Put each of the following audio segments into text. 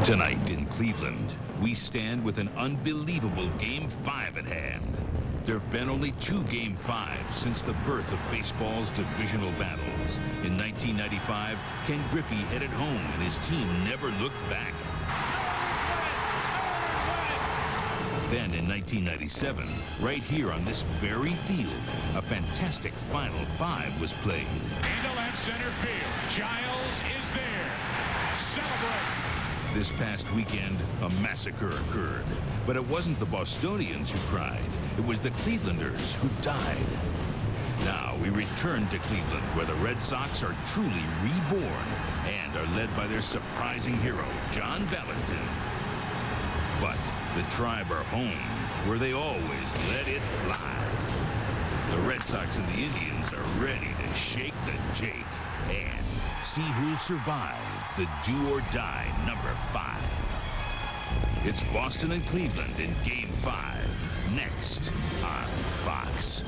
Tonight in Cleveland, we stand with an unbelievable Game 5 at hand. There have been only 2 Game 5s since the birth of baseball's divisional battles. In 1995, Ken Griffey headed home and his team never looked back. Then in 1997, right here on this very field, a fantastic Final 5 was played. Into left center field. Giles is there. Celebrate. This past weekend, a massacre occurred. But it wasn't the Bostonians who cried. It was the Clevelanders who died. Now we return to Cleveland, where the Red Sox are truly reborn and are led by their surprising hero, John Valentin. But the Tribe are home, where they always let it fly. The Red Sox and the Indians are ready to shake the Jake and see who'll survive the do-or-die number 5. It's Boston and Cleveland in Game 5, next on Fox.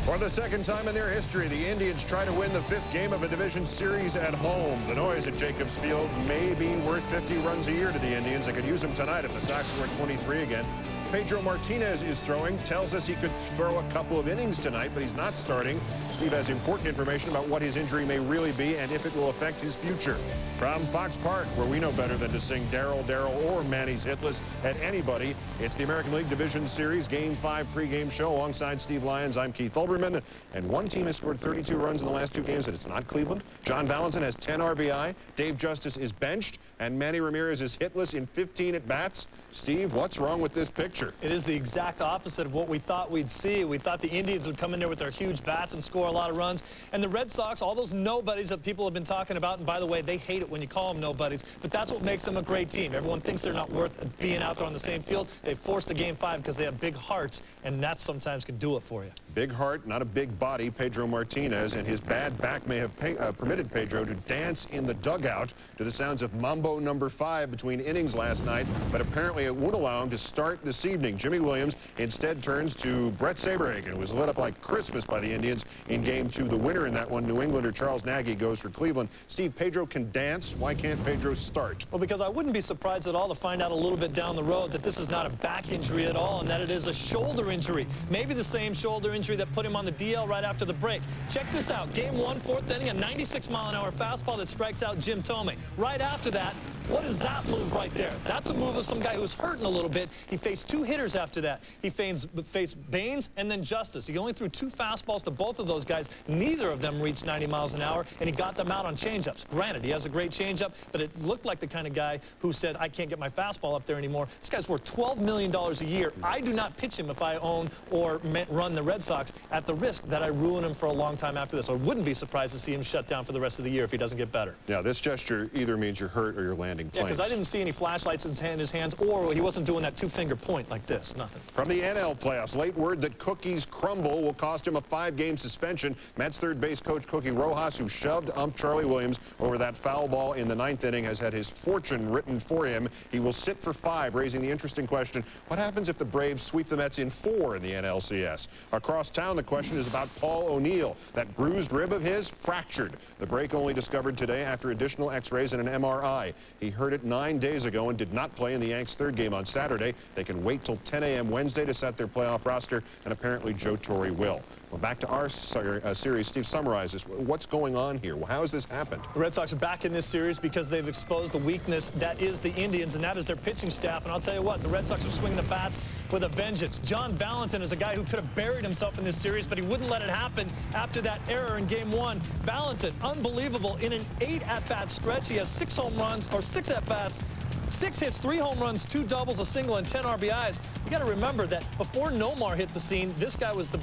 For the second time in their history, the Indians try to win the 5th game of a division series at home. The noise at Jacobs Field may be worth 50 runs a year to the Indians. They could use them tonight if the Sox score 23 again. Pedro Martinez is throwing, tells us he could throw a couple of innings tonight, but he's not starting. Steve has important information about what his injury may really be and if it will affect his future. From Fox Park, where we know better than to sing Darryl, Darryl, or Manny's hitless at anybody, it's the American League Division Series Game 5 pregame show. Alongside Steve Lyons, I'm Keith Olbermann. And one team has scored 32 runs in the last 2 games, and it's not Cleveland. John Valentin has 10 RBI. Dave Justice is benched, and Manny Ramirez is hitless in 15 at-bats. Steve, what's wrong with this picture? It is the exact opposite of what we thought we'd see. We thought the Indians would come in there with their huge bats and score a lot of runs. And the Red Sox, all those nobodies that people have been talking about, and by the way, they hate it when you call them nobodies, but that's what makes them a great team. Everyone thinks they're not worth being out there on the same field. They forced a Game 5 because they have big hearts, and that sometimes can do it for you. Big heart, not a big body, Pedro Martinez, and his bad back may have permitted Pedro to dance in the dugout to the sounds of Mambo number 5 between innings last night, but apparently it would allow him to start this evening. Jimmy Williams instead turns to Brett Saberhagen, who was lit up like Christmas by the Indians in Game 2. The winner in that one, New Englander Charles Nagy, goes for Cleveland. Steve, Pedro can dance. Why can't Pedro start? Well, because I wouldn't be surprised at all to find out a little bit down the road that this is not a back injury at all and that it is a shoulder injury. Maybe the same shoulder injury that put him on the DL right after the break. Check this out. Game 1, 4th inning, a 96-mile-an-hour fastball that strikes out Jim Thome. Right after that, what is that move right there? That's a move of some guy who's hurting a little bit. He faced 2 hitters after that. He faced Baines and then Justice. He only threw 2 fastballs to both of those guys. Neither of them reached 90 miles an hour, and he got them out on changeups. Granted, he has a great changeup, but it looked like the kind of guy who said, I can't get my fastball up there anymore. This guy's worth $12 million a year. I do not pitch him if I own or run the Red Sox at the risk that I ruin him for a long time after this. I wouldn't be surprised to see him shut down for the rest of the year if he doesn't get better. Yeah, this gesture either means you're hurt or you're landing planes. Yeah, because I didn't see any flashlights in his hands, or he wasn't doing that 2-finger point like this. Nothing. From the NL playoffs, late word that Cookie's crumble will cost him a 5-game suspension. Mets third base coach Cookie Rojas, who shoved ump Charlie Williams over that foul ball in the 9th inning, has had his fortune written for him. He will sit for 5, raising the interesting question, what happens if the Braves sweep the Mets in 4 in the NLCS? Across town, the question is about Paul O'Neill. That bruised rib of his fractured. The break only discovered today after additional x-rays and an MRI. He hurt it 9 days ago and did not play in the Yanks' 3rd game on Saturday. They can wait till 10 a.m. Wednesday to set their playoff roster, and apparently Joe Torre will. Well, back to our series. Steve summarizes what's going on here. Well, how has this happened? The Red Sox are back in this series because they've exposed the weakness that is the Indians, and that is their pitching staff. And I'll tell you what, the Red Sox are swinging the bats with a vengeance. John Valentin is a guy who could have buried himself in this series, but he wouldn't let it happen after that error in Game 1. Valentin, unbelievable. In an 8 at-bat stretch, he has 6 home runs, or 6 at-bats, 6 hits, 3 home runs, 2 doubles, a single, and 10 RBIs. You got to remember that before Nomar hit the scene, this guy was the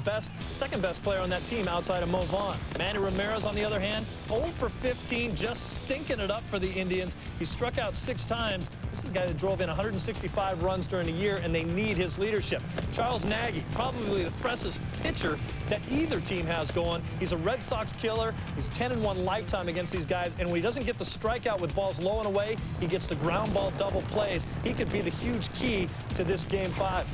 second best player on that team outside of Mo Vaughn. Manny Ramirez, on the other hand, 0 for 15, just stinking it up for the Indians. He struck out 6 times. This is a guy that drove in 165 runs during the year, and they need his leadership. Charles Nagy, probably the freshest pitcher that either team has going. He's a Red Sox killer. He's 10-1 lifetime against these guys, and when he doesn't get the strikeout with balls low and away, he gets the ground ball double plays. He could be the huge key to this Game 5.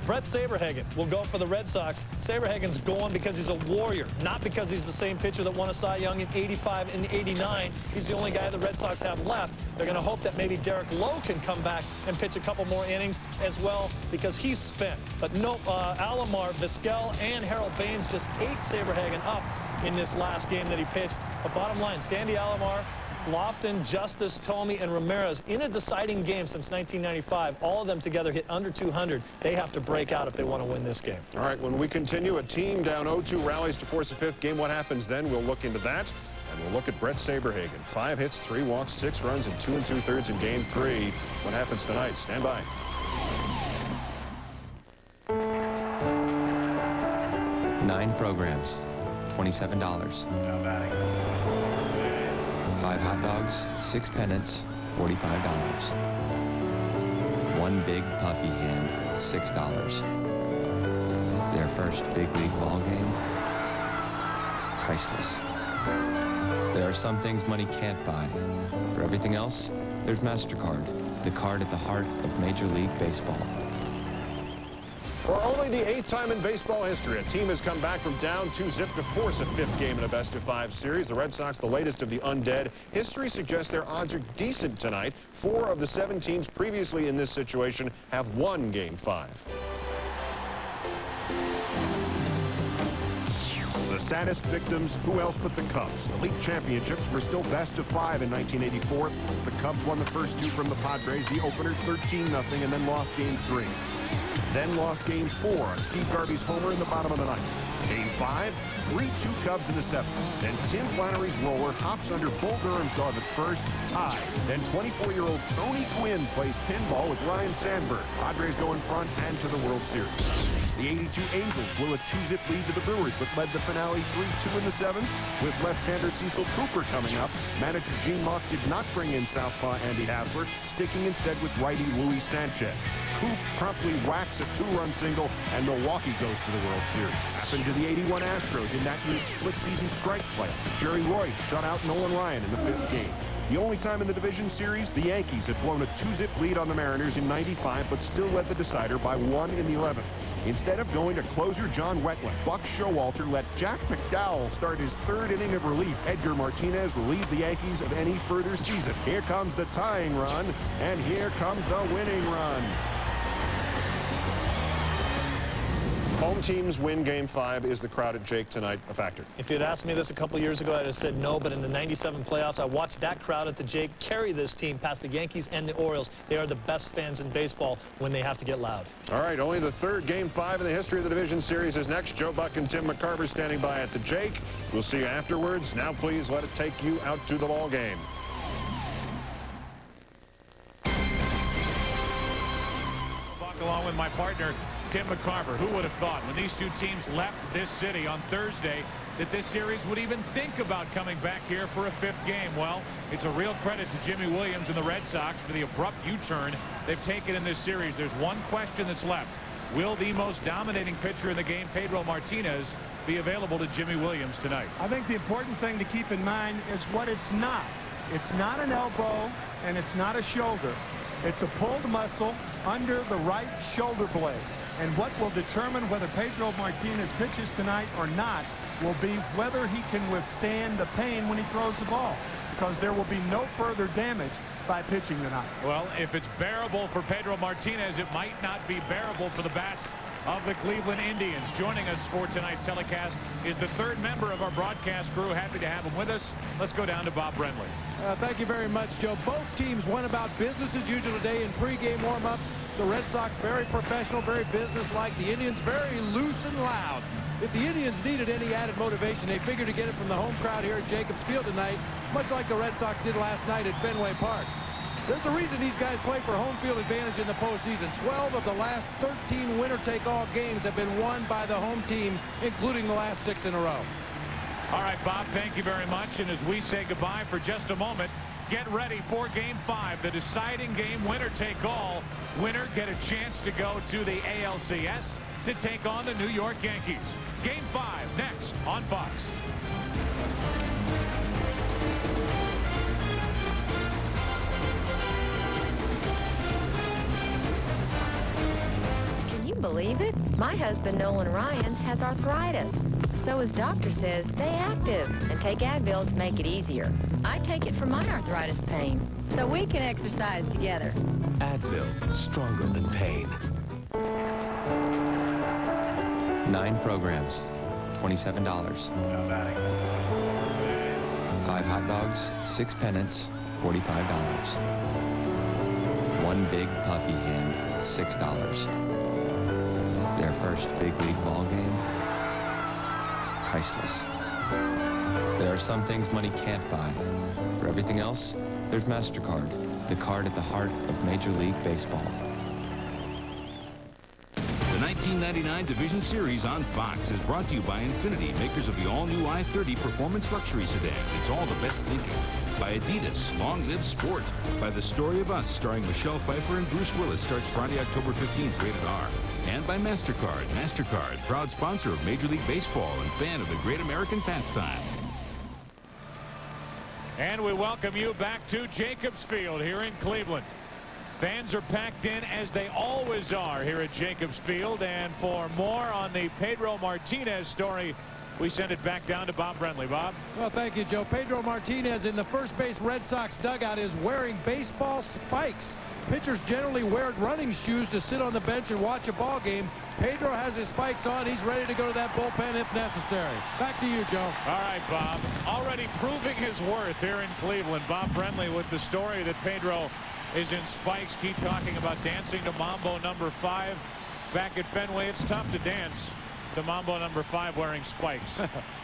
Brett Saberhagen will go for the Red Sox. Saberhagen's going because he's a warrior, not because he's the same pitcher that won a Cy Young in '85 and '89. He's the only guy the Red Sox have left. They're going to hope that maybe Derek Lowe can come back and pitch a couple more innings as well because he's spent. But no, Alomar, Vizquel, and Harold Baines just ate Saberhagen up in this last game that he pitched. But bottom line, Sandy Alomar, Lofton, Justice, Thome, and Ramirez in a deciding game since 1995. All of them together hit under 200. They have to break out if they want to win this game. All right, when we continue, a team down 0-2 rallies to force a fifth game. What happens then? We'll look into that. And we'll look at Brett Saberhagen. 5 hits, 3 walks, 6 runs, and 2 2/3 in game 3. What happens tonight? Stand by. Nine programs, $27. 5 hot dogs, 6 pennants, $45. 1 big puffy hand, $6. Their first big league ball game, priceless. There are some things money can't buy. For everything else, there's MasterCard, the card at the heart of Major League Baseball. For only the 8th time in baseball history, a team has come back from down 2-0 to force a 5th game in a best-of-5 series. The Red Sox, the latest of the undead. History suggests their odds are decent tonight. 4 of the 7 teams previously in this situation have won Game 5. The saddest victims, who else but the Cubs? The league championships were still best-of-5 in 1984. The Cubs won the first 2 from the Padres, the opener 13-0, and then lost Game 3. Then lost Game 4 on Steve Garvey's homer in the bottom of the ninth. Game 5, 3-2 Cubs in the 7th. Then Tim Flannery's roller hops under Bull Durham's glove at first, tie. Then 24-year-old Tony Gwynn plays pinball with Ryan Sandberg. Padres go in front and to the World Series. The 82 Angels blew a 2-0 lead to the Brewers, but led the finale 3-2 in the 7th. With left-hander Cecil Cooper coming up, manager Gene Mauch did not bring in southpaw Andy Hassler, sticking instead with righty Luis Sanchez. Coop promptly whacks a 2-run single, and Milwaukee goes to the World Series. Happened to the 81 Astros in that year's split-season strike playoffs. Jerry Royce shut out Nolan Ryan in the 5th game. The only time in the division series, the Yankees had blown a 2-0 lead on the Mariners in '95, but still led the decider by 1 in the 11th. Instead of going to closer John Wetland, Buck Showalter let Jack McDowell start his 3rd inning of relief. Edgar Martinez relieved the Yankees of any further season. Here comes the tying run, and here comes the winning run. Home teams win Game 5. Is the crowd at Jake tonight a factor? If you'd asked me this a couple years ago, I'd have said no, but in the '97 playoffs, I watched that crowd at the Jake carry this team past the Yankees and the Orioles. They are the best fans in baseball when they have to get loud. All right, only the 3rd Game 5 in the history of the division series is next. Joe Buck and Tim McCarver standing by at the Jake. We'll see you afterwards. Now please let it take you out to the ball game. Buck along with my partner, Tim McCarver. Who would have thought when these 2 teams left this city on Thursday that this series would even think about coming back here for a 5th game? Well, it's a real credit to Jimmy Williams and the Red Sox for the abrupt U-turn they've taken in this series. There's one question that's left. Will the most dominating pitcher in the game, Pedro Martinez, be available to Jimmy Williams tonight? I think the important thing to keep in mind is what it's not. It's not an elbow, and it's not a shoulder. It's a pulled muscle under the right shoulder blade. And what will determine whether Pedro Martinez pitches tonight or not will be whether he can withstand the pain when he throws the ball, because there will be no further damage by pitching tonight. Well, if it's bearable for Pedro Martinez, it might not be bearable for the bats of the Cleveland Indians. Joining us for tonight's telecast is the 3rd member of our broadcast crew. Happy to have him with us. Let's go down to Bob Brenly. Thank you very much, Joe. Both teams went about business as usual today in pregame warm-ups. The Red Sox very professional, very businesslike. The Indians very loose and loud. If the Indians needed any added motivation, they figured to get it from the home crowd here at Jacobs Field tonight, much like the Red Sox did last night at Fenway Park. There's a reason these guys play for home field advantage in the postseason. 12 of the last 13 winner-take-all games have been won by the home team, including the last 6 in a row. All right, Bob, thank you very much. And as we say goodbye for just a moment, get ready for Game 5, the deciding game, winner-take-all. Winner get a chance to go to the ALCS to take on the New York Yankees. Game 5 next on Fox. believe it? My husband, Nolan Ryan, has arthritis. So his doctor says stay active and take Advil to make it easier. I take it for my arthritis pain, so we can exercise together. Advil, stronger than pain. 9 programs, $27. 5 hot dogs, 6 pennants, $45. 1 big puffy hand, $6. Their first big league ball game, priceless. There are some things money can't buy. For everything else, there's MasterCard, the card at the heart of Major League Baseball. The 1999 Division Series on Fox is brought to you by Infiniti, makers of the all-new I-30 Performance Luxury Sedan. It's all the best thinking. By Adidas, Long Live Sport. By The Story of Us, starring Michelle Pfeiffer and Bruce Willis, starts Friday, October 15th, rated R. And by MasterCard. MasterCard, proud sponsor of Major League Baseball and fan of the great American pastime. And we welcome you back to Jacobs Field here in Cleveland. Fans are packed in, as they always are here at Jacobs Field. And for more on the Pedro Martinez story, we send it back down to Bob Brenly. Bob? Well, thank you, Joe. Pedro Martinez in the first base Red Sox dugout is wearing baseball spikes. Pitchers generally wear running shoes to sit on the bench and watch a ball game. Pedro has his spikes on. He's ready to go to that bullpen if necessary. Back to you, Joe. All right, Bob. Already proving his worth here in Cleveland. Bob Brenly with the story that Pedro is in spikes. Keep talking about dancing to Mambo number 5 back at Fenway. It's tough to dance to Mambo number 5 wearing spikes.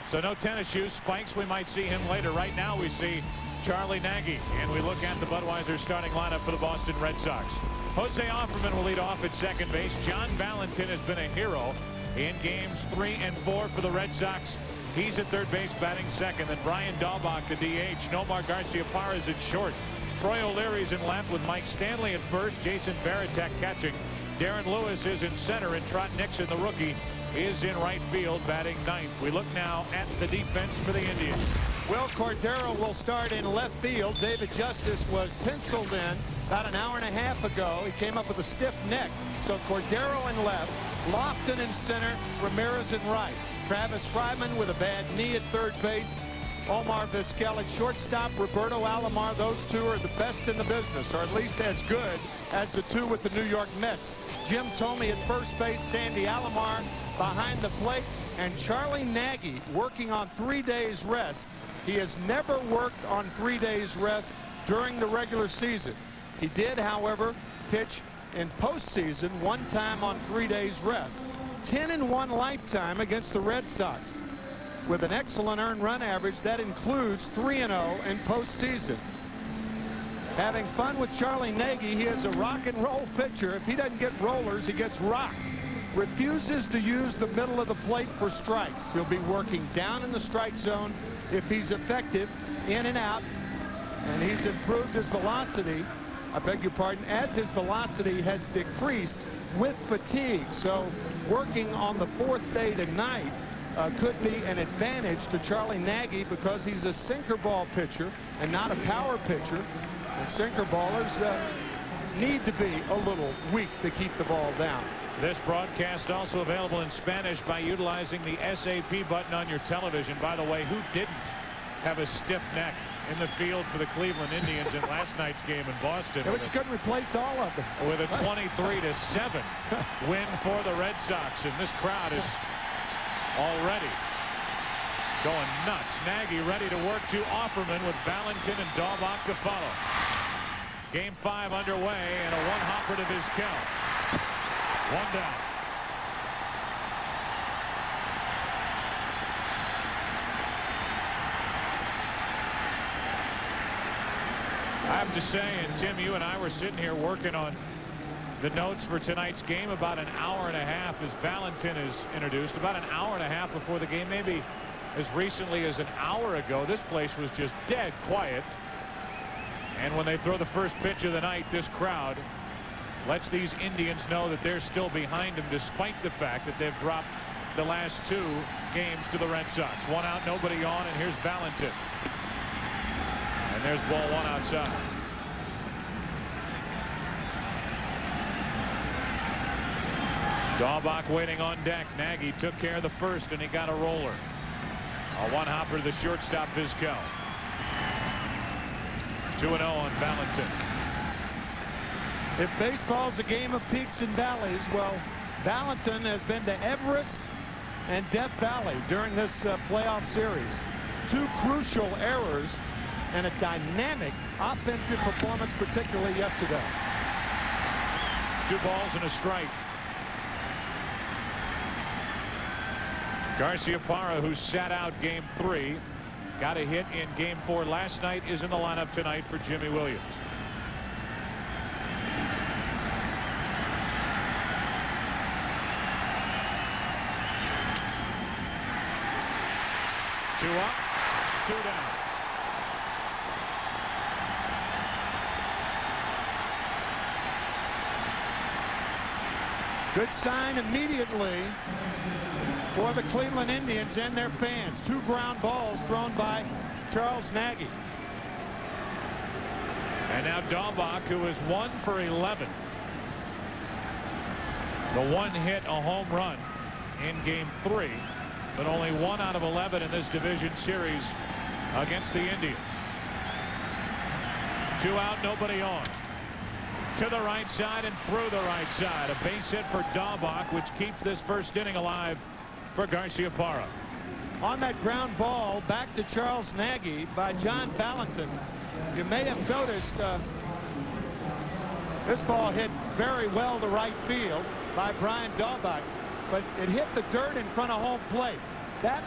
So no tennis shoes, spikes. We might see him later. Right now we see Charlie Nagy, and we look at the Budweiser starting lineup for the Boston Red Sox. Jose Offerman will lead off at second base. John Valentin has been a hero in games 3 and 4 for the Red Sox. He's at third base batting second. Then Brian Dahlbach, the DH. Nomar Garciaparra at short. Troy O'Leary's in left with Mike Stanley at first. Jason Varitek catching. Darren Lewis is in center, and Trot Nixon, the rookie, is in right field batting ninth. We look now at the defense for the Indians. Will Cordero will start in left field. David Justice was penciled in about an hour and a half ago. He came up with a stiff neck. So Cordero in left, Lofton in center, Ramirez in right. Travis Fryman with a bad knee at third base. Omar Vizquel at shortstop, Roberto Alomar. Those two are the best in the business, or at least as good as the two with the New York Mets. Jim Thome at first base, Sandy Alomar behind the plate, and Charlie Nagy working on 3 days rest. He has never worked on 3 days rest during the regular season. He did, however, pitch in postseason one time on 3 days rest. 10-1 lifetime against the Red Sox. With an excellent earned run average, that includes 3-0 in postseason. Having fun with Charlie Nagy. He is a rock and roll pitcher. If he doesn't get rollers, he gets rocked. Refuses to use the middle of the plate for strikes. He'll be working down in the strike zone if he's effective, in and out. And he's improved his velocity, I beg your pardon, as his velocity has decreased with fatigue. So working on the 4th day tonight could be an advantage to Charlie Nagy, because he's a sinker ball pitcher and not a power pitcher. And sinker ballers need to be a little weak to keep the ball down. This broadcast also available in Spanish by utilizing the SAP button on your television. By the way, who didn't have a stiff neck in the field for the Cleveland Indians in last night's game in Boston? Yeah, but you couldn't replace all of them. With a 23-7 win for the Red Sox, and this crowd is already going nuts. Nagy ready to work to Offerman with Valentin and Dahlbach to follow. Game 5 underway, and a one-hopper to Vizquel. One down. I have to say, and Tim, you and I were sitting here working on the notes for tonight's game about an hour and a half as Valentin is introduced. About an hour and a half before the game, maybe as recently as an hour ago, this place was just dead quiet. And when they throw the first pitch of the night, this crowd lets these Indians know that they're still behind them, despite the fact that they've dropped the last 2 games to the Red Sox. 1 out, nobody on, and here's Valentin. And there's ball 1 outside. Dahlbach waiting on deck. Nagy took care of the first, and he got a roller. A one-hopper to the shortstop, Vizquel. 2-0 on Valentin. If baseball's a game of peaks and valleys, well, Valentin has been to Everest and Death Valley during this playoff series. 2 crucial errors and a dynamic offensive performance, particularly yesterday. 2 balls and a strike. Garciaparra, who sat out game 3, got a hit in game 4 last night, is in the lineup tonight for Jimmy Williams. Two up, 2 down. Good sign immediately for the Cleveland Indians and their fans. 2 ground balls thrown by Charles Nagy. And now Dahlbach, who is 1 for 11. The 1 hit, a home run in game 3, but only 1 out of 11 in this division series against the Indians. 2 out, nobody on. To the right side and through the right side. A base hit for Dahlbach, which keeps this first inning alive for Garciaparra. On that ground ball back to Charles Nagy by John Valentin, you may have noticed this ball hit very well to right field by Brian Dahlbach, but it hit the dirt in front of home plate. That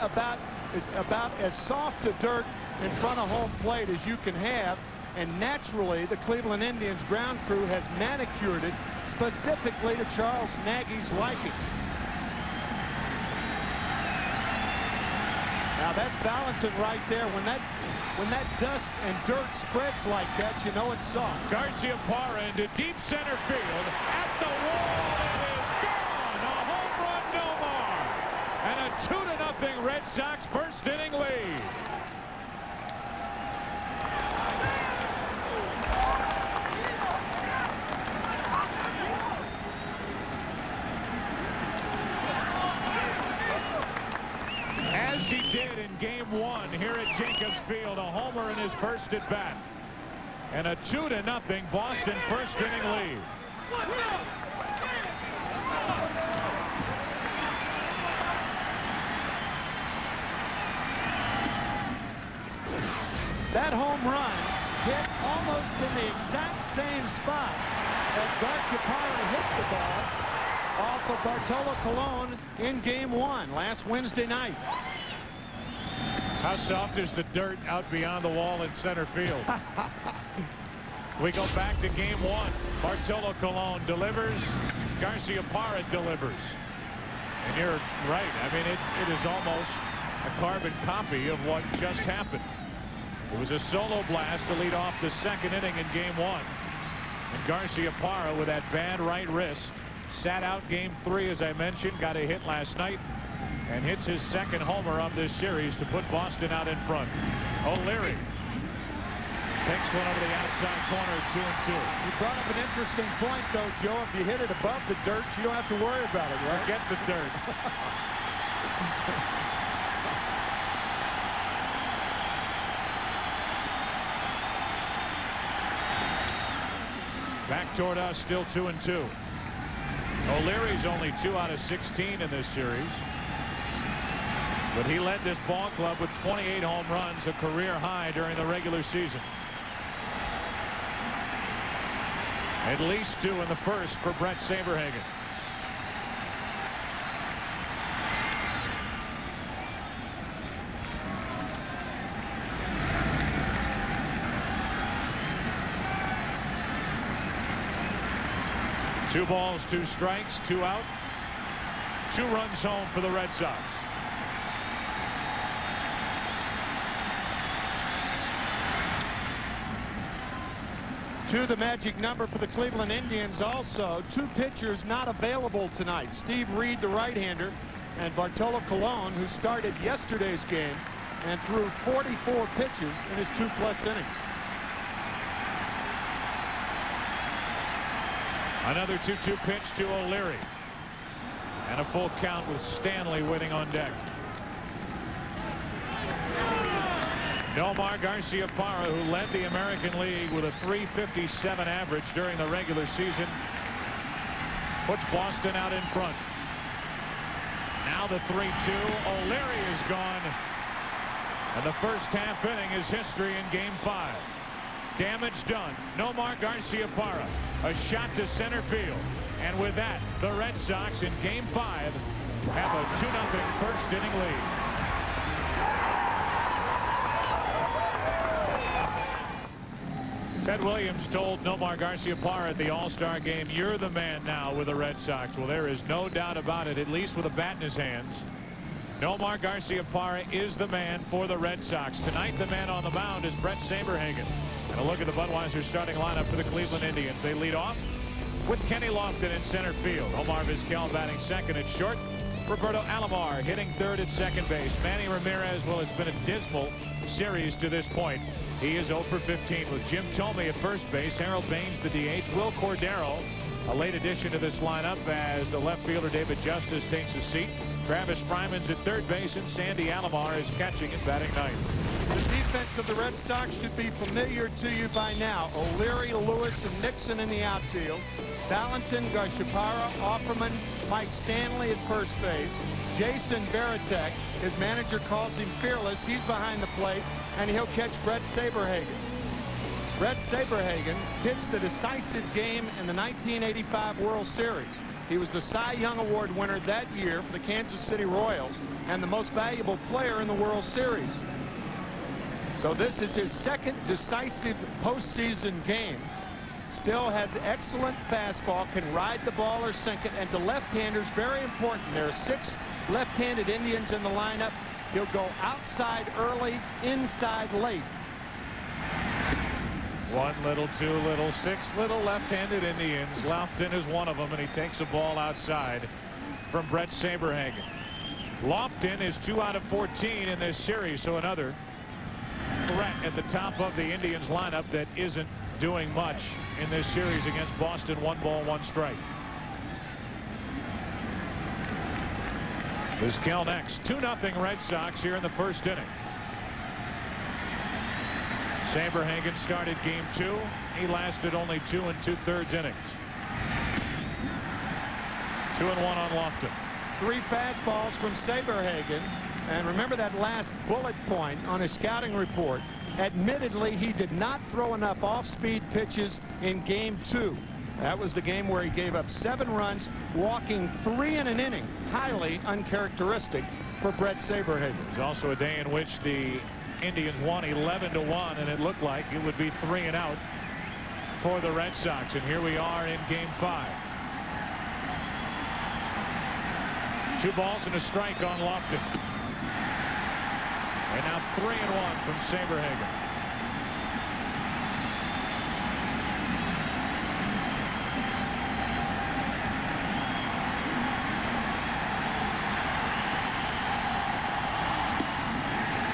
is about as soft a dirt in front of home plate as you can have. And naturally, the Cleveland Indians ground crew has manicured it specifically to Charles Nagy's liking. Now that's Valentin right there. When that dust and dirt spreads like that, you know it's soft. Garciaparra into deep center field. At the wall, it is gone. A home run, no more. And a 2-0 Red Sox first inning lead. As he did in game 1 here at Jacobs Field, a homer in his first at bat, and a 2-0 Boston first inning lead. That home run hit almost in the exact same spot as Garciaparra hit the ball off of Bartolo Colon in game 1 last Wednesday night. How soft is the dirt out beyond the wall in center field? We go back to game 1. Bartolo Colon delivers. Garciaparra delivers. And you're right. I mean, it is almost a carbon copy of what just happened. It was a solo blast to lead off the second inning in game 1. And Garciaparra, with that bad right wrist, sat out game 3, as I mentioned, got a hit last night, and hits his second homer of this series to put Boston out in front. O'Leary takes one over the outside corner, 2-2. You brought up an interesting point, though, Joe. If you hit it above the dirt, you don't have to worry about it, right? Forget the dirt. Back toward us, still 2-2. O'Leary's only 2 out of 16 in this series. But he led this ball club with 28 home runs, a career high during the regular season. At least 2 in the first for Brett Saberhagen. Two balls, 2 strikes, 2 out. 2 runs home for the Red Sox. To the magic number for the Cleveland Indians also. 2 pitchers not available tonight. Steve Reed, the right-hander, and Bartolo Colon, who started yesterday's game and threw 44 pitches in his 2+ innings. Another 2-2 pitch to O'Leary. And a full count with Stanley waiting on deck. Nomar Garciaparra, who led the American League with a .357 average during the regular season, puts Boston out in front. Now the 3-2. O'Leary is gone. And the first half inning is history in Game 5. Damage done. Nomar Garciaparra, a shot to center field. And with that, the Red Sox in Game 5 have a 2-0 first inning lead. Ted Williams told Nomar Garciaparra at the All-Star game, "You're the man now with the Red Sox." Well, there is no doubt about it, at least with a bat in his hands. Nomar Garciaparra is the man for the Red Sox. Tonight, the man on the mound is Brett Saberhagen. And a look at the Budweiser starting lineup for the Cleveland Indians. They lead off with Kenny Lofton in center field. Omar Vizquel batting second at short. Roberto Alomar hitting third at second base. Manny Ramirez, well, it's been a dismal series to this point. He is 0 for 15 with Jim Thome at first base. Harold Baines, the DH. Will Cordero, a late addition to this lineup as the left fielder David Justice takes a seat. Travis Fryman's at third base, and Sandy Alomar is catching and batting ninth. The defense of the Red Sox should be familiar to you by now. O'Leary, Lewis, and Nixon in the outfield. Valentin, Garciaparra, Offerman, Mike Stanley at first base. Jason Varitek, his manager calls him fearless. He's behind the plate, and he'll catch Brett Saberhagen. Brett Saberhagen pitched the decisive game in the 1985 World Series. He was the Cy Young Award winner that year for the Kansas City Royals and the most valuable player in the World Series. So this is his second decisive postseason game. Still has excellent fastball, can ride the ball or sink it, and to left-handers, very important. There are 6 left-handed Indians in the lineup. He'll go outside early, inside late. 1 little, 2 little, 6 little left-handed Indians. Lofton is one of them, and he takes a ball outside from Brett Saberhagen. Lofton is 2 out of 14 in this series, so another threat at the top of the Indians lineup that isn't doing much in this series against Boston. 1 ball, 1 strike. Vizquel next. 2-0 Red Sox here in the first inning. Saberhagen started game 2. He lasted only 2 2/3 innings. 2-1 on Lofton. 3 fastballs from Saberhagen. And remember that last bullet point on his scouting report. Admittedly, he did not throw enough off-speed pitches in game 2. That was the game where he gave up 7 runs, walking 3 in an inning. Highly uncharacteristic for Brett Saberhagen. There's also a day in which the Indians won 11-1, and it looked like it would be 3 and out for the Red Sox. And here we are in game 5. 2 balls and a strike on Lofton. And now 3-1 from Saberhagen.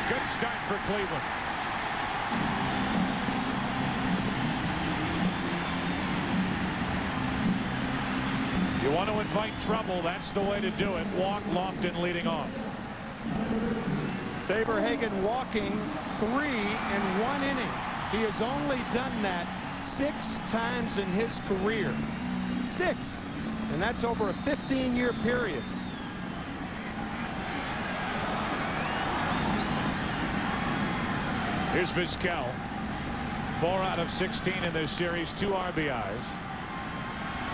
Good start for Cleveland. You want to invite trouble, that's the way to do it. Walk Lofton leading off. Saberhagen walking 3 in 1 inning. He has only done that 6 times in his career. 6. And that's over a 15-year period. Here's Vizquel. 4 out of 16 in this series, 2 RBIs.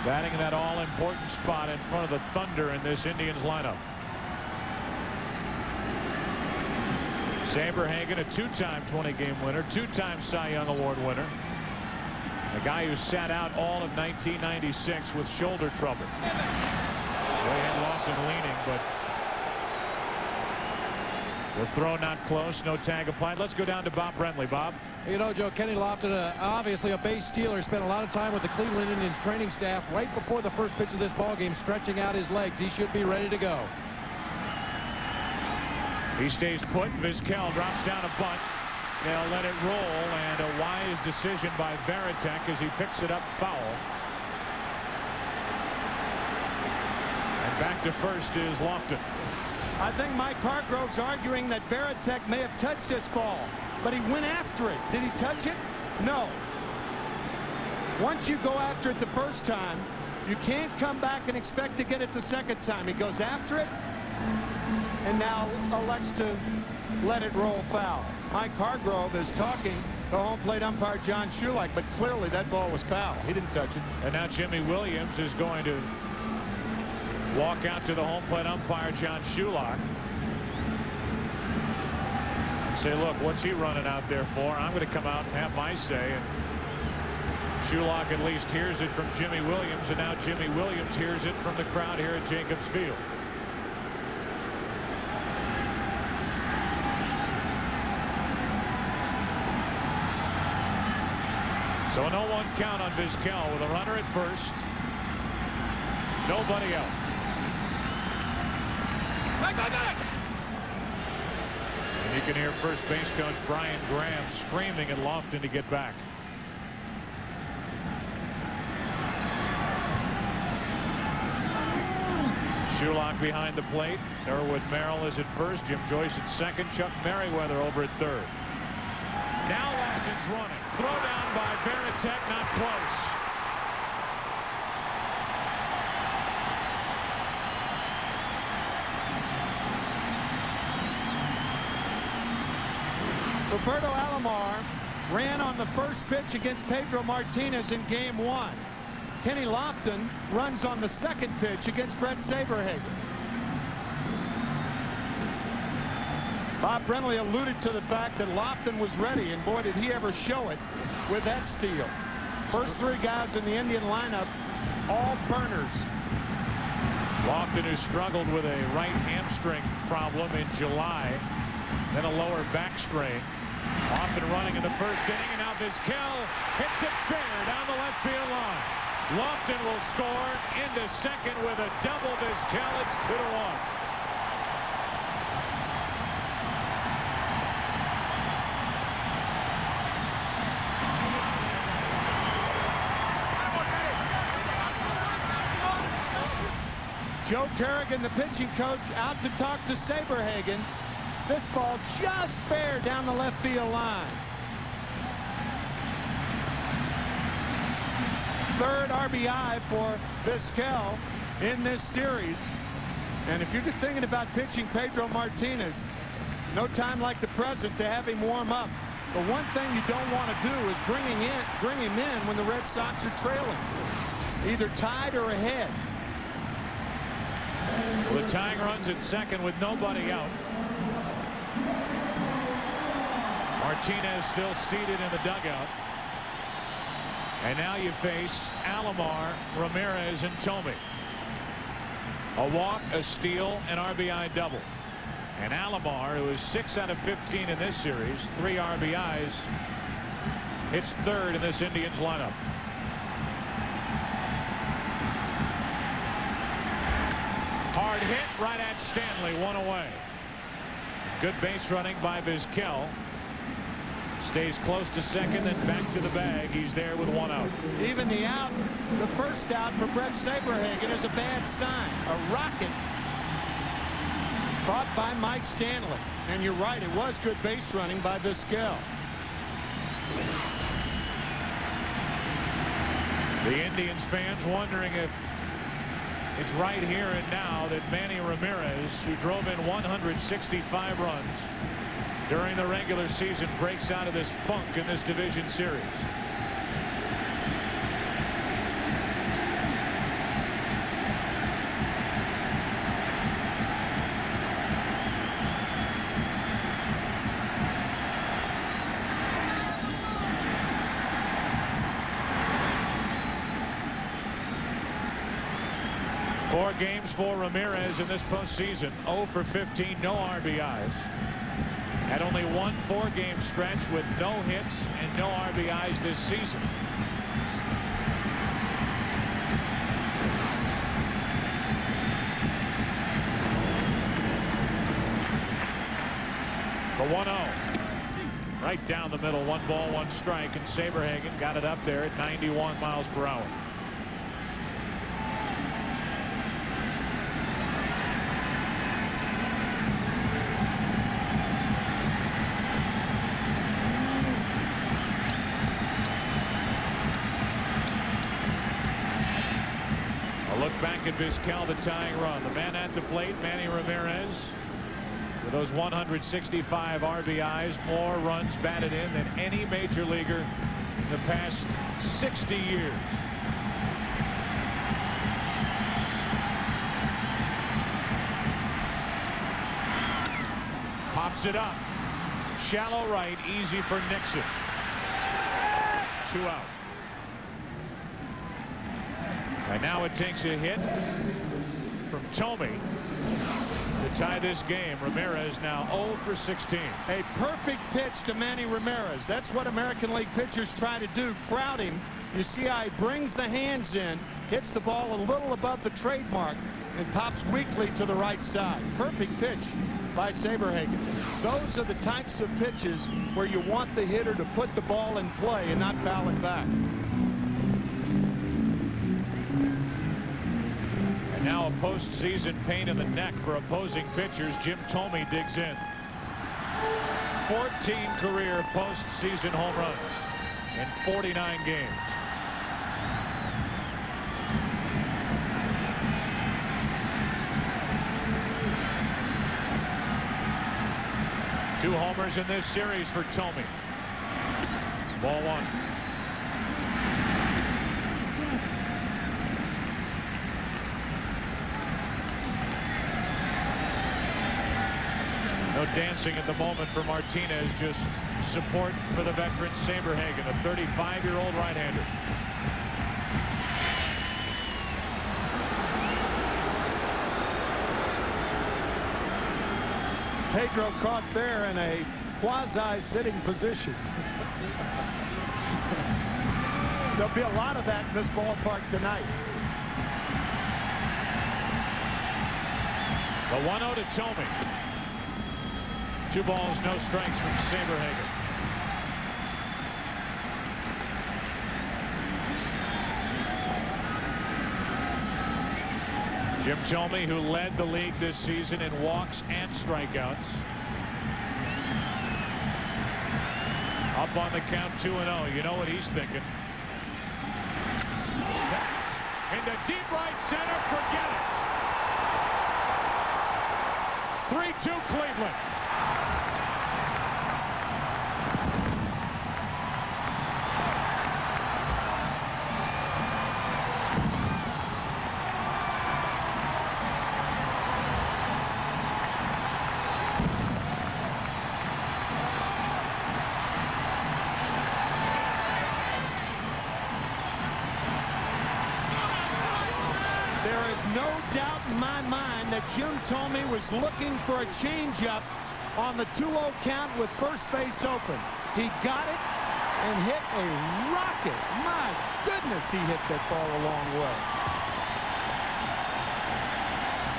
Batting in that all-important spot in front of the Thunder in this Indians lineup. Saberhagen, a 2-time 20-game winner, 2-time Cy Young Award winner. A guy who sat out all of 1996 with shoulder trouble. They had Lofton leaning, but the throw not close. No tag applied. Let's go down to Bob Brentley. Bob. You know, Joe, Kenny Lofton, obviously a base stealer, spent a lot of time with the Cleveland Indians training staff right before the first pitch of this ballgame, stretching out his legs. He should be ready to go. He stays put. Vizquel drops down a bunt. They'll let it roll, and a wise decision by Varitek as he picks it up foul. And Back to first is Lofton. I think Mike Hargrove's arguing that Varitek may have touched this ball, but he went after it. Did he touch it? No. Once you go after it the first time, you can't come back and expect to get it the second time. He goes after it and now elects to let it roll foul. Mike Hargrove is talking to home plate umpire John Shulak, but clearly that ball was foul. He didn't touch it. And now Jimmy Williams is going to walk out to the home plate umpire John Shulak and say, look, what's he running out there for? I'm going to come out and have my say. And Shulak at least hears it from Jimmy Williams, and now Jimmy Williams hears it from the crowd here at Jacobs Field. So a 0-1 count on Vizquel with a runner at first. Nobody out. And you can hear first base coach Brian Graham screaming at Lofton to get back. Shulak behind the plate. Erwood Merrill is at first. Jim Joyce at second. Chuck Merriweather over at third. Now Lofton's running. Throw down by Varitek, not close. Roberto Alomar ran on the first pitch against Pedro Martinez in game 1. Kenny Lofton runs on the second pitch against Brett Saberhagen. Bob Brenly alluded to the fact that Lofton was ready, and boy, did he ever show it with that steal. First 3 guys in the Indian lineup, all burners. Lofton, who struggled with a right hamstring problem in July, then a lower back strain. Off and running in the first inning, and now Vizquel hits it fair down the left field line. Lofton will score into second with a double. Vizquel, it's 2-1. Joe Kerrigan, the pitching coach, out to talk to Saberhagen. This ball just fair down the left field line. Third RBI for Vizquel in this series. And if you're thinking about pitching Pedro Martinez, no time like the present to have him warm up. The one thing you don't want to do is bring him in when the Red Sox are trailing, either tied or ahead. Well, the tying runs at second with nobody out. Martinez still seated in the dugout. And now you face Alomar, Ramirez, and Tomey. A walk, a steal, an RBI double. And Alomar, who is 6 out of 15 in this series, 3 RBIs, hits third in this Indians lineup. Hard hit right at Stanley, 1 away. Good base running by Vizquel. Stays close to second and back to the bag. He's there with 1 out. Even the out, the first out for Brett Saberhagen is a bad sign. A rocket caught by Mike Stanley. And you're right, it was good base running by Vizquel. The Indians fans wondering if it's right here and now that Manny Ramirez, who drove in 165 runs during the regular season, breaks out of this funk in this division series. Four games for Ramirez in this postseason. 0 for 15, no RBIs. Had only one 4-game stretch with no hits and no RBIs this season. The 1-0. Right down the middle, 1 ball, 1 strike, and Saberhagen got it up there at 91 miles per hour. look back at Vizquel, the tying run. The man at the plate, Manny Ramirez, with those 165 RBIs, more runs batted in than any major leaguer in the past 60 years. Pops it up. Shallow right, easy for Nixon. 2 out. And now it takes a hit from Tomey to tie this game. Ramirez now 0 for 16. A perfect pitch to Manny Ramirez. That's what American League pitchers try to do. Crowd him. You see how he brings the hands in, hits the ball a little above the trademark, and pops weakly to the right side. Perfect pitch by Saberhagen. Those are the types of pitches where you want the hitter to put the ball in play and not foul it back. And now a postseason pain in the neck for opposing pitchers. Jim Tomey digs in. 14 career postseason home runs in 49 games. Two homers in this series for Tomey. Ball 1. No dancing at the moment for Martinez, just support for the veteran Saberhagen, a 35-year-old right-hander. Pedro caught there in a quasi-sitting position. There'll be a lot of that in this ballpark tonight. The 1-0 to Tomey. 2 balls, no strikes from Saberhagen. Jim Tomey, who led the league this season in walks and strikeouts. Up on the count, 2-0. You know what he's thinking. That into deep right center, forget it. 3-2 Cleveland. No doubt in my mind that Jim Tomey was looking for a changeup on the 2-0 count with first base open. He got it and hit a rocket. My goodness, he hit that ball a long way.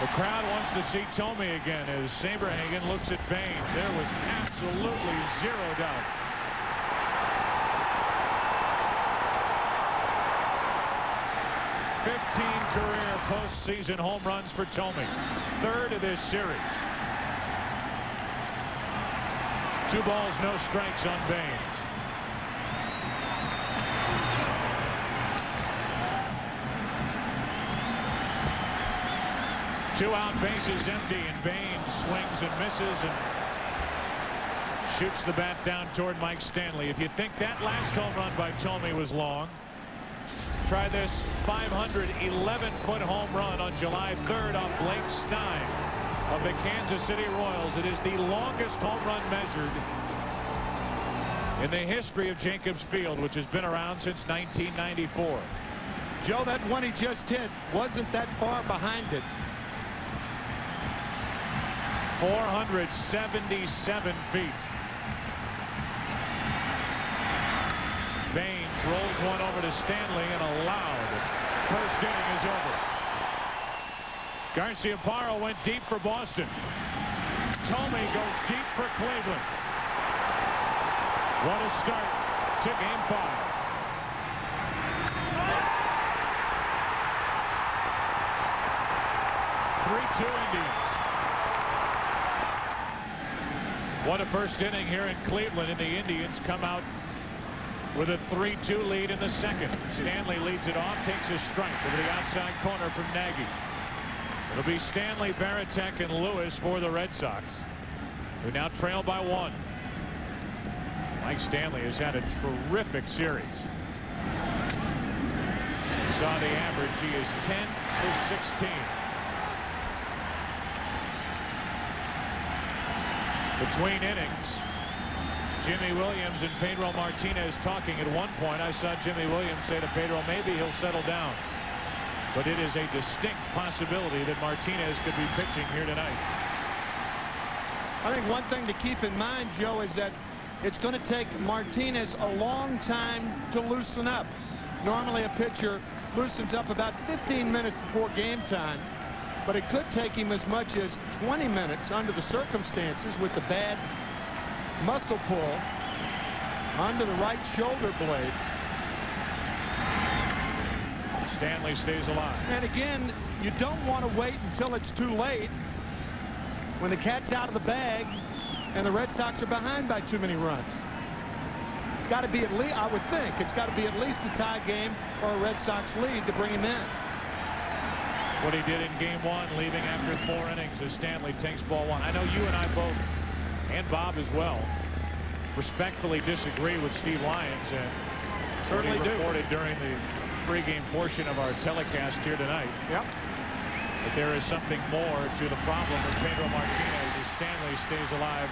The crowd wants to see Tomey again as Saberhagen looks at Baines. There was absolutely zero doubt. Career postseason home runs for Tomey. 3rd of this series. 2 balls, no strikes on Baines. Two out, bases empty, and Baines swings and misses and shoots the bat down toward Mike Stanley. If you think that last home run by Tomey was long, try this 511-foot home run on July 3rd on Blake Stein of the Kansas City Royals. It is the longest home run measured in the history of Jacobs Field, which has been around since 1994. Joe, that one he just hit wasn't that far behind it. 477 feet. Baines rolls one over to Stanley, and a loud first inning is over. Garciaparra went deep for Boston. Tomey goes deep for Cleveland. What a start to Game 5. Indians. What a first inning here in Cleveland, and the Indians come out with a 3-2 lead in the second. Stanley leads it off, takes a strike over the outside corner from Nagy. It'll be Stanley, Varitek, and Lewis for the Red Sox, who now trail by 1. Mike Stanley has had a terrific series. You saw the average. He is 10 for 16. Between innings, Jimmy Williams and Pedro Martinez talking. At one point, I saw Jimmy Williams say to Pedro, maybe he'll settle down. But it is a distinct possibility that Martinez could be pitching here tonight. I think one thing to keep in mind, Joe, is that it's going to take Martinez a long time to loosen up. Normally a pitcher loosens up about 15 minutes before game time, but it could take him as much as 20 minutes under the circumstances with the bad muscle pull under the right shoulder blade. Stanley stays alive. And again, you don't want to wait until it's too late when the cat's out of the bag and the Red Sox are behind by too many runs. It's got to be at least, I would think, it's got to be at least a tie game or a Red Sox lead to bring him in. What he did in game 1, leaving after 4 innings as Stanley takes ball 1. I know you and I both, and Bob as well, respectfully disagree with Steve Lyons, and certainly do. Reported during the pregame portion of our telecast here tonight. Yep. But there is something more to the problem with Pedro Martinez as Stanley stays alive,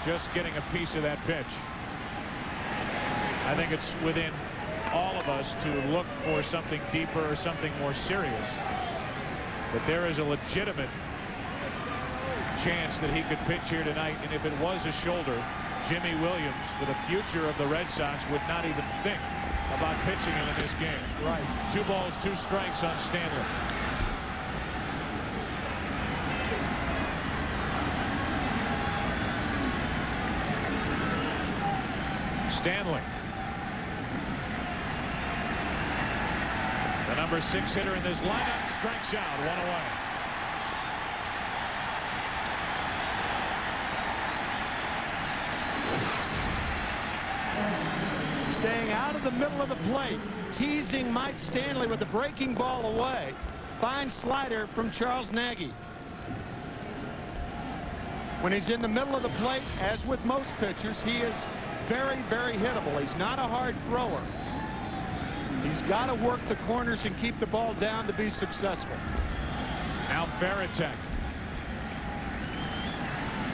just getting a piece of that pitch. I think it's within all of us to look for something deeper or something more serious. But there is a legitimate chance that he could pitch here tonight. And if it was a shoulder, Jimmy Williams, for the future of the Red Sox, would not even think about pitching him in this game. Right. 2 balls, 2 strikes on Stanley. Stanley, the number 6 hitter in this lineup, strikes out, 1 away. Staying out of the middle of the plate, teasing Mike Stanley with the breaking ball away. Fine slider from Charles Nagy. When he's in the middle of the plate, as with most pitchers, he is very, very hittable. He's not a hard thrower. He's got to work the corners and keep the ball down to be successful. Now Varitek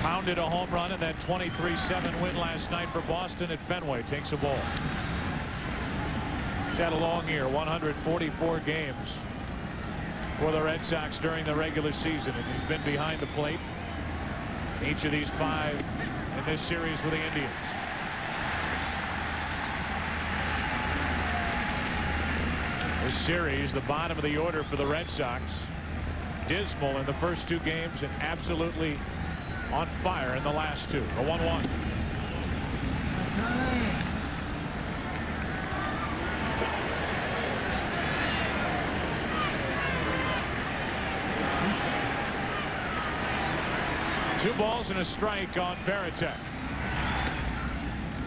pounded a home run in that 23-7 win last night for Boston at Fenway. Takes a ball. He's had a long year, 144 games for the Red Sox during the regular season, and he's been behind the plate each of these 5 in this series with the Indians. This series, the bottom of the order for the Red Sox, dismal in the first 2 games and absolutely on fire in the last 2. A 1-1. Two balls and a strike on Varitek.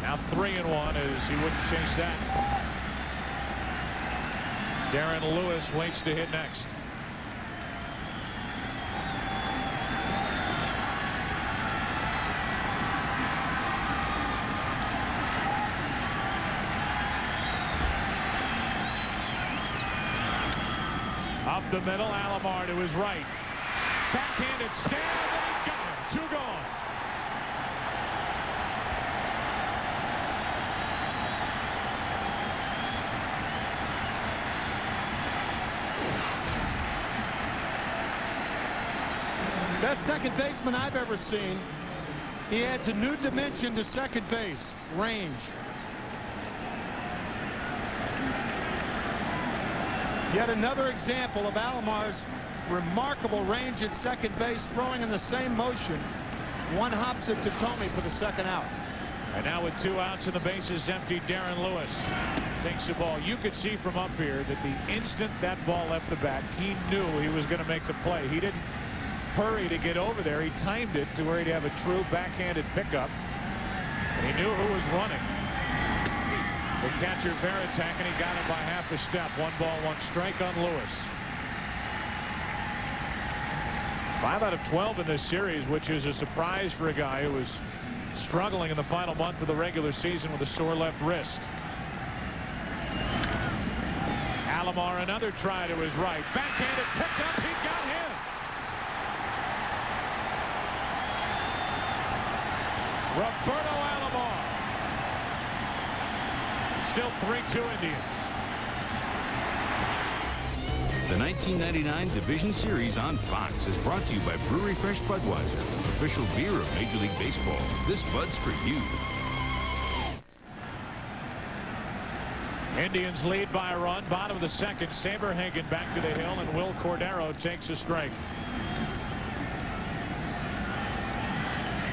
Now 3-1 as he wouldn't chase that. Darren Lewis waits to hit next. Up the middle, Alomar to his right. Backhanded stab, and he got him. 2 gone. Best second baseman I've ever seen. He adds a new dimension to second base. Range. Yet another example of Alomar's remarkable range at second base, throwing in the same motion. One hops it to Tommy for the second out. And now with 2 outs and the bases empty, Darren Lewis takes the ball. You could see from up here that the instant that ball left the bat, he knew he was going to make the play. He didn't hurry to get over there. He timed it to where he'd have a true backhanded pickup. And he knew who was running. The catcher Veritek, and he got him by half a step. 1 ball, 1 strike on Lewis. 5 out of 12 in this series, which is a surprise for a guy who was struggling in the final month of the regular season with a sore left wrist. Alomar, another try to his right. Backhanded, picked up, he got him. Roberto Alomar. Still 3-2 Indians. The 1999 Division Series on Fox is brought to you by Brewery Fresh Budweiser, official beer of Major League Baseball. This Bud's for you. Indians lead by a run. Bottom of the second. Saberhagen back to the hill, and Will Cordero takes a strike.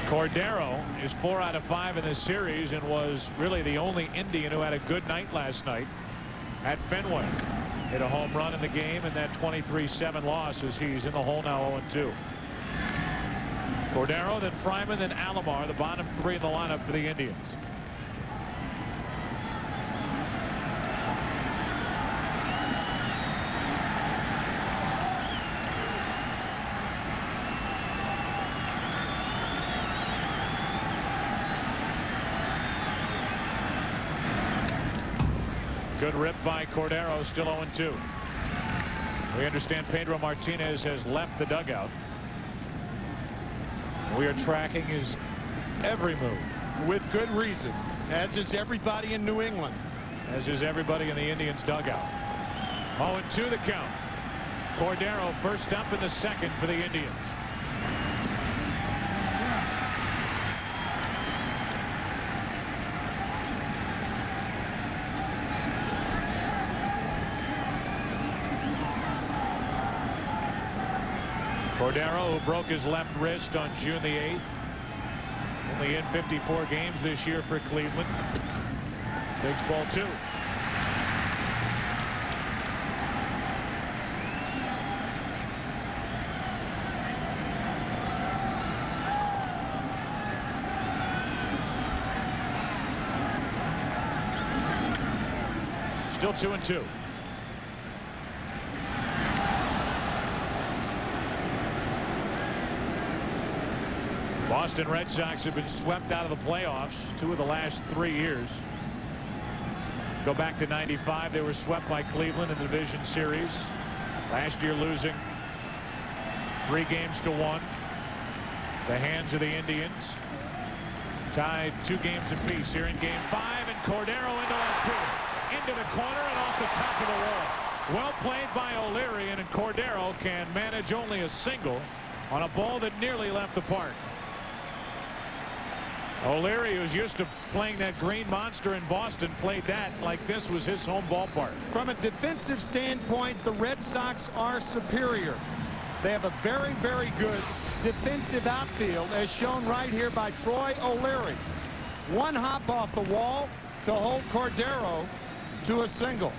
Cordero is 4 out of 5 in this series and was really the only Indian who had a good night last night at Fenway. Hit a home run in the game, and that 23-7 loss as he's in the hole now 0-2. Cordero, then Fryman, then Alomar, the bottom 3 in the lineup for the Indians. Good rip by Cordero, still 0-2. We understand Pedro Martinez has left the dugout. We are tracking his every move. With good reason, as is everybody in New England. As is everybody in the Indians dugout. 0-2 the count. Cordero first up in the second for the Indians. Cordero, who broke his left wrist on June the 8th. Only in 54 games this year for Cleveland. Takes ball 2. Still 2-2. Boston Red Sox have been swept out of the playoffs 2 of the last 3 years. Go back to '95, they were swept by Cleveland in the division series. Last year losing 3 games to 1. The hands of the Indians. Tied 2 games apiece here in game 5, and Cordero into left field. Into the corner and off the top of the wall. Well played by O'Leary, and Cordero can manage only a single on a ball that nearly left the park. O'Leary, who's used to playing that green monster in Boston, played that like this was his home ballpark. From a defensive standpoint, the Red Sox are superior. They have a very, very good defensive outfield, as shown right here by Troy O'Leary. 1 hop off the wall to hold Cordero to a single.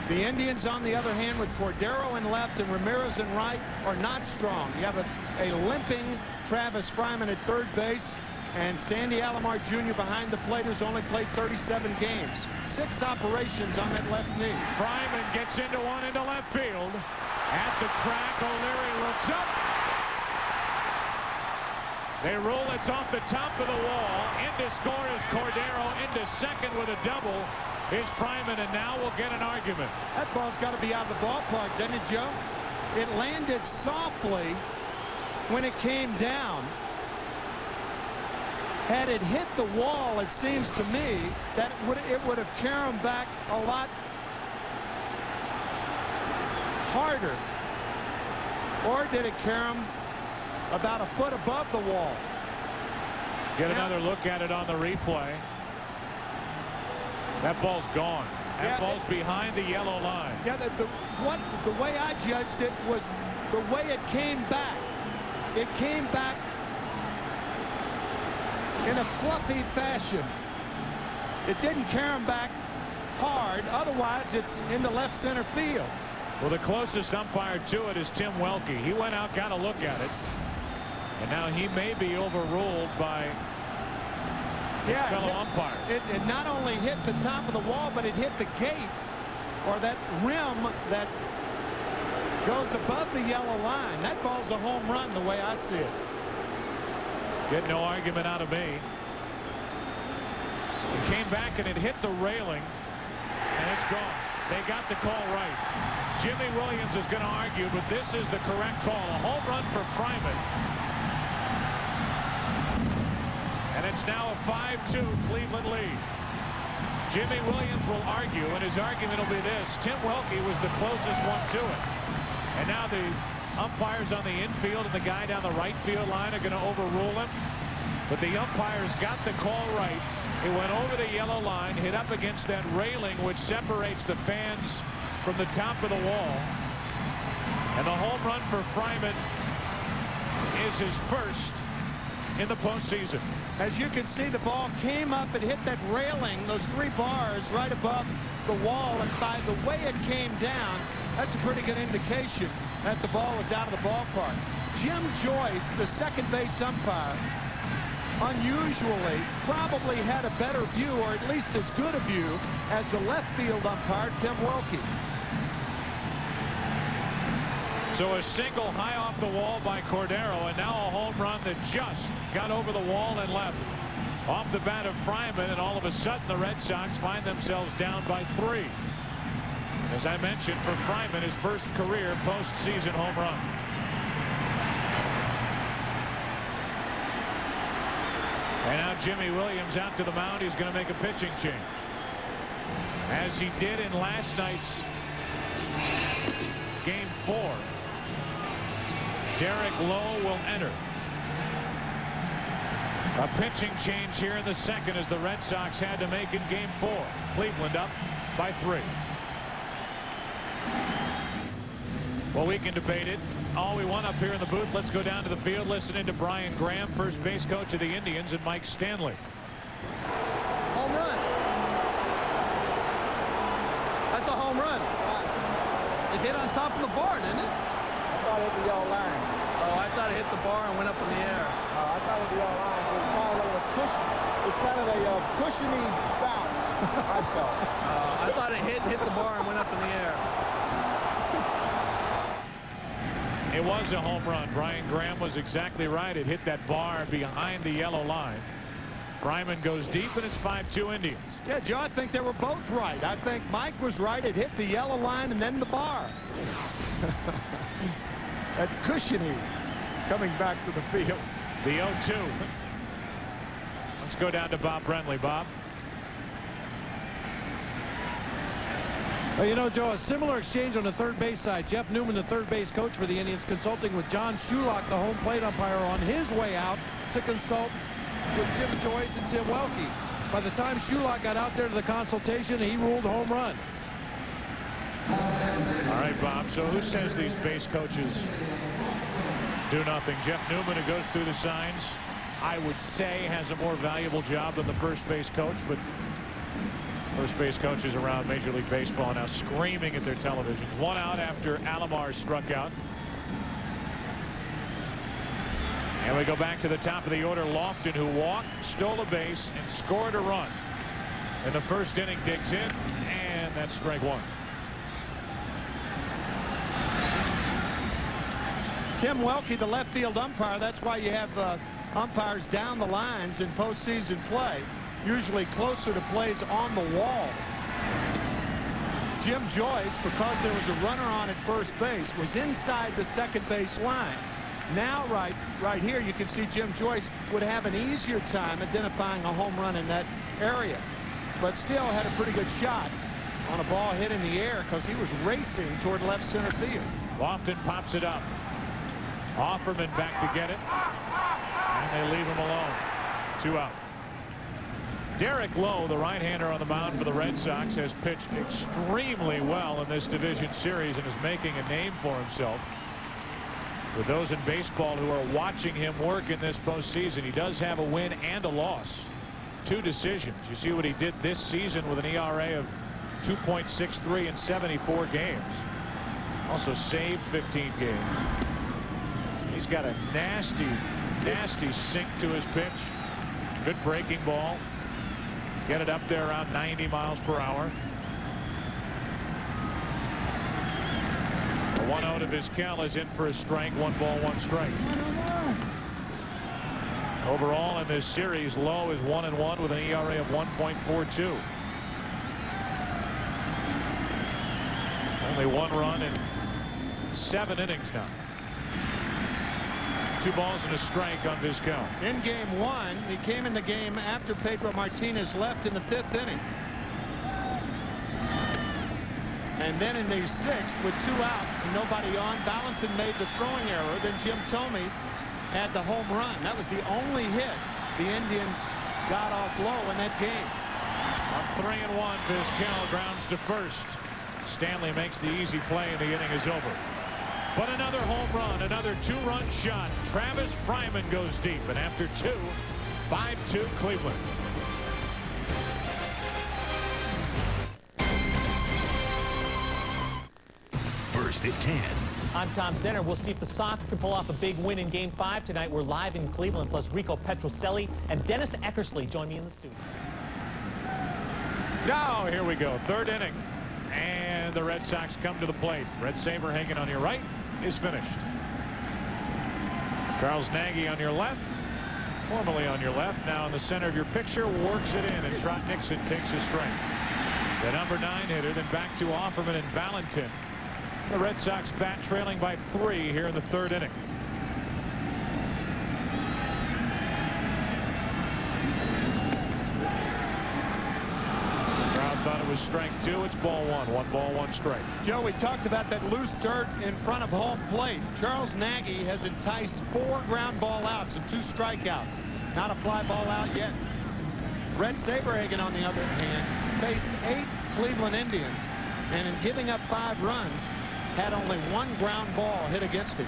The Indians, on the other hand, with Cordero in left and Ramirez in right, are not strong. You have a limping Travis Fryman at third base, and Sandy Alomar Jr. behind the plate, has only played 37 games. 6 operations on that left knee. Fryman gets into one into left field. At the track, O'Leary looks up. They rule it's off the top of the wall. In to score is Cordero. Into second with a double is Fryman, and now we'll get an argument. That ball's got to be out of the ballpark, doesn't it, Joe? It landed softly when it came down. Had it hit the wall, it seems to me that it would have carried him back a lot harder. Or did it carry him about a foot above the wall? Get another look at it on the replay. That ball's gone. That ball's behind the yellow line. Yeah, the way I judged it was the way it came back. It came back in a fluffy fashion. It didn't carry him back hard. Otherwise, it's in the left center field. Well, the closest umpire to it is Tim Welke. He went out, got a look at it, and now he may be overruled by his fellow umpire. It not only hit the top of the wall, but it hit the gate, or that rim that goes above the yellow line. That ball's a home run the way I see it. Get no argument out of me. It came back and it hit the railing, and it's gone. They got the call right. Jimmy Williams is going to argue, but this is the correct call. A home run for Fryman. And it's now a 5-2 Cleveland lead. Jimmy Williams will argue, and his argument will be this: Tim Welke was the closest one to it. And now the umpires on the infield and the guy down the right field line are going to overrule him. But the umpires got the call right. It went over the yellow line, hit up against that railing which separates the fans from the top of the wall. And the home run for Fryman is his first in the postseason. As you can see, the ball came up and hit that railing, those 3 bars right above the wall, and by the way it came down, that's a pretty good indication that the ball was out of the ballpark. Jim Joyce, the second base umpire, unusually probably had a better view, or at least as good a view as the left field umpire, Tim Welke. So a single high off the wall by Cordero, and now a home run that just got over the wall and left off the bat of Fryman, and all of a sudden the Red Sox find themselves down by 3. As I mentioned, for Fryman, his first career postseason home run. And now Jimmy Williams out to the mound. He's going to make a pitching change, as he did in last night's Game 4. Derek Lowe will enter. A pitching change here in the second, as the Red Sox had to make in Game 4. Cleveland up by 3. Well, we can debate it all we want up here in the booth. Let's go down to the field, listening to Brian Graham, first base coach of the Indians, and Mike Stanley. Home run. That's a home run. It hit on top of the bar, didn't it? I thought it hit the yellow line. Oh, I thought it hit the bar and went up in the air. I thought it hit the yellow line. It's kind of a cushiony bounce, I felt. I thought it hit the bar and went up in the air. It was a home run. Brian Graham was exactly right. It hit that bar behind the yellow line. Fryman goes deep, and it's 5-2 Indians. Yeah, Joe, I think they were both right. I think Mike was right. It hit the yellow line and then the bar. That cushiony coming back to the field. The 0-2. Let's go down to Bob Brentley. Bob. Well, you know, Joe, a similar exchange on the third base side. Jeff Newman, the third base coach for the Indians, consulting with John Shulock, the home plate umpire, on his way out to consult with Jim Joyce and Tim Welke. By the time Shulock got out there to the consultation, he ruled home run. All right, Bob. So who says these base coaches do nothing? Jeff Newman, who goes through the signs, I would say has a more valuable job than the first base coach, but first base coaches around Major League Baseball now screaming at their televisions. 1 out after Alomar struck out. And we go back to the top of the order. Lofton, who walked, stole a base, and scored a run in the first inning, digs in, and that's strike 1. Tim Welke, the left field umpire. That's why you have umpires down the lines in postseason play, usually closer to plays on the wall. Jim Joyce, because there was a runner on at first base, was inside the second base line. Now right here you can see Jim Joyce would have an easier time identifying a home run in that area, but still had a pretty good shot on a ball hit in the air because he was racing toward left center field. Lofton pops it up. Offerman back to get it, and they leave him alone. 2 out. Derek Lowe, the right-hander on the mound for the Red Sox, has pitched extremely well in this division series and is making a name for himself. For those in baseball who are watching him work in this postseason, he does have a win and a loss. 2 decisions. You see what he did this season with an ERA of 2.63 in 74 games. Also saved 15 games. He's got a nasty sink to his pitch. Good breaking ball. Get it up there around 90 miles per hour. The 1-0 to Vizquel is in for a strike. 1 ball, 1 strike. Overall in this series, Lowe is 1-1 with an ERA of 1.42. Only 1 run in 7 innings now. 2 balls and a strike on Vizquel. In game 1, he came in the game after Pedro Martinez left in the 5th inning. And then in the 6th, with 2 out and nobody on, Valentin made the throwing error. Then Jim Thome had the home run. That was the only hit the Indians got off Lowe in that game. On 3-1, Vizquel grounds to first. Stanley makes the easy play and the inning is over. But another home run, another 2-run shot. Travis Fryman goes deep, and after 2, 5-2 Cleveland. First at 10. I'm Tom Zenner. We'll see if the Sox can pull off a big win in Game 5 tonight. We're live in Cleveland, plus Rico Petrocelli and Dennis Eckersley join me in the studio. Now, here we go. 3rd inning. And the Red Sox come to the plate. Red Saberhagen on your right is finished. Charles Nagy on your left, formerly on your left, now in the center of your picture, works it in, and Trot Nixon takes a strike. The number 9 hitter, then back to Offerman and Valentin. The Red Sox bat trailing by 3 here in the 3rd inning. Thought it was strike 2. It's ball 1. 1 ball, 1 strike. Joe, we talked about that loose dirt in front of home plate. Charles Nagy has enticed 4 ground ball outs and 2 strikeouts. Not a fly ball out yet. Red Saberhagen, on the other hand, faced 8 Cleveland Indians, and in giving up 5 runs, had only 1 ground ball hit against him.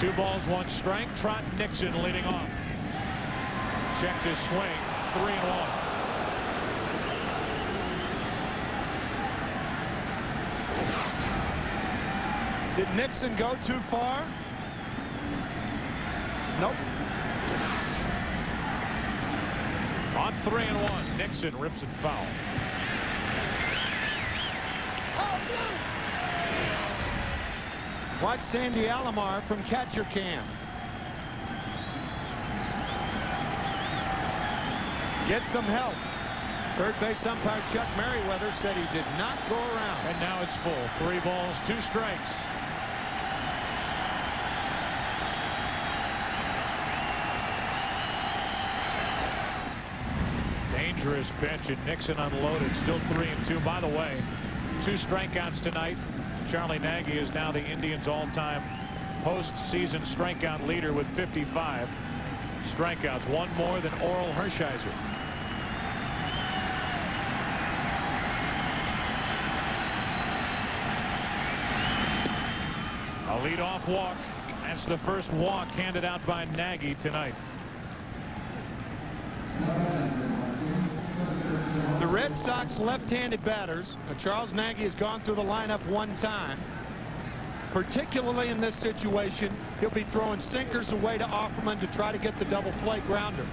2 balls, 1 strike. Trot Nixon leading off. Checked his swing. 3-1. Did Nixon go too far? Nope. On 3-1, Nixon rips it foul. Watch Sandy Alomar from catcher cam. Get some help. Third base umpire Chuck Merriweather said he did not go around. And now it's full. 3 balls, 2 strikes. Dangerous pitch, and Nixon unloaded. Still 3-2. By the way, 2 strikeouts tonight. Charlie Nagy is now the Indians' all-time postseason strikeout leader with 55 strikeouts. 1 more than Oral Hershiser. A leadoff walk. That's the first walk handed out by Nagy tonight. The Red Sox left-handed batters. Charles Nagy has gone through the lineup 1 time. Particularly in this situation, he'll be throwing sinkers away to Offerman to try to get the double play grounder.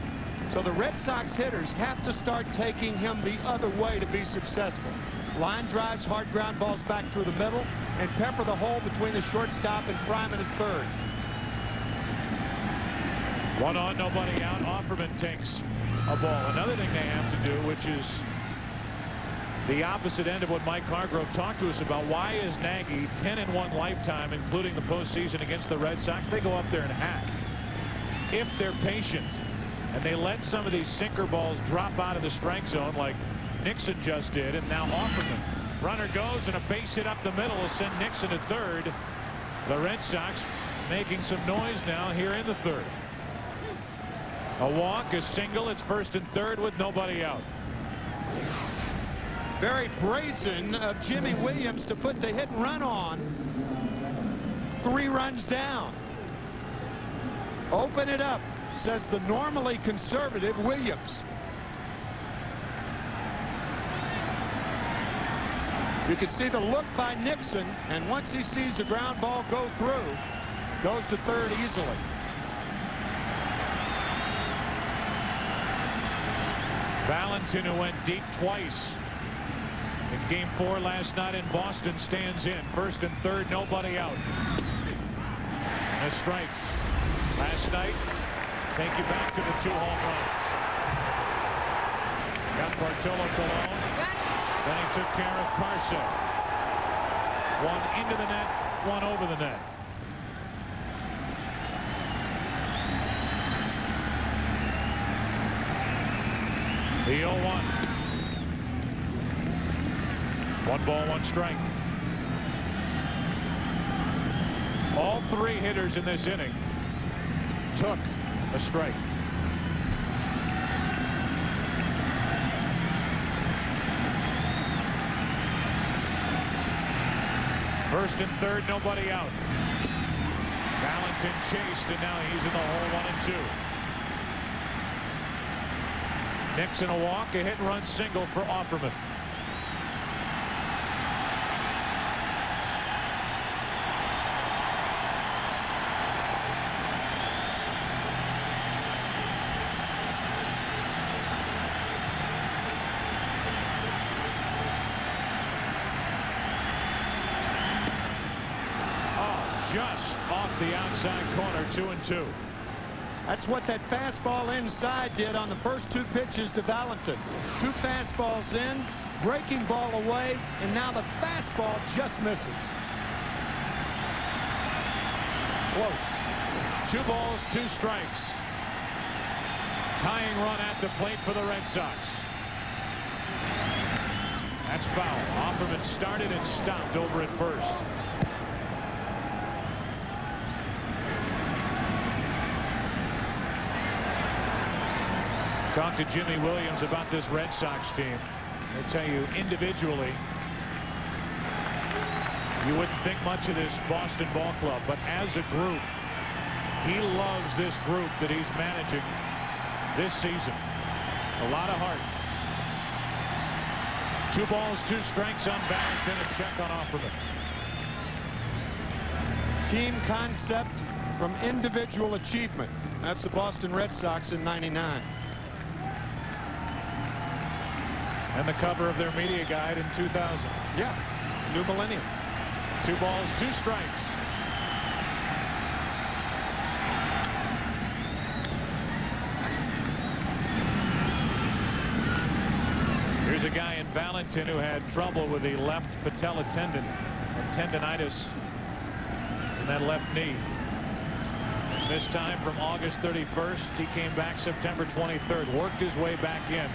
So the Red Sox hitters have to start taking him the other way to be successful. Line drives, hard ground balls back through the middle, and pepper the hole between the shortstop and Fryman at third. 1 on, nobody out. Offerman takes a ball. Another thing they have to do, which is the opposite end of what Mike Hargrove talked to us about. Why is Nagy 10-1 lifetime, including the postseason against the Red Sox? They go up there and hack. If they're patient and they let some of these sinker balls drop out of the strike zone like Nixon just did, and now Offerman. Runner goes, and a base hit up the middle will send Nixon at third. The Red Sox making some noise now here in the 3rd. A walk, a single. It's 1st and 3rd with nobody out. Very brazen of Jimmy Williams to put the hit and run on. 3 runs down. Open it up, says the normally conservative Williams. You can see the look by Nixon, and once he sees the ground ball go through, goes to third easily. Valentin, who went deep twice in Game 4 last night in Boston, stands in. First and third, nobody out. And a strike. Last night, take you back to the 2 home runs. Got Bartolo Colon. Then he took care of Carso. One into the net, one over the net. The 0-1. 1 ball, 1 strike. All 3 hitters in this inning took a strike. First and third, nobody out. Valentin chased, and now he's in the hole, 1 and 2. Nixon a walk, a hit and run single for Offerman. Just off the outside corner, 2-2. That's what that fastball inside did on the first 2 pitches to Valentin. 2 fastballs in, breaking ball away, and now the fastball just misses. Close. 2 balls, 2 strikes. Tying run at the plate for the Red Sox. That's foul. Offerman started and stopped over at first. Talk to Jimmy Williams about this Red Sox team. I'll tell you, individually, you wouldn't think much of this Boston ball club, but as a group, he loves this group that he's managing this season. A lot of heart. 2 balls, 2 strikes on Valentin. A check on Offerman. Team concept from individual achievement. That's the Boston Red Sox in '99. And the cover of their media guide in 2000. Yeah, new millennium. 2 balls, 2 strikes. Here's a guy in Valentin who had trouble with the left patella tendon, a tendonitis in that left knee. This time from August 31st, he came back September 23rd, worked his way back in.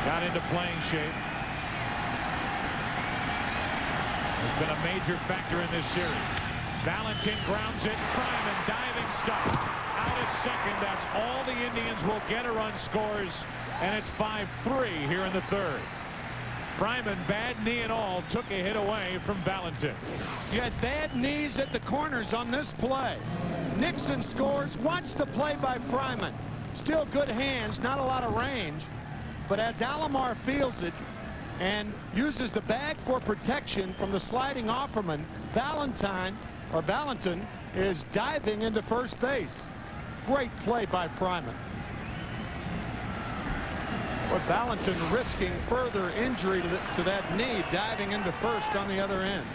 Got into playing shape. Has been a major factor in this series. Valentin grounds it. Fryman diving stop. Out at second. That's all the Indians will get. A run scores. And it's 5-3 here in the third. Fryman, bad knee and all, took a hit away from Valentin. You had bad knees at the corners on this play. Nixon scores. Watch the play by Fryman. Still good hands. Not a lot of range. But as Alomar feels it and uses the bag for protection from the sliding Offerman, Valentin is diving into first base. Great play by Fryman. But Valentin risking further injury to that knee, diving into first on the other end.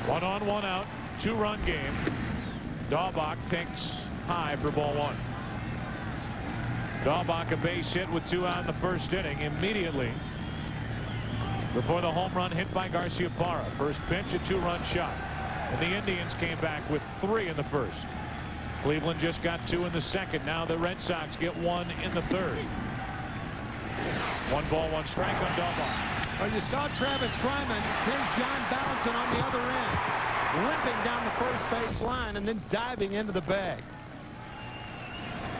1 on, 1 out, 2-run game. Daubach takes high for ball 1. Daubach a base hit with 2 out in the first inning immediately before the home run hit by Garciaparra. First pitch, a 2-run shot. And the Indians came back with 3 in the first. Cleveland just got 2 in the second. Now the Red Sox get 1 in the third. 1 ball, 1 strike on Daubach. Well, you saw Travis Fryman. Here's John Valentin on the other end, limping down the first base line and then diving into the bag.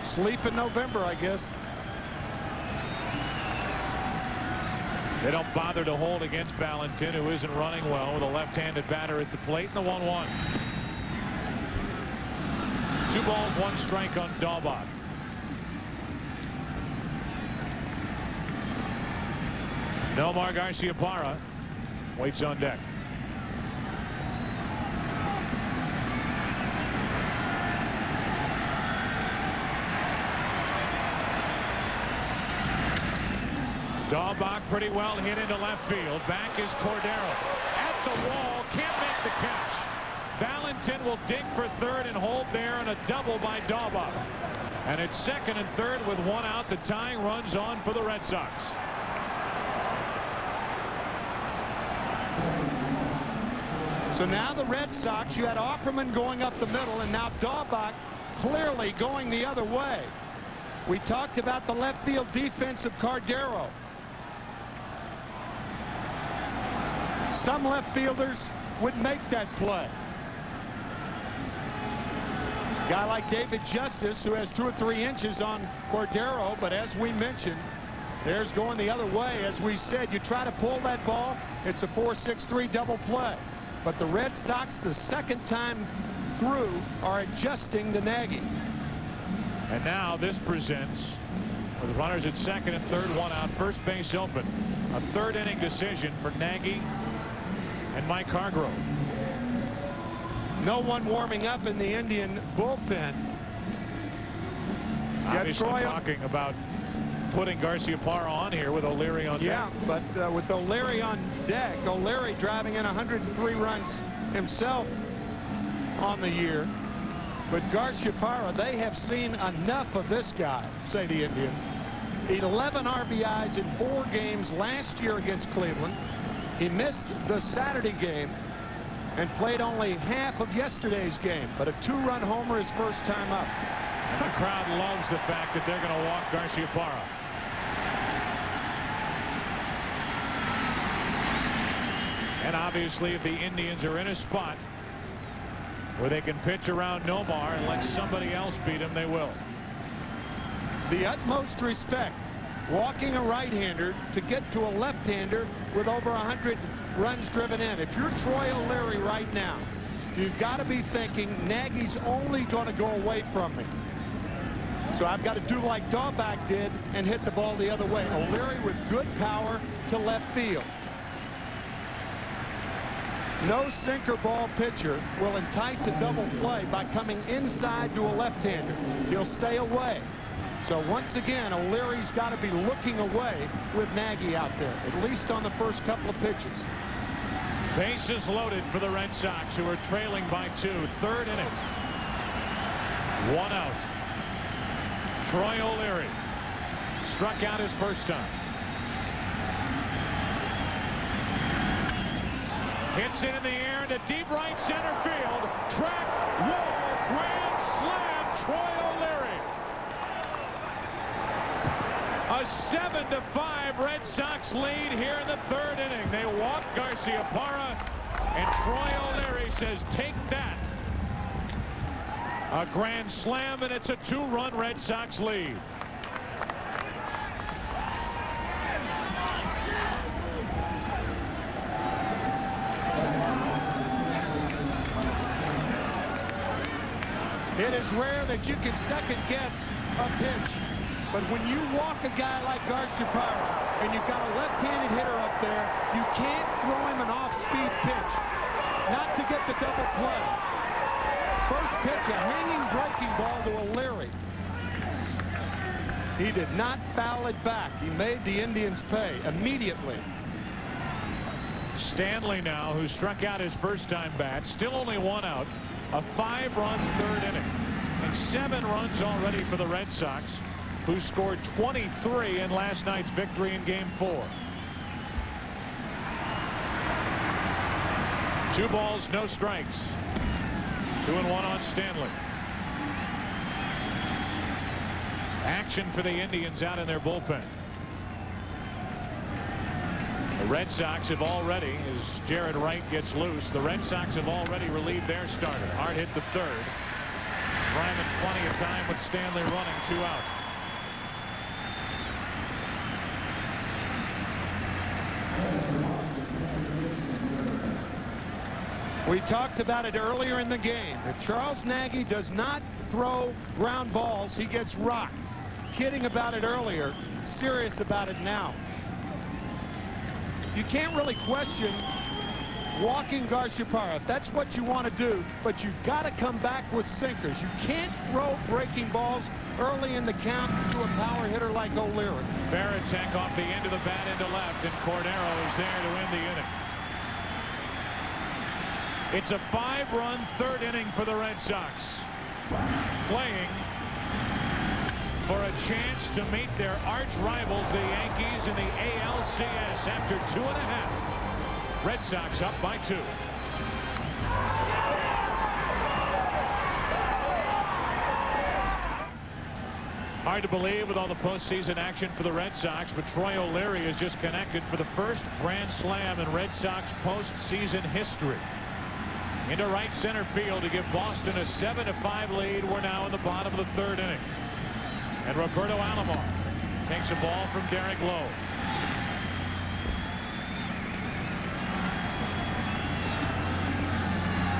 Sleep in November, I guess. They don't bother to hold against Valentin, who isn't running well, with a left-handed batter at the plate, and the 1-1. 2 balls, 1 strike on Daubach. Nomar Garciaparra waits on deck. Dahlbach pretty well hit into left field. Back is Cordero. At the wall. Can't make the catch. Valentin will dig for third and hold there, and a double by Dahlbach. And it's second and third with one out. The tying runs on for the Red Sox. So now the Red Sox, you had Offerman going up the middle, and now Dahlbach clearly going the other way. We talked about the left field defense of Cordero. Some left fielders would make that play. A guy like David Justice, who has 2 or 3 inches on Cordero, but as we mentioned, there's going the other way. As we said, you try to pull that ball, it's a 4-6-3 double play. But the Red Sox, the second time through, are adjusting to Nagy. And now this presents, with runners at second and third, one out, first base open, a third inning decision for Nagy and Mike Hargrove. No one warming up in the Indian bullpen. Obviously talking about putting Garciaparra on here with O'Leary on deck. Yeah, but with O'Leary on deck, O'Leary driving in 103 runs himself on the year. But Garciaparra, they have seen enough of this guy, say the Indians. 11 RBIs in 4 games last year against Cleveland. He missed the Saturday game and played only half of yesterday's game, but a 2-run homer his first time up. And the crowd loves the fact that they're going to walk Garciaparra. And obviously, if the Indians are in a spot where they can pitch around Nomar and let somebody else beat him, they will. The utmost respect, walking a right-hander to get to a left-hander with over 100 runs driven in. If you're Troy O'Leary right now, you've got to be thinking Nagy's only going to go away from me. So I've got to do like Dahlbach did and hit the ball the other way. O'Leary with good power to left field. No sinker ball pitcher will entice a double play by coming inside to a left-hander. He'll stay away. So once again, O'Leary's got to be looking away with Nagy out there, at least on the first couple of pitches. Bases loaded for the Red Sox, who are trailing by 2. Third inning. 1 out. Troy O'Leary struck out his first time. Hits it in the air into deep right center field. Track, wall, grand slam, Troy O'Leary. A 7-5 Red Sox lead here in the third inning. They walk Garciaparra, and Troy O'Leary says, take that. A grand slam, and it's a 2-run Red Sox lead. It is rare that you can second guess a pitch. But when you walk a guy like Garciaparra and you've got a left-handed hitter up there, you can't throw him an off-speed pitch. Not to get the double play. First pitch, a hanging breaking ball to O'Leary. He did not foul it back. He made the Indians pay immediately. Stanley now, who struck out his first time bat, still only 1 out. A 5-run third inning. And 7 runs already for the Red Sox, who scored 23 in last night's victory in Game 4. 2 balls, no strikes. 2-1 on Stanley. Action for the Indians out in their bullpen. The Red Sox have already, as Jared Wright gets loose, the Red Sox have already relieved their starter. Hart hit the third. Fryman plenty of time with Stanley running, 2 out. We talked about it earlier in the game. If Charles Nagy does not throw ground balls, he gets rocked. Kidding about it earlier, serious about it now. You can't really question walking Garciaparra. That's what you want to do, but you've got to come back with sinkers. You can't throw breaking balls early in the count to a power hitter like O'Leary. Baratek off the end of the bat into left, and Cordero is there to end the inning. It's a 5-run third inning for the Red Sox. Playing for a chance to meet their arch rivals, the Yankees, in the ALCS after 2.5. Red Sox up by 2. Hard to believe with all the postseason action for the Red Sox, but Troy O'Leary is just connected for the first grand slam in Red Sox postseason history. Into right center field to give Boston a 7-5 lead. We're now in the bottom of the third inning. And Roberto Alomar takes a ball from Derek Lowe.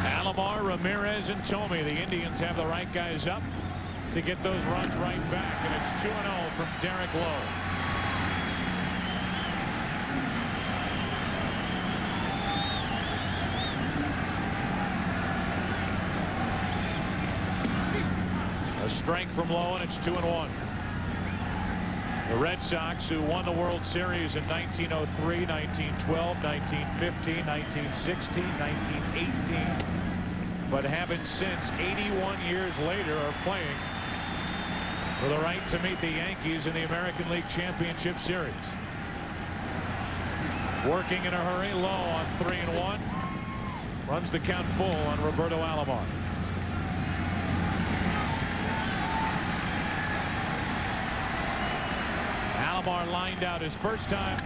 Alomar, Ramirez, and Thome. The Indians have the right guys up to get those runs right back. And it's 2-0 from Derek Lowe. A strike from Lowe, and it's 2-1. The Red Sox, who won the World Series in 1903, 1912, 1915, 1916, 1918, but haven't since, 81 years later, are playing for the right to meet the Yankees in the American League Championship Series. Working in a hurry, Lowe on 3-1. Runs the count full on Roberto Alomar. Alomar lined out his first time.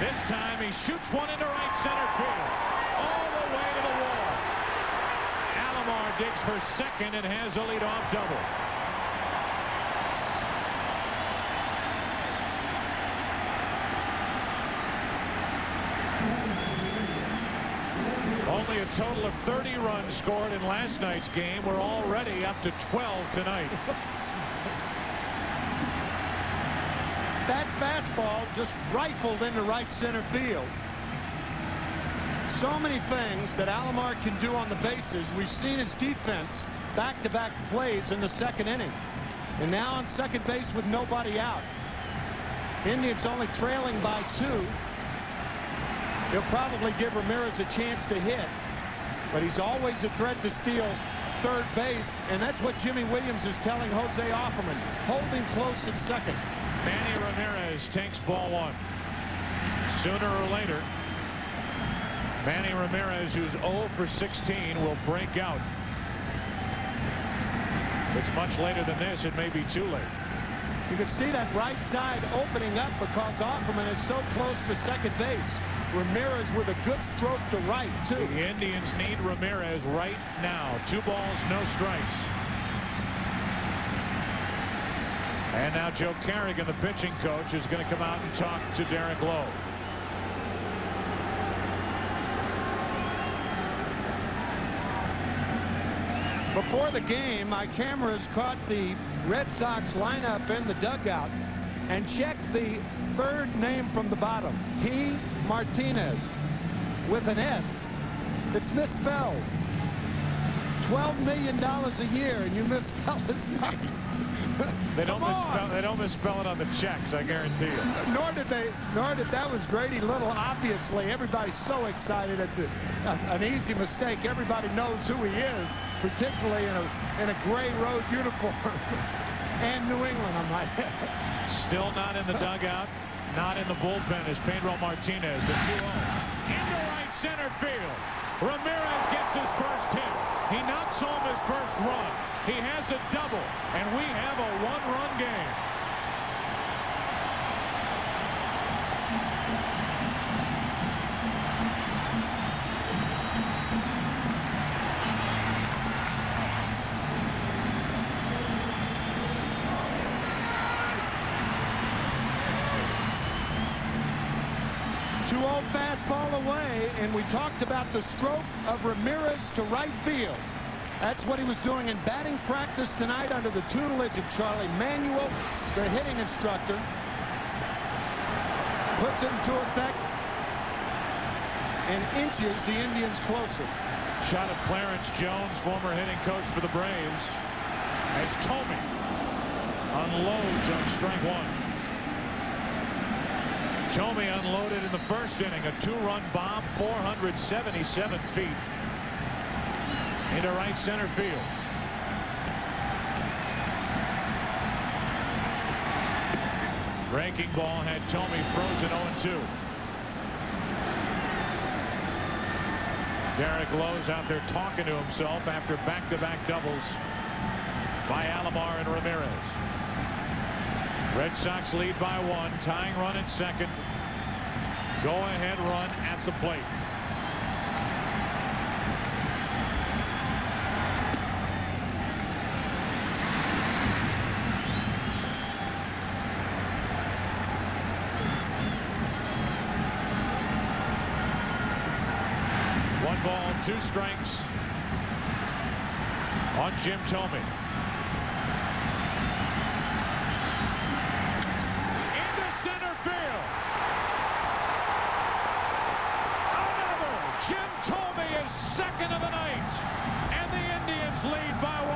This time he shoots one into right center field. All the way to the wall. Alomar digs for second and has a leadoff double. Only a total of 30 runs scored in last night's game. We're already up to 12 tonight. That fastball just rifled into right center field. So many things that Alomar can do on the bases. We've seen his defense back-to-back plays in the second inning. And now on second base with nobody out. Indians only trailing by 2. He'll probably give Ramirez a chance to hit. But he's always a threat to steal third base. And that's what Jimmy Williams is telling Jose Offerman. Hold him close at second. Manny Ramirez takes ball 1. Sooner or later, Manny Ramirez, who's 0 for 16, will break out. If it's much later than this, it may be too late. You can see that right side opening up because Offerman is so close to second base. Ramirez with a good stroke to right, too. The Indians need Ramirez right now. 2 balls, no strikes. And now Joe Carrigan, the pitching coach, is going to come out and talk to Derek Lowe. Before the game, my cameras caught the Red Sox lineup in the dugout and checked the third name from the bottom, P. Martinez, with an S. It's misspelled. $12 million a year, and you misspell his name. They don't misspell it on the checks, I guarantee you. Nor did that was Grady Little. Obviously, everybody's so excited. It's an easy mistake. Everybody knows who he is, particularly in a gray road uniform. And New England, I might add. Still not in the dugout, not in the bullpen is Pedro Martinez, the 2-0. Into right center field. Ramirez gets his first hit. He knocks home his first run. He has a double, and we have a 1-run game. Fastball away, and we talked about the stroke of Ramirez to right field. That's what he was doing in batting practice tonight under the tutelage of Charlie Manuel, the hitting instructor. Puts it into effect and inches the Indians closer. Shot of Clarence Jones, former hitting coach for the Braves, as Tomey unloads on strike one. Tomey unloaded in the first inning, a 2-run bomb, 477 feet into right center field. Breaking ball had Tomey frozen 0-2. Derek Lowe's out there talking to himself after back-to-back doubles by Alomar and Ramirez. Red Sox lead by 1, tying run at second. Go-ahead run at the plate. One ball, 2 strikes on Jim Tomey. Into center field. Another. Jim Tomey is second of the night, and the Indians lead by 1.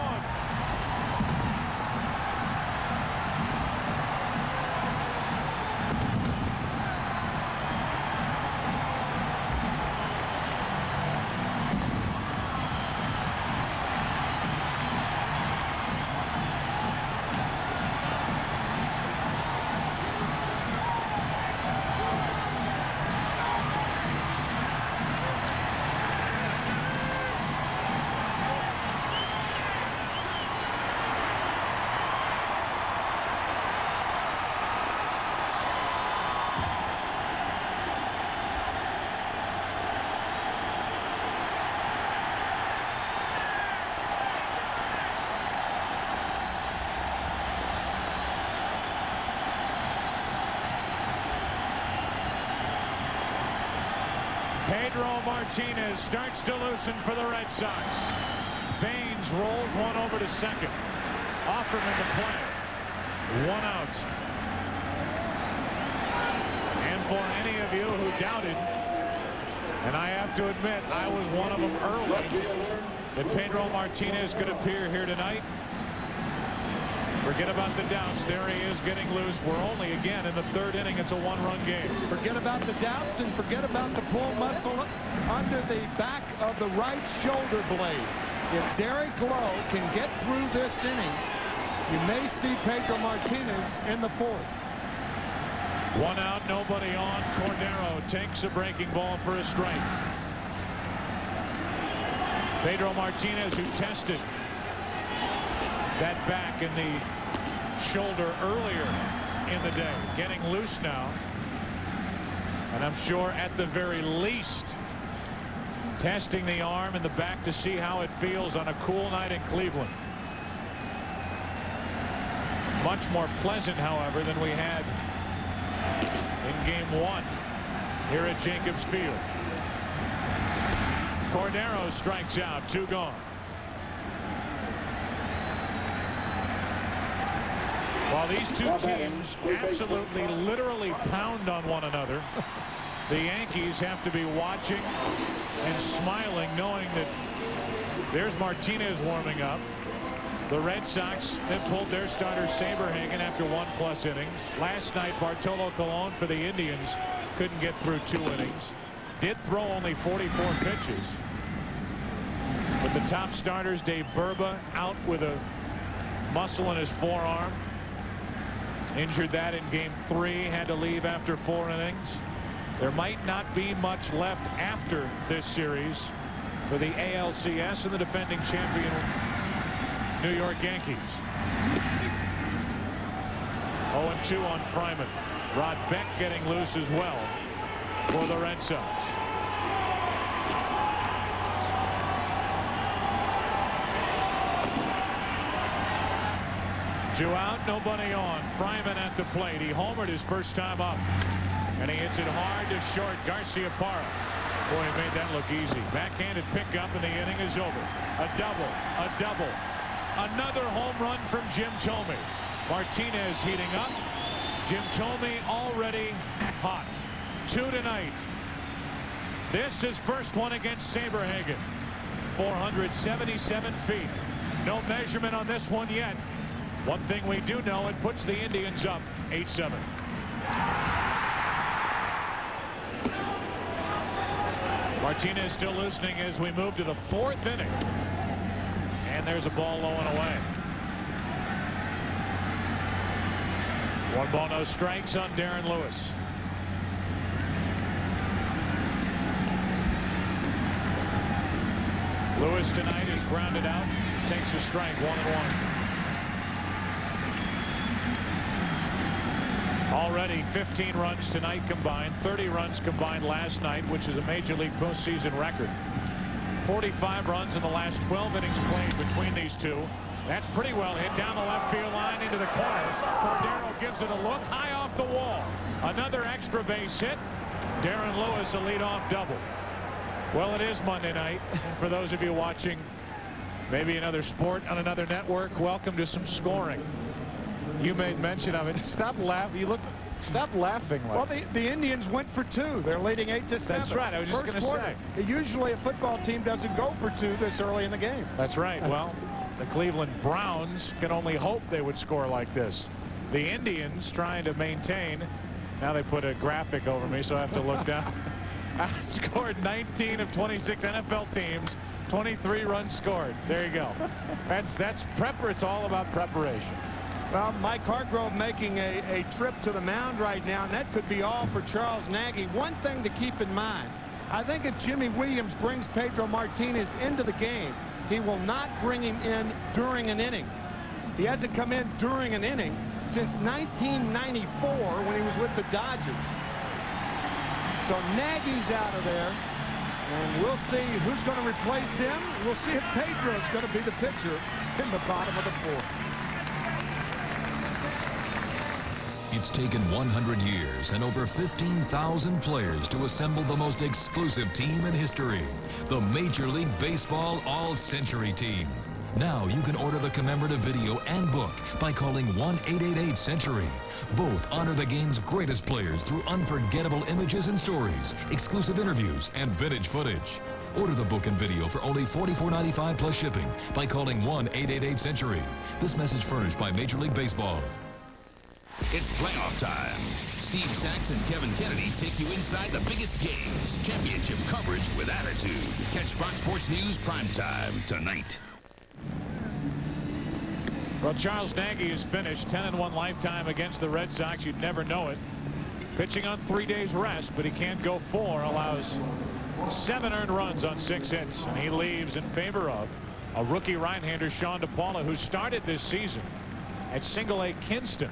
Pedro Martinez starts to loosen for the Red Sox. Baines rolls one over to second. Offerman to play. 1 out. And for any of you who doubted, and I have to admit I was one of them early, that Pedro Martinez could appear here tonight, forget about the doubts. There he is getting loose. We're only again in the 3rd inning. It's a 1-run game. Forget about the doubts and forget about the pull muscle under the back of the right shoulder blade. If Derek Lowe can get through this inning, you may see Pedro Martinez in the 4th. 1 out, nobody on. Cordero takes a breaking ball for a strike. Pedro Martinez, who tested that back in the shoulder earlier in the day, getting loose now, and I'm sure at the very least testing the arm and the back to see how it feels on a cool night in Cleveland. Much more pleasant, however, than we had in game 1 here at Jacobs Field. Cordero strikes out, 2 gone. While these two teams absolutely literally pound on one another, the Yankees have to be watching and smiling, knowing that there's Martinez warming up. The Red Sox have pulled their starter Saberhagen after 1+ innings. Last night, Bartolo Colon for the Indians couldn't get through 2 innings. Did throw only 44 pitches. But the top starters, Dave Burba, out with a muscle in his forearm. Injured that in game 3, had to leave after 4 innings. There might not be much left after this series for the ALCS and the defending champion New York Yankees. 0-2 on Fryman. Rod Beck getting loose as well for the Red Sox. Two out, nobody on. Fryman at the plate. He homered his first time up, and he hits it hard to short. Garciaparra. Boy, he made that look easy. Backhanded pickup, and the inning is over. A double, a double. Another home run from Jim Tomey. Martinez heating up. Jim Tomey already hot. 2 tonight. This is first one against Saberhagen. 477 feet. No measurement on this one yet. One thing we do know, it puts the Indians up 8-7. Martinez still loosening as we move to the 4th inning. And there's a ball low and away. 1 ball, no strikes on Darren Lewis. Lewis tonight is grounded out. Takes a strike, 1-1. Already 15 runs tonight combined, 30 runs combined last night, which is a Major League postseason record. 45 runs in the last 12 innings played between these two. That's pretty well hit down the left field line into the corner. Cordero gives it a look high off the wall. Another extra base hit. Darren Lewis a leadoff double. Well, it is Monday night. And for those of you watching maybe another sport on another network, welcome to some scoring. You made mention of it. Stop laughing. Stop laughing. Well, the Indians went for 2. They're leading 8-7. That's right. I was just going to say. Usually a football team doesn't go for 2 this early in the game. That's right. Well, the Cleveland Browns can only hope they would score like this. The Indians trying to maintain. Now they put a graphic over me, so I have to look down. Outscored 19 of 26 NFL teams. 23 runs scored. There you go. That's prep. It's all about preparation. Well, Mike Hargrove making a trip to the mound right now, and that could be all for Charles Nagy. One thing to keep in mind, I think if Jimmy Williams brings Pedro Martinez into the game, he will not bring him in during an inning. He hasn't come in during an inning since 1994 when he was with the Dodgers. So Nagy's out of there, and we'll see who's going to replace him. We'll see if Pedro's going to be the pitcher in the bottom of the 4th. It's taken 100 years and over 15,000 players to assemble the most exclusive team in history, the Major League Baseball All-Century Team. Now you can order the commemorative video and book by calling 1-888-CENTURY. Both honor the game's greatest players through unforgettable images and stories, exclusive interviews, and vintage footage. Order the book and video for only $44.95 plus shipping by calling 1-888-CENTURY. This message furnished by Major League Baseball. It's playoff time. Steve Sachs and Kevin Kennedy take you inside the biggest games. Championship coverage with attitude. Catch Fox Sports News primetime tonight. Well, Charles Nagy is finished 10-1 lifetime against the Red Sox. You'd never know it. Pitching on 3 days rest, but he can't go 4. Allows 7 earned runs on 6 hits, and he leaves in favor of a rookie right-hander, Sean DePaula, who started this season at Single-A Kinston.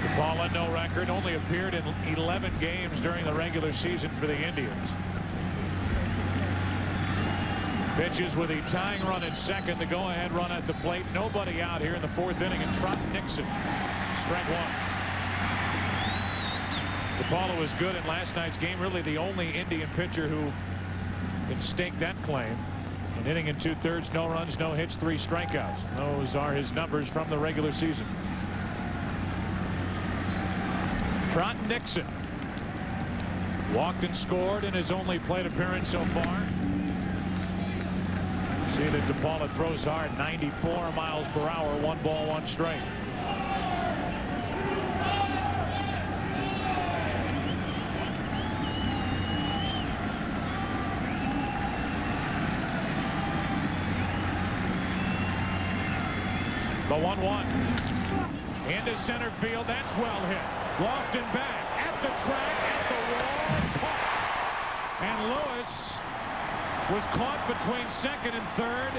DePaula, no record, only appeared in 11 games during the regular season for the Indians. Pitches with a tying run at second, the go-ahead run at the plate. Nobody out here in the 4th inning, and Trot Nixon, strike 1. DePaula was good in last night's game, really the only Indian pitcher who can stake that claim. An inning and 2/3, no runs, no hits, 3 strikeouts. Those are his numbers from the regular season. Trot Nixon walked and scored in his only plate appearance so far. See that DePaula throws hard, 94 miles per hour, 1 ball, 1 strike. The 1-1 into center field. That's well hit. Lofton back at the track, at the wall, caught. And Lewis was caught between second and third,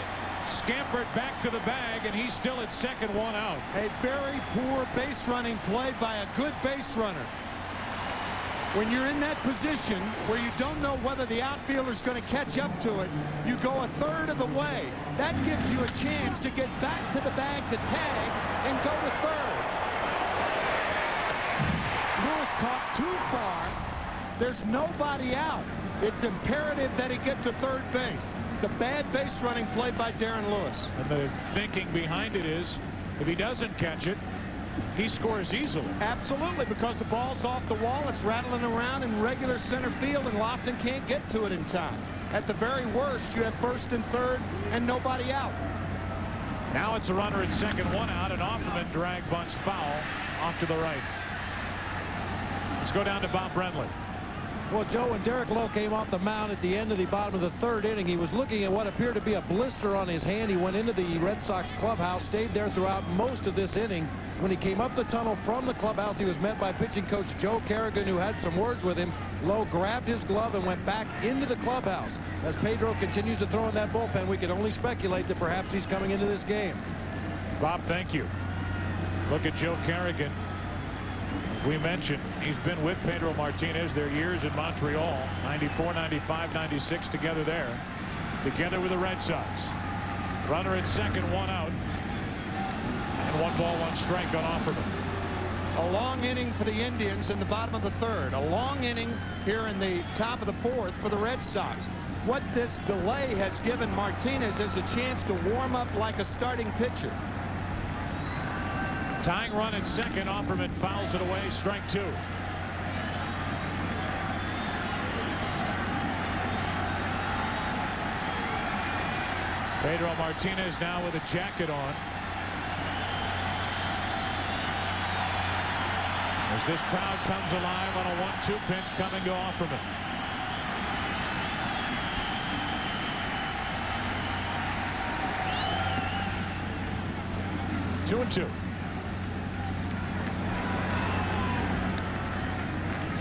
scampered back to the bag, and he's still at second, 1 out. A very poor base running play by a good base runner. When you're in that position where you don't know whether the outfielder's going to catch up to it, you go a third of the way. That gives you a chance to get back to the bag to tag and go to third. Lewis caught too far. There's nobody out. It's imperative that he get to third base. It's a bad base running play by Darren Lewis. And the thinking behind it is If he doesn't catch it, he scores easily. Absolutely, because the ball's off the wall. It's rattling around in regular center field, and Lofton can't get to it in time. At the very worst, you have first and third and nobody out. Now it's a runner at second, one out, and Offerman drag bunts foul off to the right. Let's go down to Bob Brenly. Well, Joe, when Derek Lowe came off the mound at the end of the bottom of the third inning, he was looking at what appeared to be a blister on his hand. He went into the Red Sox clubhouse, stayed there throughout most of this inning. When he came up the tunnel from the clubhouse, he was met by pitching coach Joe Kerrigan, who had some words with him. Lowe grabbed his glove and went back into the clubhouse. As Pedro continues to throw in that bullpen, we can only speculate that perhaps he's coming into this game. Bob, thank you. Look at Joe Kerrigan. As we mentioned, he's been with Pedro Martinez their years in Montreal, 94, 95, 96 together there, together with the Red Sox. Runner at second, one out, and 1 ball, 1 strike on Offerman. A long inning for the Indians in the bottom of the third. A long inning here in the top of the fourth for the Red Sox. What this delay has given Martinez is a chance to warm up like a starting pitcher. Tying run at second. Offerman fouls it away. Strike 2. Pedro Martinez now with a jacket on. As this crowd comes alive on a 1-2 pitch coming to Offerman. Two and 2.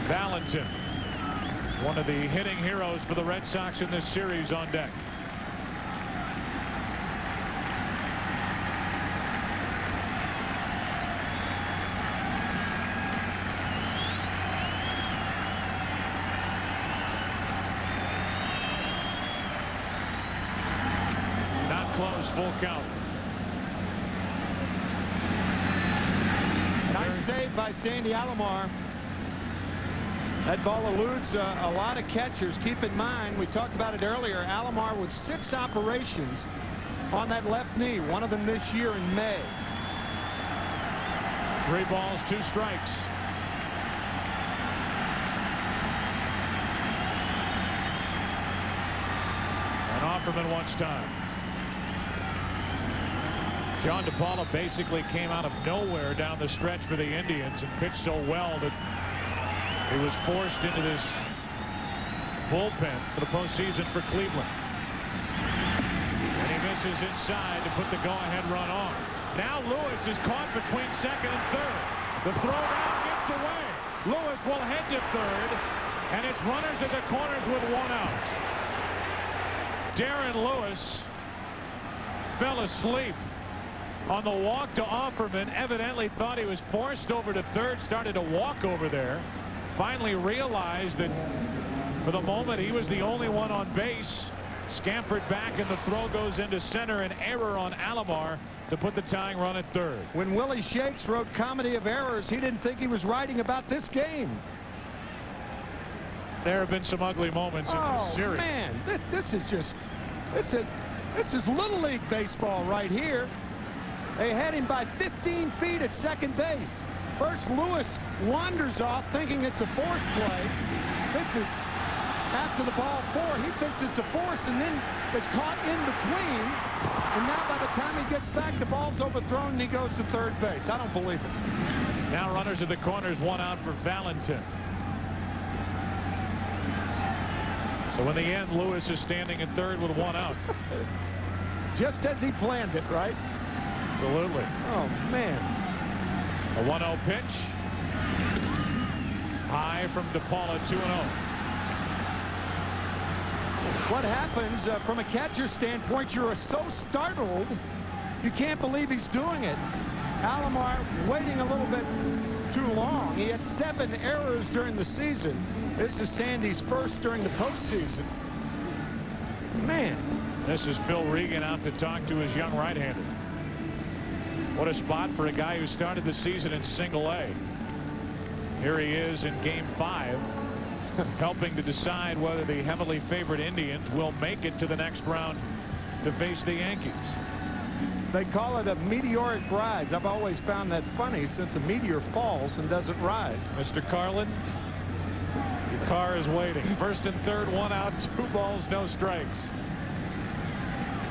Valentin, one of the hitting heroes for the Red Sox in this series, on deck. Not close, full count. Nice save by Sandy Alomar. That ball eludes a lot of catchers. Keep in mind, we talked about it earlier, Alomar with 6 operations on that left knee, one of them this year in May. 3 balls, 2 strikes. And Offerman wants time. John DePaula basically came out of nowhere down the stretch for the Indians and pitched so well that he was forced into this bullpen for the postseason for Cleveland. And he misses inside to put the go-ahead run on. Now Lewis is caught between second and third. The throw down gets away. Lewis will head to third, and it's runners at the corners with 1 out. Darren Lewis fell asleep on the walk to Offerman. Evidently thought he was forced over to third, started to walk over there. Finally realized that for the moment he was the only one on base. Scampered back, and the throw goes into center. An error on Alomar to put the tying run at third. When Willie Shakes wrote Comedy of Errors, he didn't think he was writing about this game. There have been some ugly moments in this series. Man, this is Little League baseball right here. They had him by 15 feet at second base. First, Lewis wanders off thinking it's a force play. This is after the ball 4. He thinks it's a force and then is caught in between. And now by the time he gets back, the ball's overthrown and he goes to third base. I don't believe it. Now runners at the corners, 1 out for Valentin. So in the end, Lewis is standing in third with 1 out. Just as he planned it, right? Absolutely. Oh, man. A 1-0 pitch. High from DePaula, 2-0. What happens from a catcher standpoint, you're so startled, you can't believe he's doing it. Alomar waiting a little bit too long. He had 7 errors during the season. This is Sandy's first during the postseason. Man. This is Phil Regan out to talk to his young right-hander. What a spot for a guy who started the season in Single-A. Here he is in Game 5, helping to decide whether the heavily favored Indians will make it to the next round to face the Yankees. They call it a meteoric rise. I've always found that funny since a meteor falls and doesn't rise. Mr. Carlin, your car is waiting. First and third, 1 out, 2 balls, no strikes.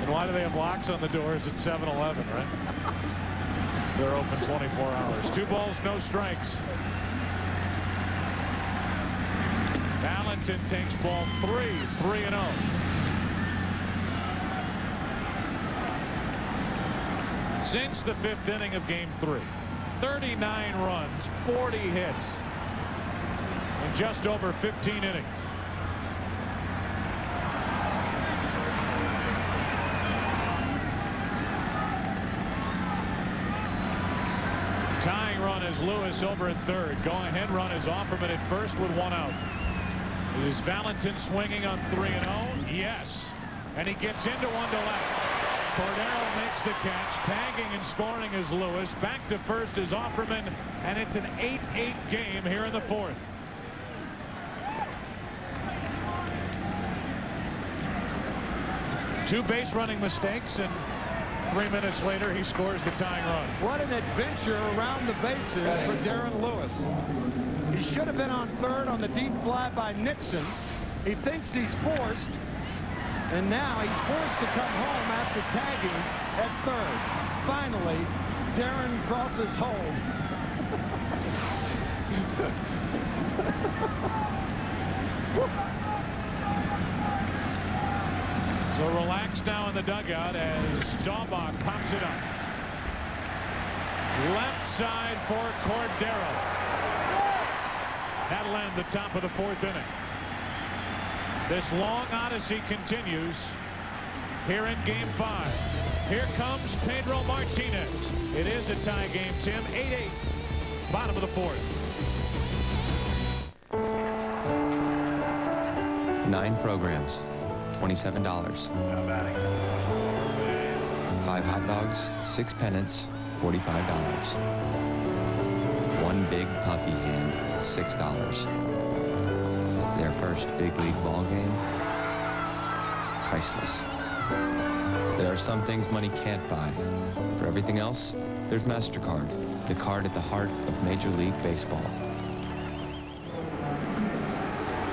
And why do they have locks on the doors at 7-Eleven, right? They're open 24 hours. 2 balls, no strikes. Valentin takes ball 3, 3-0. Since the 5th inning of game 3, 39 runs, 40 hits in just over 15 innings. Tying run is Lewis over at third. Go-ahead run is Offerman at first with 1 out. Is Valentin swinging on 3-0? Yes. And he gets into 1 to left. Cordero makes the catch. Tagging and scoring is Lewis. Back to first is Offerman. And it's an 8-8 game here in the 4th. Two base running mistakes, and 3 minutes later he scores the tying run. What an adventure around the bases for Darren Lewis. He should have been on third on the deep fly by Nixon. He thinks he's forced, and now he's forced to come home after tagging at third. Finally, Darren crosses hold. So relaxed now in the dugout as Staubach pops it up. Left side for Cordero. That'll end the top of the 4th inning. This long odyssey continues here in game 5. Here comes Pedro Martinez. It is a tie game, Tim. 8-8. Bottom of the 4th. 9 programs, $27. 5 hot dogs, 6 pennants, $45. 1 big puffy hand, $6. Their first big league ball game, priceless. There are some things money can't buy. For everything else, there's MasterCard, the card at the heart of Major League Baseball.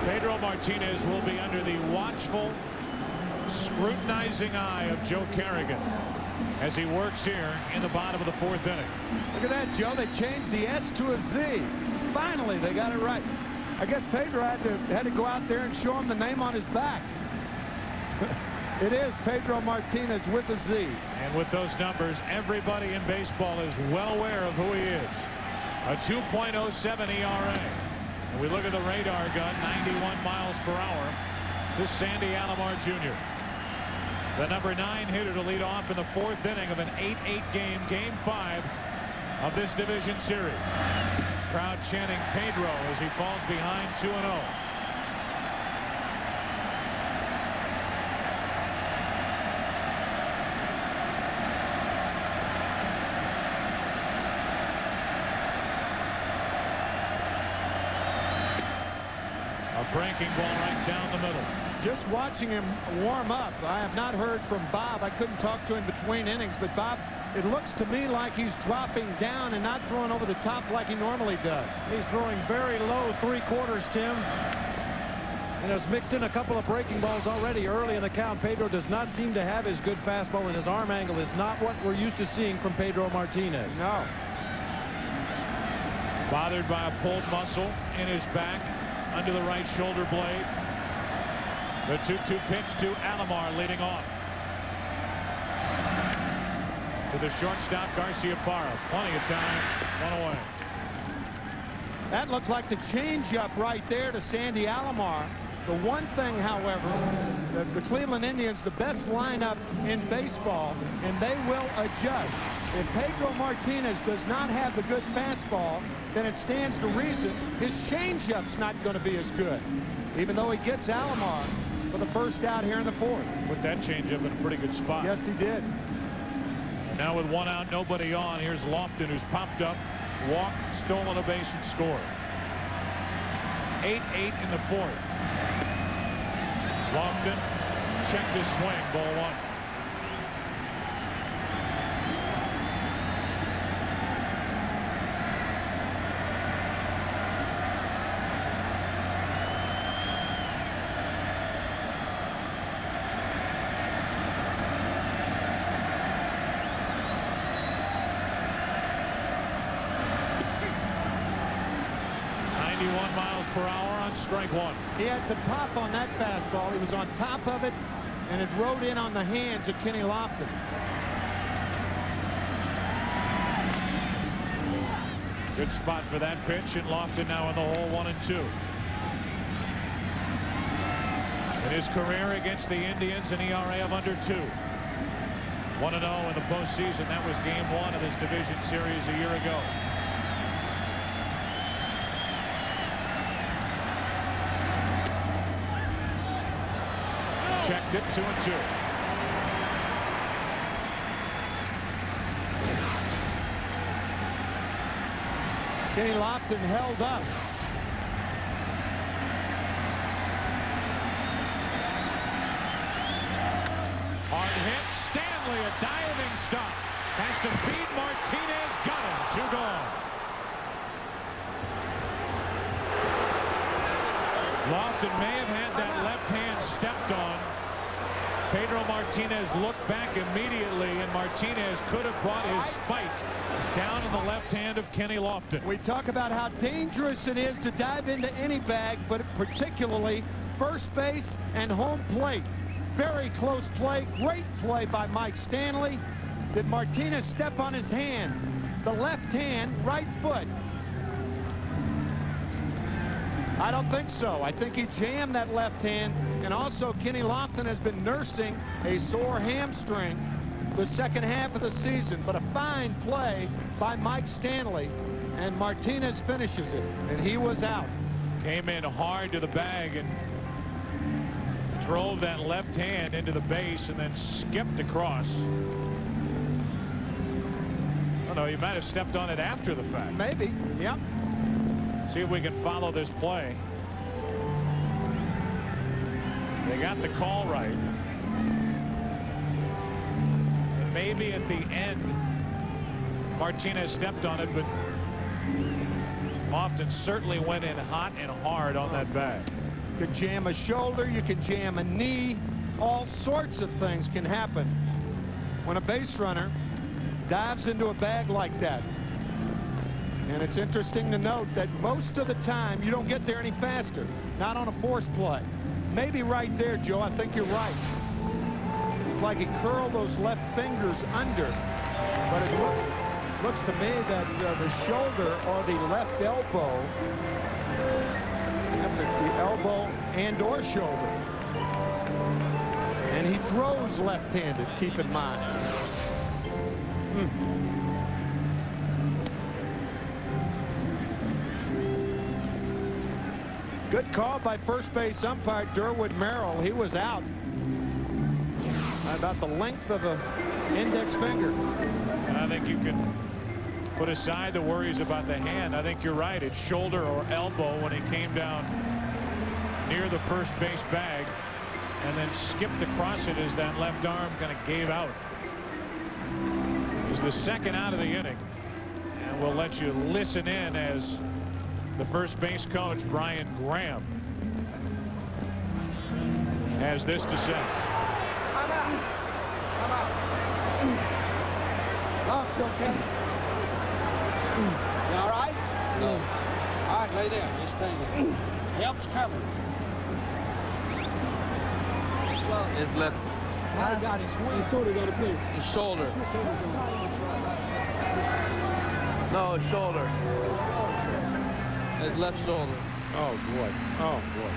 Pedro Martinez will be under the watchful, scrutinizing eye of Joe Kerrigan as he works here in the bottom of the 4th inning. Look at that, Joe. They changed the S to a Z. Finally, they got it right. I guess Pedro had to go out there and show him the name on his back. It is Pedro Martinez with a Z. And with those numbers, everybody in baseball is well aware of who he is. A 2.07 ERA. And we look at the radar gun, 91 miles per hour. This Sandy Alomar Jr. The number 9 hitter to lead off in the 4th inning of an 8-8 game, game 5 of this division series. Crowd chanting Pedro as he falls behind 2-0. A breaking ball right down the middle. Just watching him warm up, I have not heard from Bob. I couldn't talk to him between innings, but Bob, it looks to me like he's dropping down and not throwing over the top like he normally does. He's throwing very low 3/4, Tim. And has mixed in a couple of breaking balls already early in the count. Pedro does not seem to have his good fastball, and his arm angle is not what we're used to seeing from Pedro Martinez. No. Bothered by a pulled muscle in his back under the right shoulder blade. The 2-2 pitch to Alomar leading off. To the shortstop, Garciaparra. Plenty of time. 1 away. That looked like the changeup right there to Sandy Alomar. The one thing, however, the Cleveland Indians, the best lineup in baseball, and they will adjust. If Pedro Martinez does not have the good fastball, then it stands to reason his changeup's not going to be as good, even though he gets Alomar for the first out here in the 4th. Put that changeup in a pretty good spot. Yes, he did. And now with 1 out, nobody on, here's Lofton, who's popped up, walked, stolen a base, and scored. 8-8 in the 4th. Lofton checked his swing, ball 1. 91 miles per hour on strike one. He had some pop on that fastball. He was on top of it, and it rode in on the hands of Kenny Lofton. Good spot for that pitch, and Lofton now in the hole, 1-2. In his career against the Indians, an ERA of under 2. 1-0 in the postseason. That was game 1 of this division series a year ago. Checked it, 2-2. Kenny Lofton held up. Hard hit. Stanley, a diving stop. Has to beat Martinez. Got him. 2 gone. Lofton may have had that left hand stepped on. Pedro Martinez looked back immediately, and Martinez could have brought his spike down in the left hand of Kenny Lofton. We talk about how dangerous it is to dive into any bag, but particularly first base and home plate. Very close play. Great play by Mike Stanley. Did Martinez step on his hand? The left hand, right foot. I don't think so. I think he jammed that left hand, and also Kenny Lofton has been nursing a sore hamstring the second half of the season. But a fine play by Mike Stanley, and Martinez finishes it, and he was out. Came in hard to the bag and drove that left hand into the base and then skipped across. Oh no, he might have stepped on it after the fact. Maybe, yep. See if we can follow this play. They got the call right. And maybe at the end, Martinez stepped on it, but Lofton certainly went in hot and hard on that bag. You can jam a shoulder, you can jam a knee. All sorts of things can happen when a base runner dives into a bag like that. And it's interesting to note that most of the time you don't get there any faster. Not on a force play. Maybe right there, Joe. I think you're right. Looked like he curled those left fingers under. But it looks to me that the shoulder or the left elbow, it's the elbow and or shoulder. And he throws left-handed, keep in mind. Good call by first base umpire Durwood Merrill. He was out about the length of an index finger. And I think you can put aside the worries about the hand. I think you're right. It's shoulder or elbow when he came down near the first base bag and then skipped across it as that left arm kind of gave out. It was the second out of the inning. And we'll let you listen in as the first base coach, Brian Graham, has this to say. I'm out. I'm out. Lofts, okay? You all right? No. All right, lay down. Just stay there. Help's coming. His left. I got his wing. His shoulder. No, his shoulder. His left shoulder. Oh, boy. Oh, boy.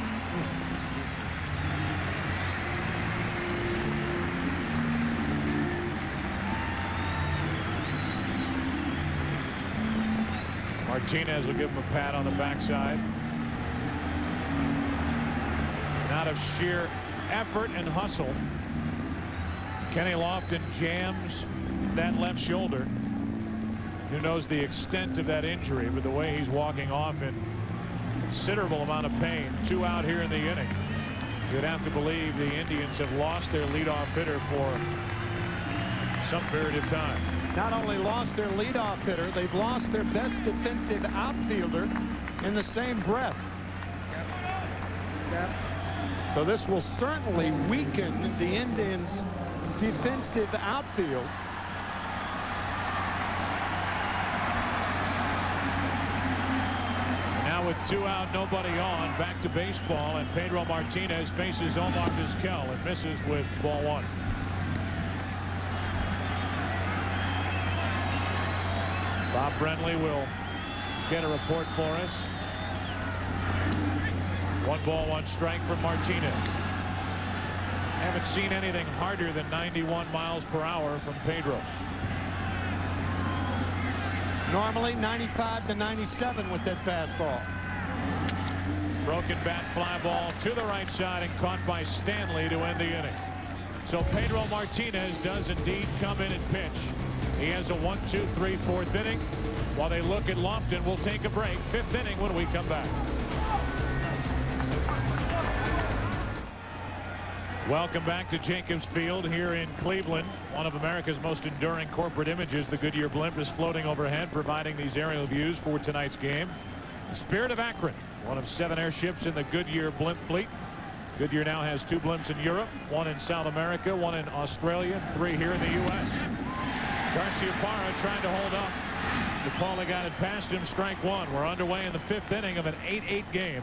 Martinez will give him a pat on the backside. And out of sheer effort and hustle, Kenny Lofton jams that left shoulder. Who knows the extent of that injury, but the way he's walking off in considerable amount of pain. 2 out here in the inning. You'd have to believe the Indians have lost their leadoff hitter for some period of time. Not only lost their leadoff hitter, they've lost their best defensive outfielder in the same breath. So this will certainly weaken the Indians' defensive outfield. Now with 2 out, nobody on. Back to baseball, and Pedro Martinez faces Omar Vizquel and misses with ball 1. Bob Brenly will get a report for us. 1 ball, 1 strike from Martinez. Haven't seen anything harder than 91 miles per hour from Pedro. Normally 95 to 97 with that fastball. Broken bat fly ball to the right side and caught by Stanley to end the inning. So Pedro Martinez does indeed come in and pitch. He has a 1, 2, 3, 4th inning. While they look at Lofton, we'll take a break. 5th inning when we come back. Welcome back to Jacobs Field here in Cleveland. One of America's most enduring corporate images, the Goodyear blimp, is floating overhead, providing these aerial views for tonight's game. The Spirit of Akron, one of 7 airships in the Goodyear blimp fleet. Goodyear now has 2 blimps in Europe, 1 in South America, 1 in Australia, 3 here in the U.S. Garciaparra trying to hold up. DePaula got it past him, strike 1. We're underway in the 5th inning of an 8-8 game.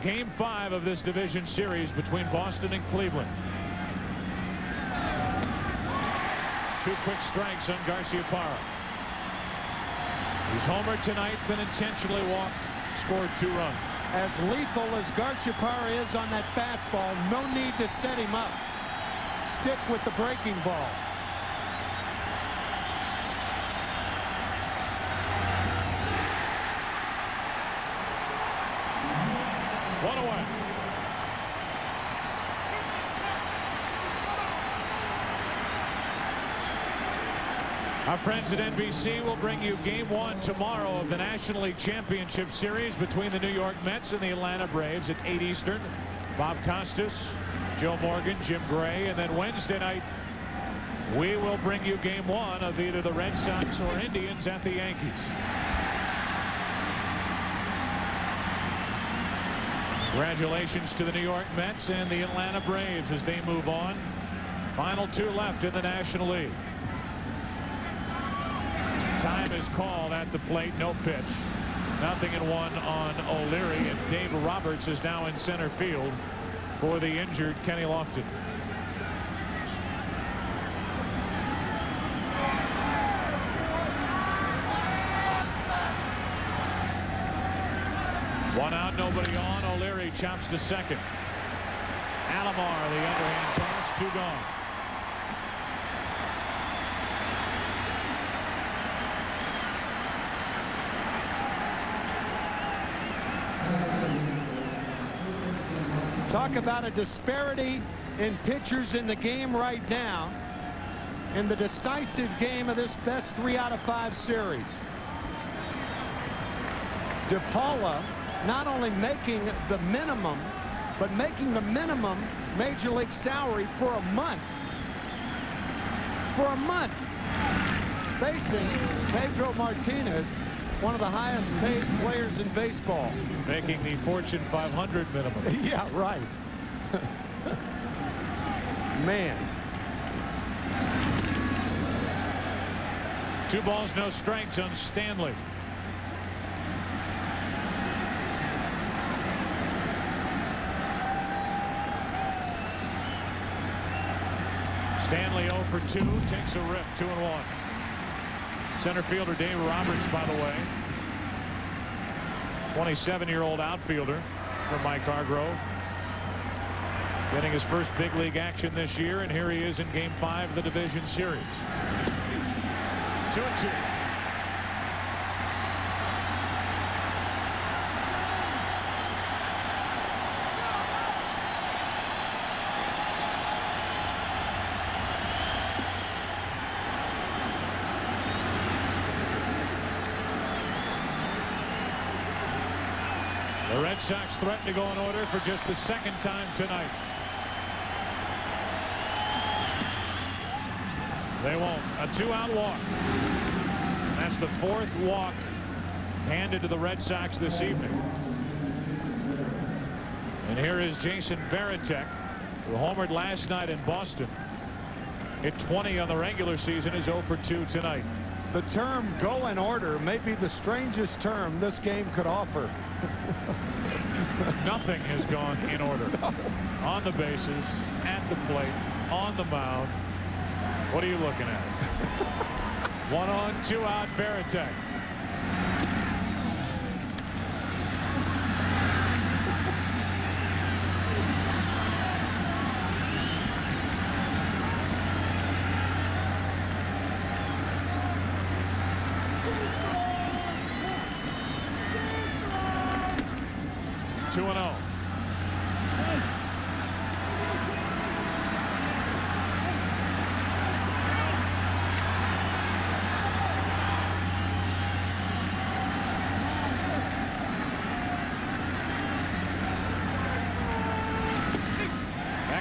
Game 5 of this division series between Boston and Cleveland. 2 quick strikes on Garciaparra. He's homered tonight, been intentionally walked, scored 2 runs. As lethal as Garciaparra is on that fastball, no need to set him up. Stick with the breaking ball. One away. Our friends at NBC will bring you Game 1 tomorrow of the National League Championship Series between the New York Mets and the Atlanta Braves at 8 Eastern. Bob Costas, Joe Morgan, Jim Gray, and then Wednesday night we will bring you Game 1 of either the Red Sox or Indians at the Yankees. Congratulations to the New York Mets and the Atlanta Braves as they move on. Final 2 left in the National League. Time is called at the plate. No pitch. 0-1 on O'Leary, and Dave Roberts is now in center field for the injured Kenny Lofton. One out, nobody on. O'Leary chops to second. Alomar, the underhand toss, 2 gone. Talk about a disparity in pitchers in the game right now in the decisive game of this best 3 out of 5 series. DePaula not only making the minimum, but making the minimum major league salary for a month. For a month. Facing Pedro Martinez, one of the highest paid players in baseball. Making the Fortune 500 minimum. Yeah, right. Man. 2 balls, no strikes on Stanley. Stanley 0 for 2, takes a rip, 2-1. Center fielder Dave Roberts, by the way. 27-year-old outfielder from Mike Hargrove. Getting his first big league action this year, and here he is in Game 5 of the division series. 2-2. The Red Sox threaten to go in order for just the 2nd time tonight. They won't. A 2-out walk. That's the 4th walk handed to the Red Sox this evening. And here is Jason Varitek, who homered last night in Boston. Hit 20 on the regular season, is 0 for 2 tonight. The term "go in order" may be the strangest term this game could offer. Nothing has gone in order. No. On the bases, at the plate, on the mound. What are you looking at? 1 on, 2 out, Varitek.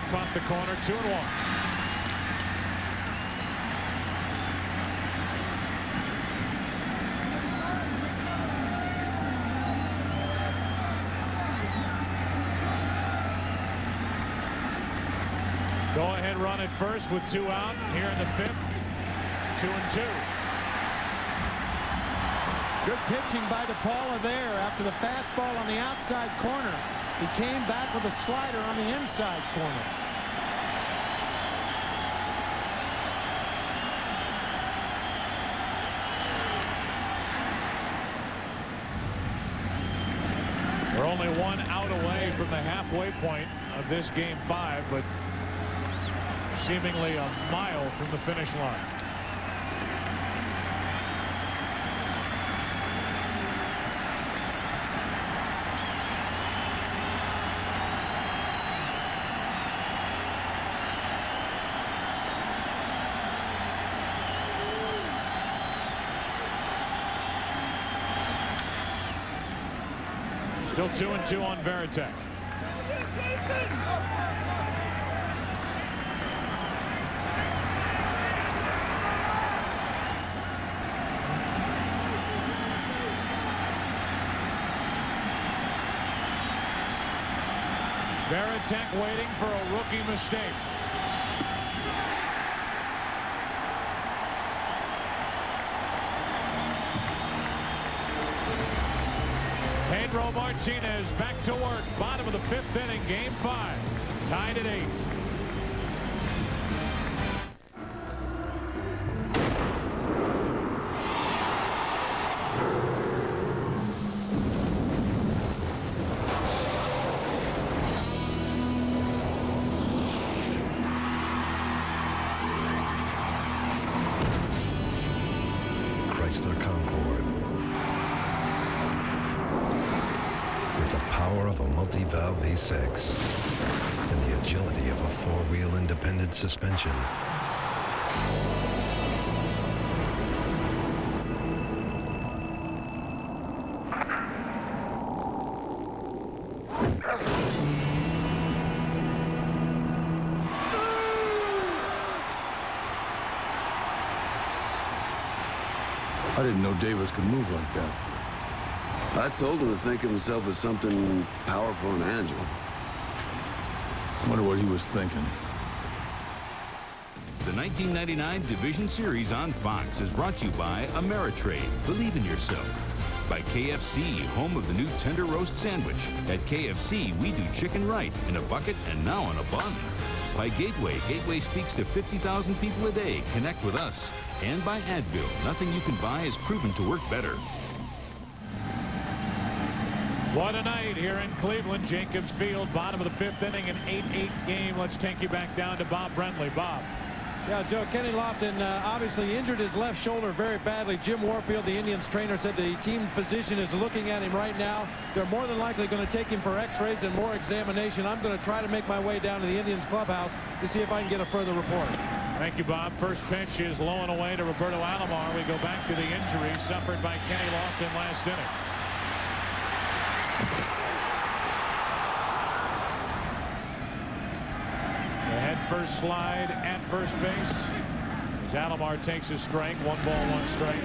Caught the corner, 2-1. Go ahead run at first with 2 out here in the 5th. 2-2. Good pitching by DePaula there after the fastball on the outside corner. He came back with a slider on the inside corner. We're only 1 out away from the halfway point of this game 5, but seemingly a mile from the finish line. Still 2-2 on Varitek. Varitek waiting for a rookie mistake. Pedro Martinez back to work. Bottom of the 5th inning, game 5. Tied at 8. Chrysler Concorde. With the power of a multi-valve V6 and the agility of a 4-wheel independent suspension. I didn't know Davis could move like that. I told him to think of himself as something powerful and agile. I wonder what he was thinking. The 1999 Division Series on Fox is brought to you by Ameritrade. Believe in yourself. By KFC, home of the new tender roast sandwich. At KFC, we do chicken right in a bucket and now on a bun. By Gateway. Gateway speaks to 50,000 people a day. Connect with us. And by Advil. Nothing you can buy is proven to work better. What a night here in Cleveland. Jacobs Field, bottom of the 5th inning, an 8-8 game. Let's take you back down to Bob Brentley. Bob. Yeah, Joe, Kenny Lofton obviously injured his left shoulder very badly. Jim Warfield, the Indians trainer, said the team physician is looking at him right now. They're more than likely going to take him for x-rays and more examination. I'm going to try to make my way down to the Indians clubhouse to see if I can get a further report. Thank you, Bob. First pitch is low and away to Roberto Alomar. We go back to the injury suffered by Kenny Lofton last inning. The head first slide at first base as Alomar takes his strike. 1 ball, 1 strike.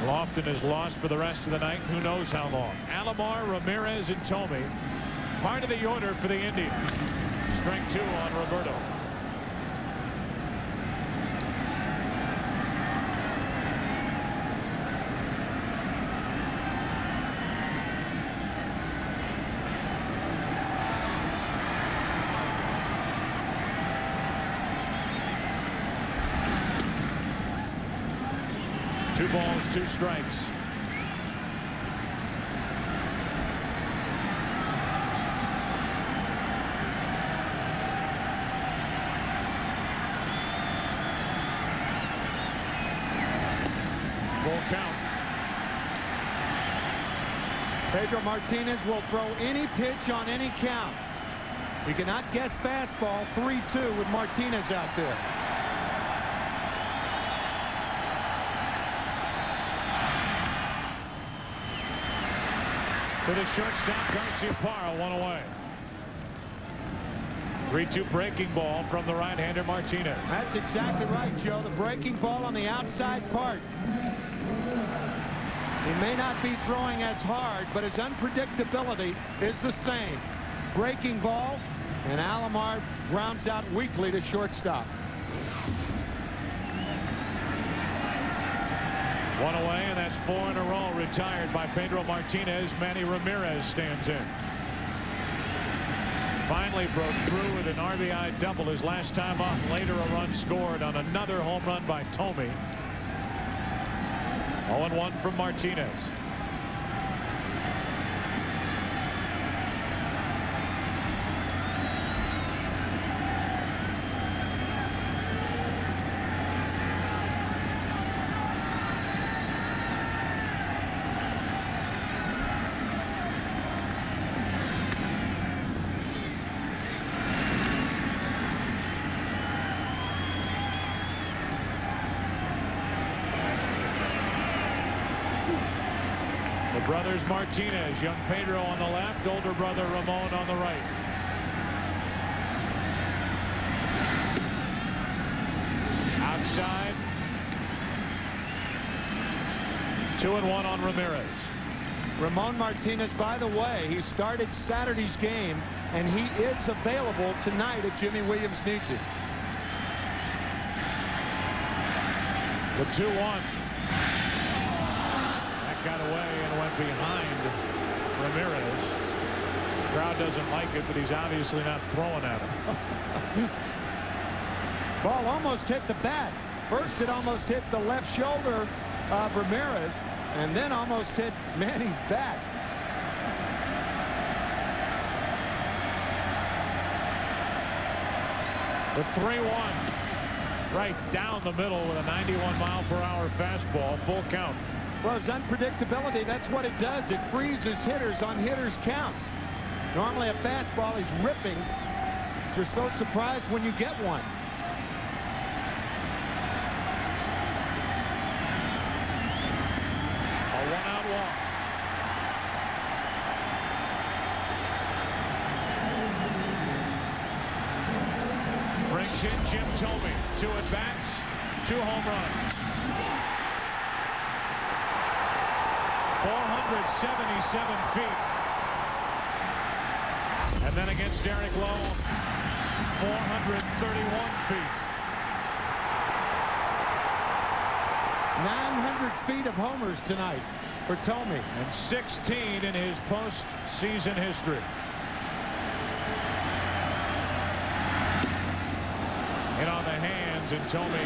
Lofton is lost for the rest of the night. Who knows how long. Alomar, Ramirez, and Tomey part of the order for the Indians. Strike 2 on Roberto. 2 balls, 2 strikes. Full count. Pedro Martinez will throw any pitch on any count. You cannot guess fastball. 3-2 with Martinez out there. To the shortstop, Garciaparra, 1 away. 3-2 breaking ball from the right-hander Martinez. That's exactly right, Joe. The breaking ball on the outside part. He may not be throwing as hard, but his unpredictability is the same. Breaking ball, and Alomar grounds out weakly to shortstop. 1 away, and that's 4 in a row retired by Pedro Martinez. Manny Ramirez stands in. Finally broke through with an RBI double his last time up. Later a run scored on another home run by Thome. 0-1 from Martinez. The brothers Martinez, young Pedro on the left, older brother Ramon on the right. Outside. 2-1 on Ramirez. Ramon Martinez, by the way, he started Saturday's game, and he is available tonight if Jimmy Williams needs it. The 2-1. Got away and went behind Ramirez. The crowd doesn't like it, but he's obviously not throwing at him. Ball almost hit the bat. First it almost hit the left shoulder of Ramirez, and then almost hit Manny's bat. The 3-1. Right down the middle with a 91-mile-per-hour fastball. Full count. Well, his unpredictability, that's what it does. It freezes hitters on hitters' counts. Normally a fastball, he's ripping. You're so surprised when you get one. A 1-out walk. Brings in Jim Thome. 2 at-bats, 2 home runs. 477 feet. And then against Derek Lowe, 431 feet. 900 feet of homers tonight for Thome. And 16 in his postseason history. And on the hands, and Thome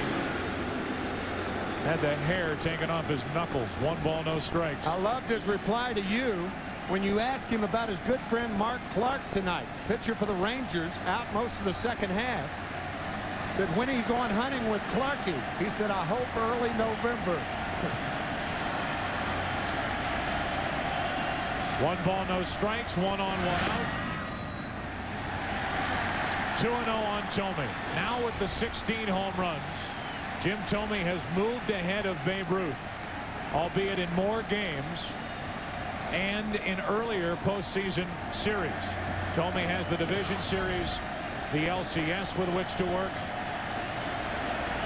had the hair taken off his knuckles. 1 ball, no strikes. I loved his reply to you when you asked him about his good friend Mark Clark tonight. Pitcher for the Rangers, out most of the second half. Said, when are you going hunting with Clarkie? He said, I hope early November. 1 ball, no strikes. 1 on, 1 out. 2-0 on Thome. Now with the 16 home runs, Jim Thome has moved ahead of Babe Ruth, albeit in more games and in earlier postseason series. Thome has the division series, the LCS with which to work.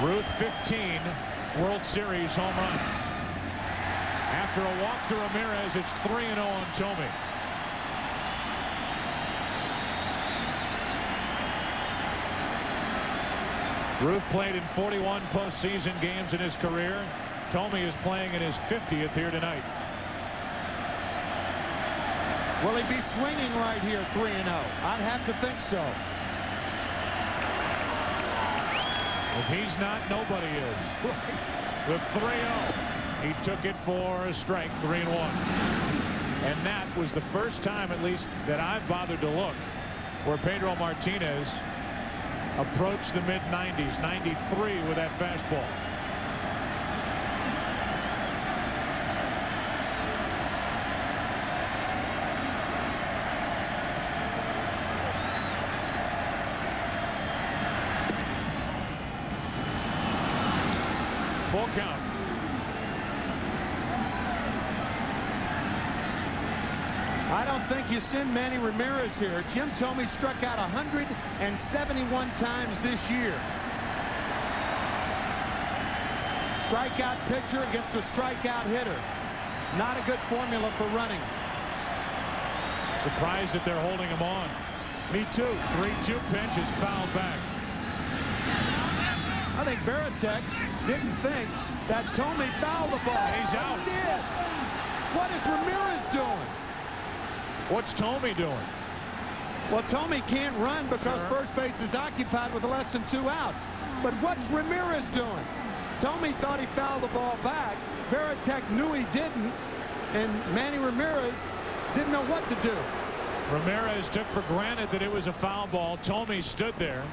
Ruth 15 World Series home runs. After a walk to Ramirez, it's 3-0 on Thome. Ruth played in 41 postseason games in his career. Thome is playing in his 50th here tonight. Will he be swinging right here 3-0? I'd have to think so. If he's not, nobody is. With 3-0. He took it for a strike, 3-1. And that was the first time, at least, that I've bothered to look where Pedro Martinez approached the mid-90s, 93 with that fastball. Full count. I don't think you send Manny Ramirez here. Jim Thome struck out 171 times this year. Strikeout pitcher against a strikeout hitter. Not a good formula for running. Surprised that they're holding him on. Me too. 3-2 pitch is fouled back. I think Varitek didn't think that Thome fouled the ball. He's out. He did. What is Ramirez doing? What's Thome doing? Well, Thome can't run because first base is occupied with less than 2 outs. But what's Ramirez doing? Thome thought he fouled the ball back. Varitek knew he didn't. And Manny Ramirez didn't know what to do. Ramirez took for granted that it was a foul ball. Thome stood there.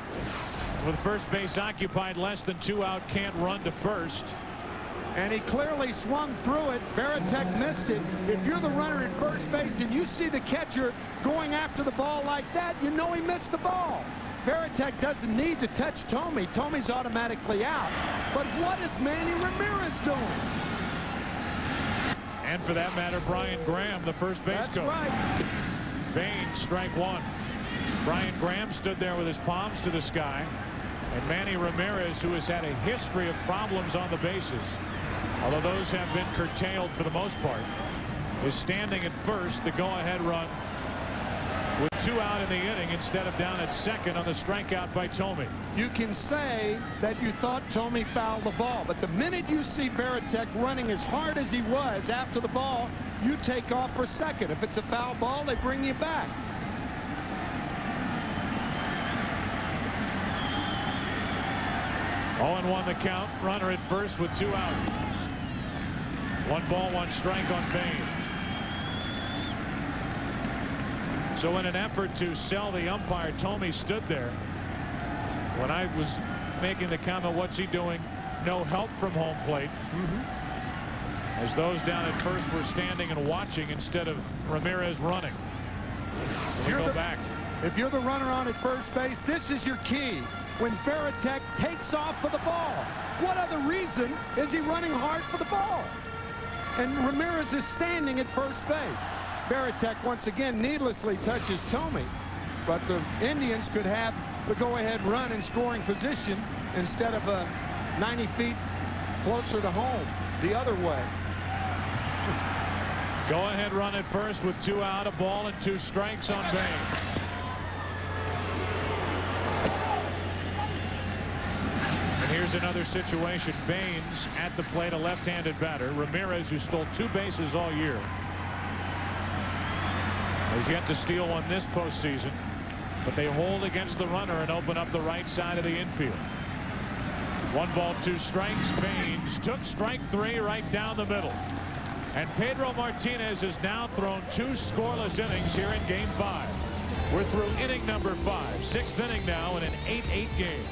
With first base occupied, less than 2 out, can't run to first. And he clearly swung through it. Varitek missed it. If you're the runner at first base and you see the catcher going after the ball like that, you know he missed the ball. Varitek doesn't need to touch Thome. Thome's automatically out. But what is Manny Ramirez doing? And for that matter, Brian Graham, the first base coach. That's right. Baines, strike 1. Brian Graham stood there with his palms to the sky. And Manny Ramirez, who has had a history of problems on the bases, although those have been curtailed for the most part, is standing at first, the go-ahead run, with 2 out in the inning instead of down at second on the strikeout by Thome. You can say that you thought Thome fouled the ball, but the minute you see Varitek running as hard as he was after the ball, you take off for second. If it's a foul ball, they bring you back. All in 1 the count. Runner at first with 2 out. 1 ball, 1 strike on Baines. So in an effort to sell the umpire, Thome stood there. When I was making the comment, what's he doing? No help from home plate. As those down at first were standing and watching instead of Ramirez running. We go back. If you're the runner on at first base, this is your key. When Varitek takes off for the ball, what other reason is he running hard for the ball? And Ramirez is standing at first base. Varitek once again needlessly touches Thome, but the Indians could have the go-ahead run in scoring position instead of 90 feet closer to home the other way. Go-ahead run at first with 2 out, a ball and 2 strikes on Baines. Here's another situation. Baines at the plate, a left-handed batter. Ramirez, who stole 2 bases all year, has yet to steal one this postseason. But they hold against the runner and open up the right side of the infield. 1 ball, 2 strikes. Baines took strike 3 right down the middle. And Pedro Martinez has now thrown 2 scoreless innings here in Game 5. We're through inning number 5. 6th inning now in an 8-8 game.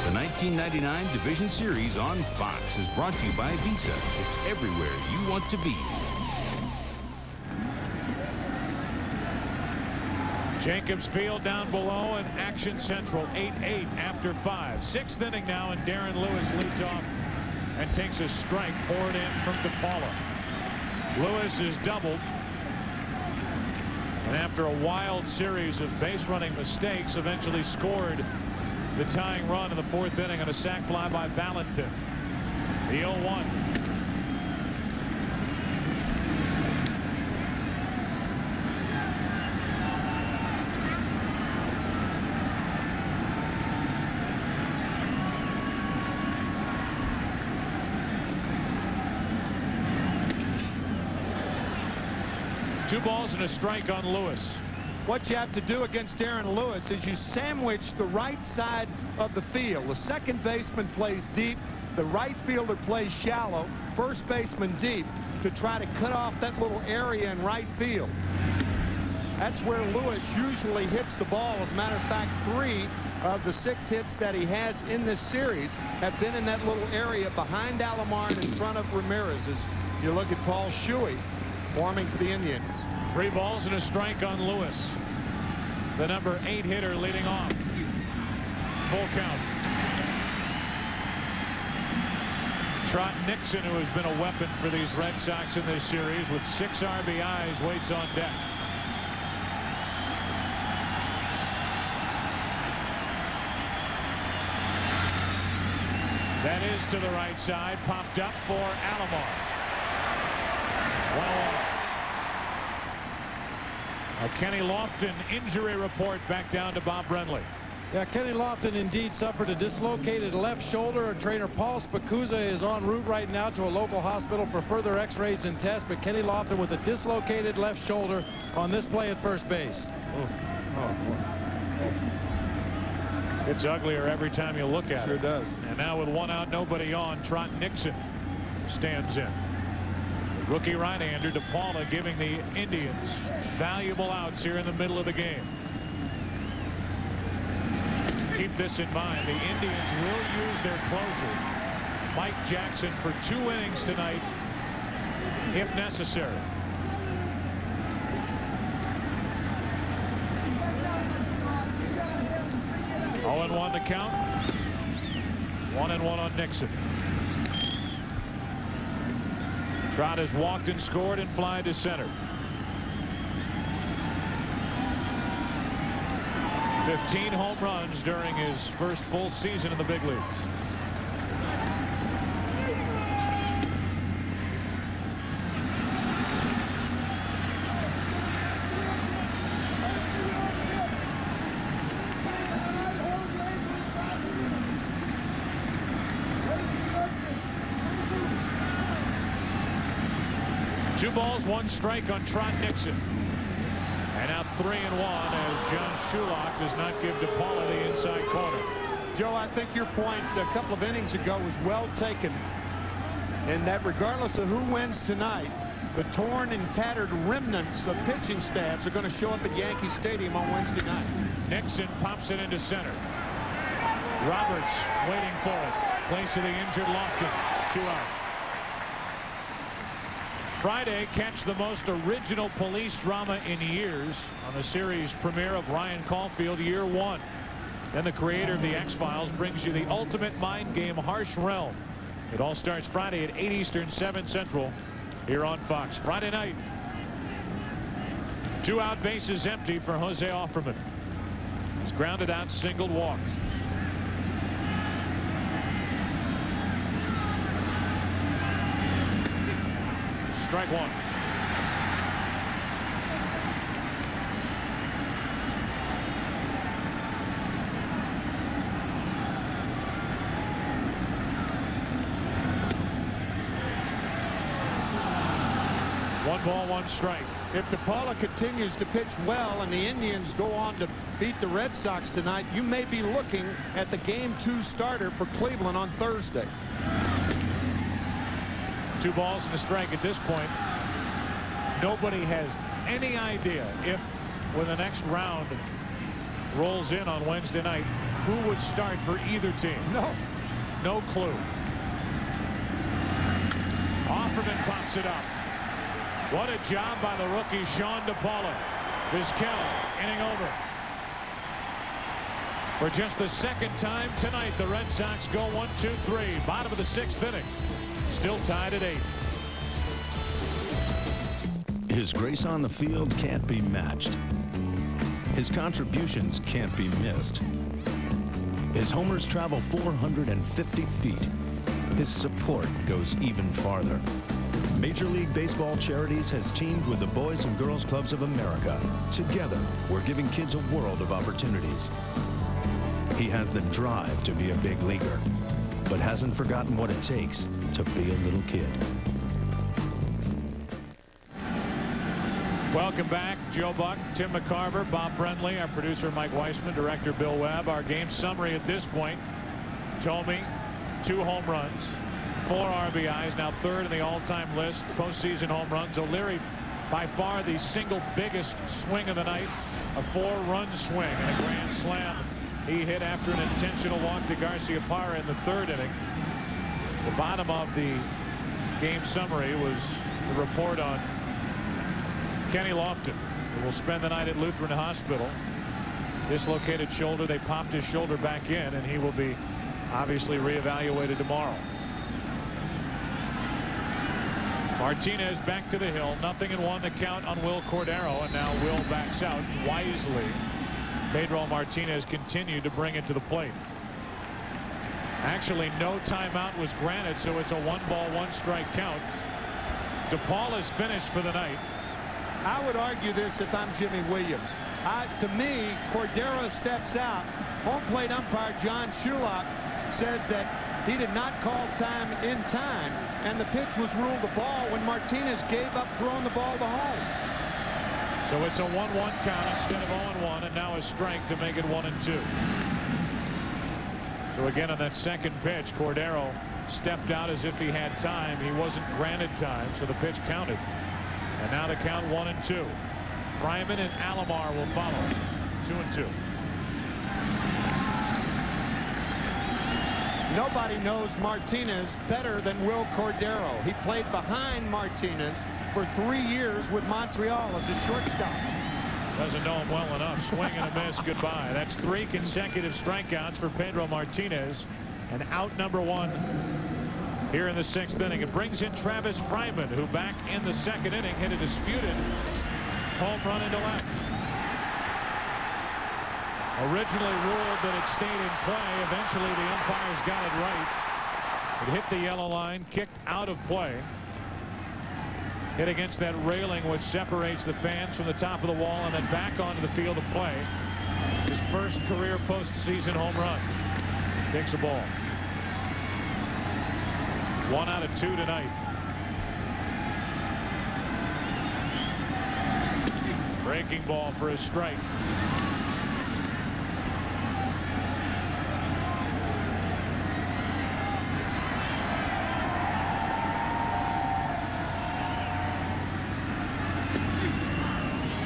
The 1999 Division Series on Fox is brought to you by Visa. It's everywhere you want to be. Jacobs Field down below and Action Central 8-8 after 5. 6th inning now, and Darren Lewis leads off and takes a strike poured in from DePaula. Lewis is doubled. And after a wild series of base running mistakes, eventually scored the tying run in the 4th inning on a sac fly by Valentin. The 0-1. Two balls and a strike on Lewis. what you have to do against Aaron Lewis is you sandwich the right side of the field. The second baseman plays deep. The right fielder plays shallow. First baseman deep to try to cut off that little area in right field. That's where Lewis usually hits the ball. As a matter of fact, 3 of the 6 hits that he has in this series have been in that little area behind Alomar and in front of Ramirez. As you look at Paul Shuey warming for the Indians. 3 balls and a strike on Lewis. The number 8 hitter leading off. Full count. Trot Nixon, who has been a weapon for these Red Sox in this series with 6 RBIs, waits on deck. That is to the right side, popped up for Alomar. 1-1. A Kenny Lofton injury report back down to Bob Brenly. Yeah, Kenny Lofton indeed suffered a dislocated left shoulder. Trainer Paul Spicuzza is en route right now to a local hospital for further x-rays and tests, but Kenny Lofton with a dislocated left shoulder on this play at first base. Oof. Oh, boy. It's uglier every time you look at it. Sure does. And now with 1 out, nobody on, Trot Nixon stands in. The rookie right-hander DePaula giving the Indians valuable outs here in the middle of the game. Keep this in mind. The Indians will use their closer, Mike Jackson, for 2 innings tonight if necessary. Oh, 0-1 the count. 1-1 on Nixon. Trot has walked and scored and fly to center. 15 home runs during his first full season in the big leagues. Two balls, 1 strike on Trot Nixon. And now 3-1 as John Shulock does not give DePaula the inside corner. Joe, I think your point a couple of innings ago was well taken, in that regardless of who wins tonight, the torn and tattered remnants of pitching staffs are going to show up at Yankee Stadium on Wednesday night. Nixon pops it into center. Roberts waiting for it. Place of the injured Lofton. 2 out. Friday, catch the most original police drama in years on the series premiere of Ryan Caulfield, Year 1. Then the creator of the X-Files brings you the ultimate mind game, Harsh Realm. It all starts Friday at 8 Eastern, 7 Central, here on Fox. Friday night. 2 out, bases empty for Jose Offerman. He's grounded out, singled, walked. Strike 1. One ball, 1 strike. If DePaula continues to pitch well and the Indians go on to beat the Red Sox tonight, you may be looking at the Game 2 starter for Cleveland on Thursday. 2 balls and a strike at this point. Nobody has any idea if, when the next round rolls in on Wednesday night, who would start for either team. No clue. Offerman pops it up. What a job by the rookie Sean DePaula. Vizquel inning over. For just the 2nd time tonight, the Red Sox go 1-2-3. Bottom of the 6th inning. Still tied at 8. His grace on the field can't be matched. His contributions can't be missed. His homers travel 450 feet. His support goes even farther. Major League Baseball Charities has teamed with the Boys and Girls Clubs of America. Together, we're giving kids a world of opportunities. He has the drive to be a big leaguer, but hasn't forgotten what it takes to be a little kid. Welcome back. Joe Buck, Tim McCarver, Bob Brentley, our producer Mike Weissman, director Bill Webb. Our game summary at this point. Thome, 2 home runs, 4 RBIs, now 3rd in the all-time list. Postseason home runs. O'Leary, by far the single biggest swing of the night. A 4-run swing and a grand slam he hit after an intentional walk to Garciaparra in the 3rd inning. The bottom of the game summary was the report on Kenny Lofton, who will spend the night at Lutheran Hospital. Dislocated shoulder. They popped his shoulder back in, and he will be obviously reevaluated tomorrow. Martinez back to the hill. 0-1 the count on Wil Cordero, and now Will backs out wisely. Pedro Martinez continued to bring it to the plate. Actually, no timeout was granted, so it's a 1-ball, 1-strike count. DePaul is finished for the night. I would argue this if I'm Jimmy Williams. To me, Cordero steps out. Home plate umpire John Shulak says that he did not call time in time, and the pitch was ruled a ball when Martinez gave up throwing the ball to home. So it's a 1-1 count instead of 0-1, and now a strike to make it 1-2. So again, on that second pitch, Cordero stepped out as if he had time. He wasn't granted time, so the pitch counted. And now to count 1-2. Fryman and Alomar will follow. 2-2. Nobody knows Martinez better than Wil Cordero. He played behind Martinez for 3 years with Montreal as a shortstop. Doesn't know him well enough. Swing and a miss. Goodbye. That's 3 consecutive strikeouts for Pedro Martinez. And out number 1 here in the 6th inning. It brings in Travis Fryman, who back in the 2nd inning hit a disputed home run into left. Originally ruled that it stayed in play. Eventually the umpires got it right. It hit the yellow line, kicked out of play. Hit against that railing which separates the fans from the top of the wall, and then back onto the field of play. His first career postseason home run. Takes a ball. 1 out of 2 tonight. Breaking ball for a strike.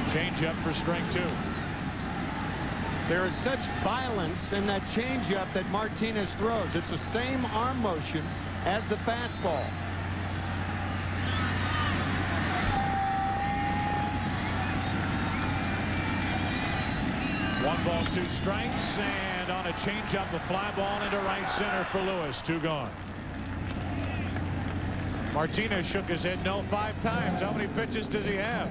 Changeup for strike 2. There is such violence in that changeup that Martinez throws. It's the same arm motion as the fastball. One ball, 2 strikes, and on a changeup, a fly ball into right center for Lewis. 2 gone. Martinez shook his head no 5 times. How many pitches does he have?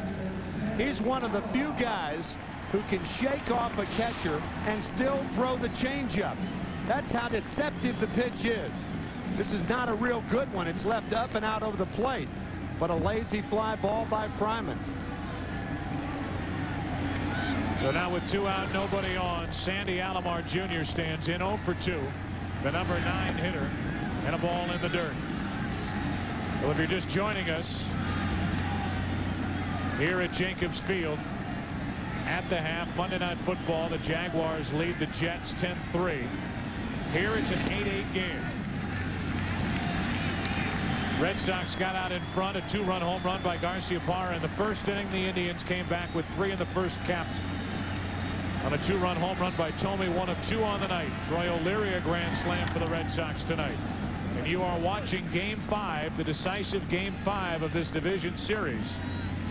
He's one of the few guys who can shake off a catcher and still throw the changeup. That's how deceptive the pitch is. This is not a real good one. It's left up and out over the plate, but a lazy fly ball by Fryman. So now with 2 out, nobody on, Sandy Alomar Jr. stands in 0 for 2. The number 9 hitter, and a ball in the dirt. Well, if you're just joining us here at Jacobs Field at the half, Monday Night Football, the Jaguars lead the Jets 10-3. Here it's an 8-8 game. Red Sox got out in front. A 2-run home run by Garciaparra in the 1st inning. The Indians came back with 3 in the 1st, capped on a 2-run home run by Thome, 1 of 2 on the night. Troy O'Leary a grand slam for the Red Sox tonight. And you are watching Game 5, the decisive Game 5 of this division series.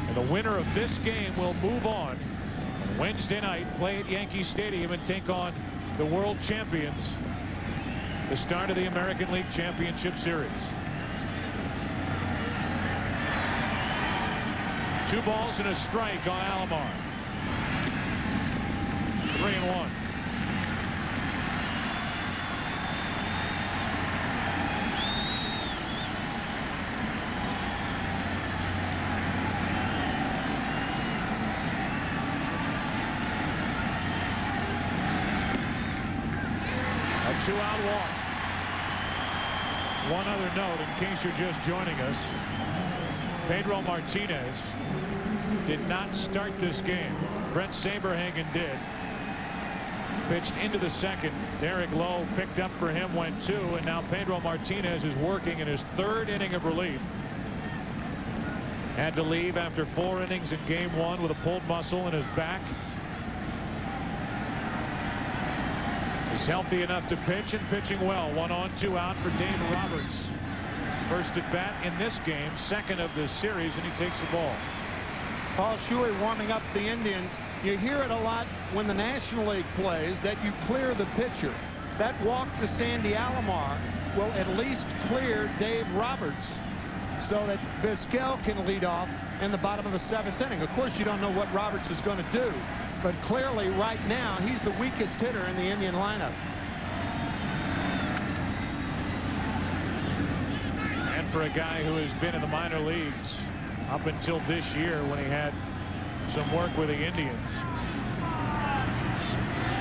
And the winner of this game will move on Wednesday night, play at Yankee Stadium, and take on the world champions, the start of the American League Championship Series. 2 balls and a strike on Alomar. 3-1. A 2-out walk. One other note in case you're just joining us. Pedro Martinez did not start this game. Brett Saberhagen did. Pitched into the second. Derek Lowe picked up for him, went 2, and now Pedro Martinez is working in his 3rd inning of relief. Had to leave after 4 innings in game 1 with a pulled muscle in his back. He's healthy enough to pitch and pitching well. 1 on, 2 out for Dave Roberts. First at bat in this game, 2nd of the series, and he takes the ball. Paul Shuey warming up the Indians. You hear it a lot when the National League plays that you clear the pitcher. That walk to Sandy Alomar will at least clear Dave Roberts so that Vizquel can lead off in the bottom of the 7th inning. Of course, you don't know what Roberts is going to do, but clearly right now he's the weakest hitter in the Indian lineup. And for a guy who has been in the minor leagues up until this year when he had some work with the Indians,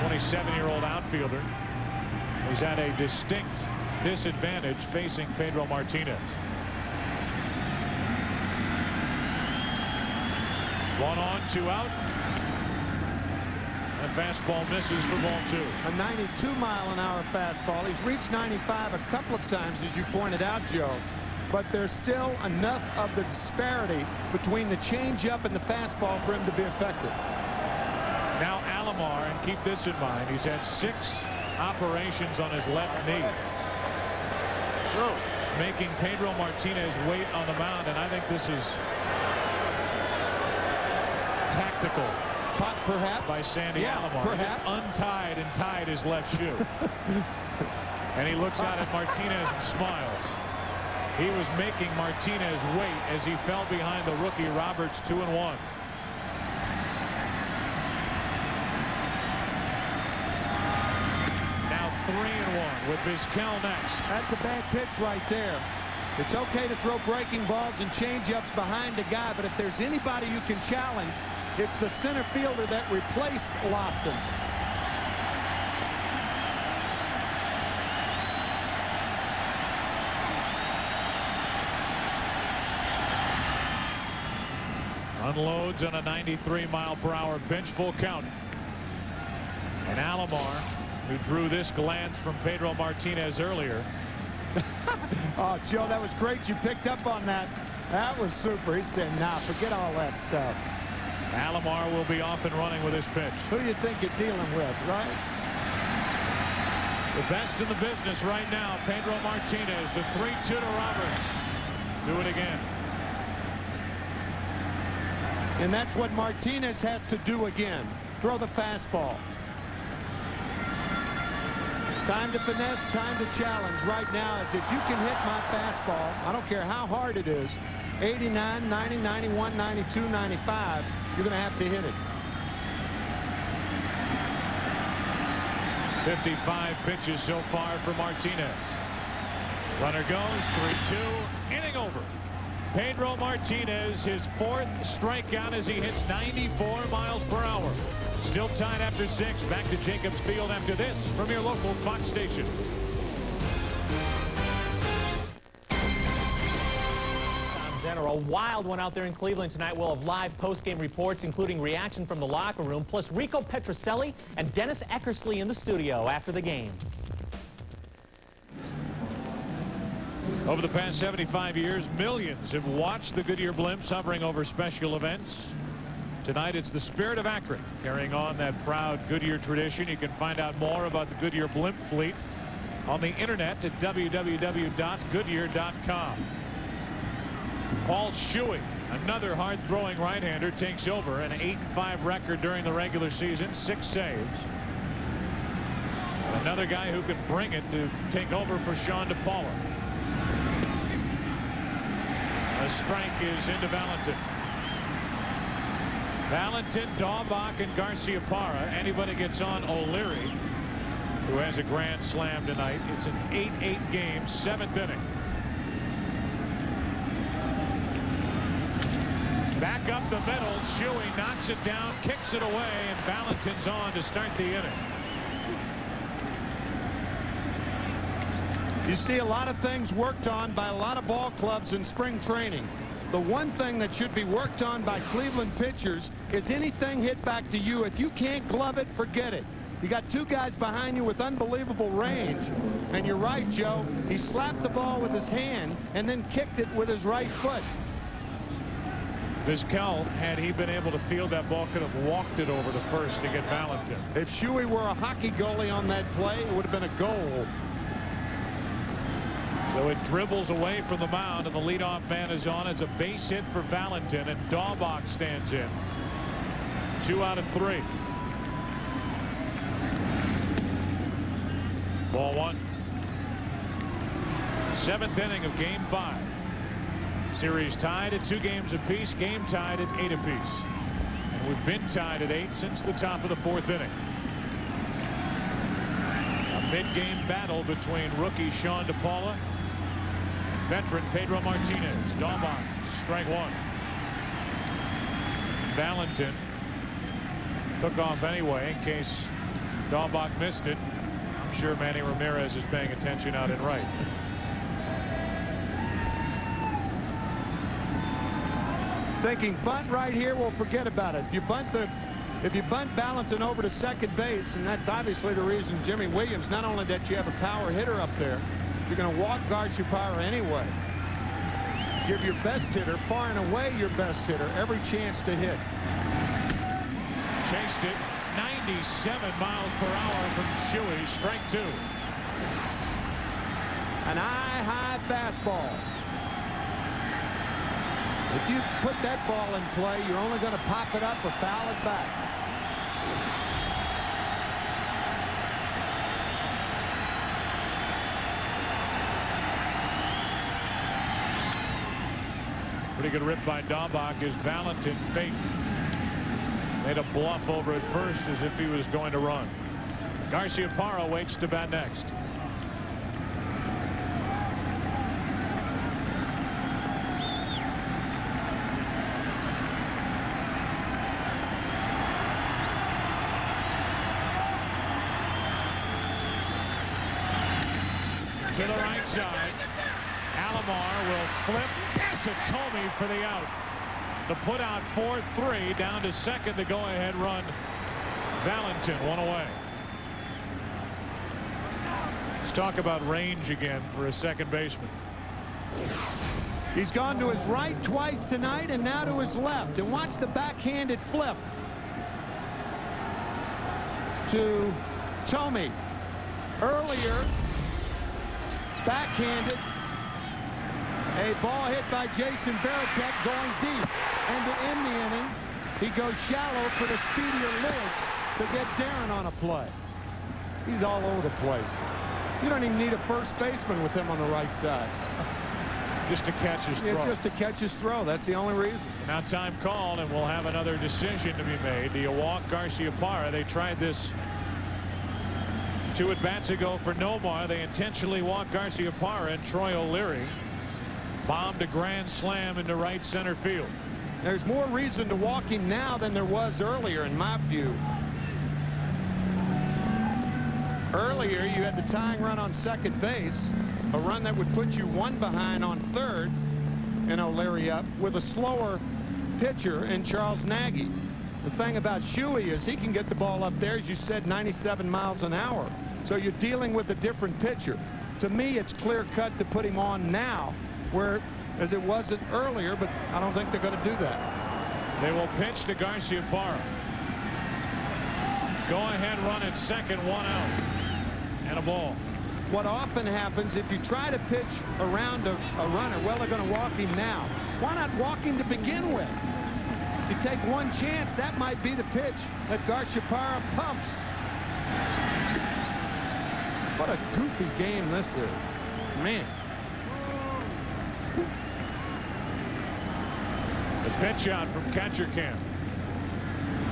27-year-old outfielder, he's at a distinct disadvantage facing Pedro Martinez. 1 on, 2 out. The fastball misses for ball 2. A 92-mile-an-hour fastball. He's reached 95 a couple of times, as you pointed out, Joe. But there's still enough of the disparity between the changeup and the fastball for him to be effective. Now Alomar, and keep this in mind, he's had 6 operations on his left knee. It's making Pedro Martinez wait on the mound, and I think this is tactical. Perhaps by Sandy Alomar. Perhaps. He just untied and tied his left shoe. And he looks out at Martinez and smiles. He was making Martinez wait as he fell behind the rookie Roberts 2-1. Now 3-1 with Vizquel next. That's a bad pitch right there. It's okay to throw breaking balls and changeups behind a guy, but if there's anybody you can challenge, it's the center fielder that replaced Lofton. Unloads on a 93-mile-per-hour pitch, full count. And Alomar, who drew this glance from Pedro Martinez earlier. Oh, Joe, that was great. You picked up on that. That was super. He said, nah, forget all that stuff. Alomar will be off and running with his pitch. Who do you think you're dealing with, right? The best in the business right now, Pedro Martinez, the 3-2 to Roberts. Do it again. And that's what Martinez has to do again. Throw the fastball. Time to finesse, time to challenge right now is if you can hit my fastball, I don't care how hard it is, 89, 90, 91, 92, 95, you're going to have to hit it. 55 pitches so far for Martinez. Runner goes, 3-2, inning over. Pedro Martinez, his 4th strikeout as he hits 94 miles per hour. Still tied after 6. Back to Jacobs Field after this from your local Fox station. A wild one out there in Cleveland tonight. We'll have live post-game reports, including reaction from the locker room, plus Rico Petrocelli and Dennis Eckersley in the studio after the game. Over the past 75 years, millions have watched the Goodyear blimps hovering over special events. Tonight, it's the Spirit of Akron carrying on that proud Goodyear tradition. You can find out more about the Goodyear blimp fleet on the internet at www.goodyear.com. Paul Shuey, another hard-throwing right-hander, takes over an 8-5 record during the regular season, 6 saves. Another guy who can bring it to take over for Sean DePaula. A strike is into Valentin. Valentin, Daubach, and Garcia-Parra. Anybody gets on O'Leary, who has a grand slam tonight. It's an 8-8 game, 7th inning. Back up the middle, Shuey knocks it down, kicks it away, and Valentin's on to start the inning. You see a lot of things worked on by a lot of ball clubs in spring training. The one thing that should be worked on by Cleveland pitchers is anything hit back to you. If you can't glove it, forget it. You got two guys behind you with unbelievable range. And you're right, Joe. He slapped the ball with his hand and then kicked it with his right foot. Vizquel, had he been able to field that ball, could have walked it over to first to get Valentin. If Shuey were a hockey goalie on that play, it would have been a goal. So it dribbles away from the mound, and the leadoff man is on. It's a base hit for Valentin, and Daubach stands in. 2 out of 3. Ball 1. 7th inning of Game 5. Series tied at 2 games apiece. Game tied at 8 apiece. And we've been tied at 8 since the top of the 4th inning. A mid-game battle between rookie Sean DePaula, veteran Pedro Martinez. Daubach, strike 1. Valentin took off anyway in case Daubach missed it. I'm sure Manny Ramirez is paying attention out in right. Thinking bunt right here, well, forget about it. If you bunt Valentin over to second base, and that's obviously the reason Jimmy Williams, not only that you have a power hitter up there, you're going to walk Garciaparra anyway. Give your best hitter, far and away your best hitter, every chance to hit. Chased it 97 miles per hour from Shuey. Strike 2. An high fastball. If you put that ball in play, you're only going to pop it up or foul it back. Pretty good rip by Daubach as Valentin faked. Made a bluff over at first as if he was going to run. Garciaparra waits to bat next. To the right side. Alomar will flip to Thome for the out. The put out 4-3 down to second. The go-ahead run. Valentin, 1 away. Let's talk about range again for a second baseman. He's gone to his right twice tonight and now to his left. And watch the backhanded flip to Thome. Earlier, backhanded. A ball hit by Jason Varitek going deep. And to end the inning, he goes shallow for the speedier Lewis to get Darren on a play. He's all over the place. You don't even need a first baseman with him on the right side. Just to catch his throw. Yeah, just to catch his throw. That's the only reason. Now time called, and we'll have another decision to be made. Do you walk Garciaparra? They tried this 2 at-bats ago for Nomar. They intentionally walked Garciaparra, and Troy O'Leary bombed a grand slam into right center field. There's more reason to walk him now than there was earlier, in my view. Earlier, you had the tying run on second base, a run that would put you 1 behind on third, and O'Leary up with a slower pitcher in Charles Nagy. The thing about Shuey is he can get the ball up there, as you said, 97 miles an hour. So you're dealing with a different pitcher. To me, it's clear cut to put him on now, whereas it wasn't earlier, but I don't think they're going to do that. They will pitch to Garciaparra. Go ahead run at second, 1 out. And a ball. What often happens if you try to pitch around a runner, well, they're going to walk him now. Why not walk him to begin with? You take one chance, that might be the pitch that Garciaparra pumps. What a goofy game this is. Man. The pitch out from catcher camp.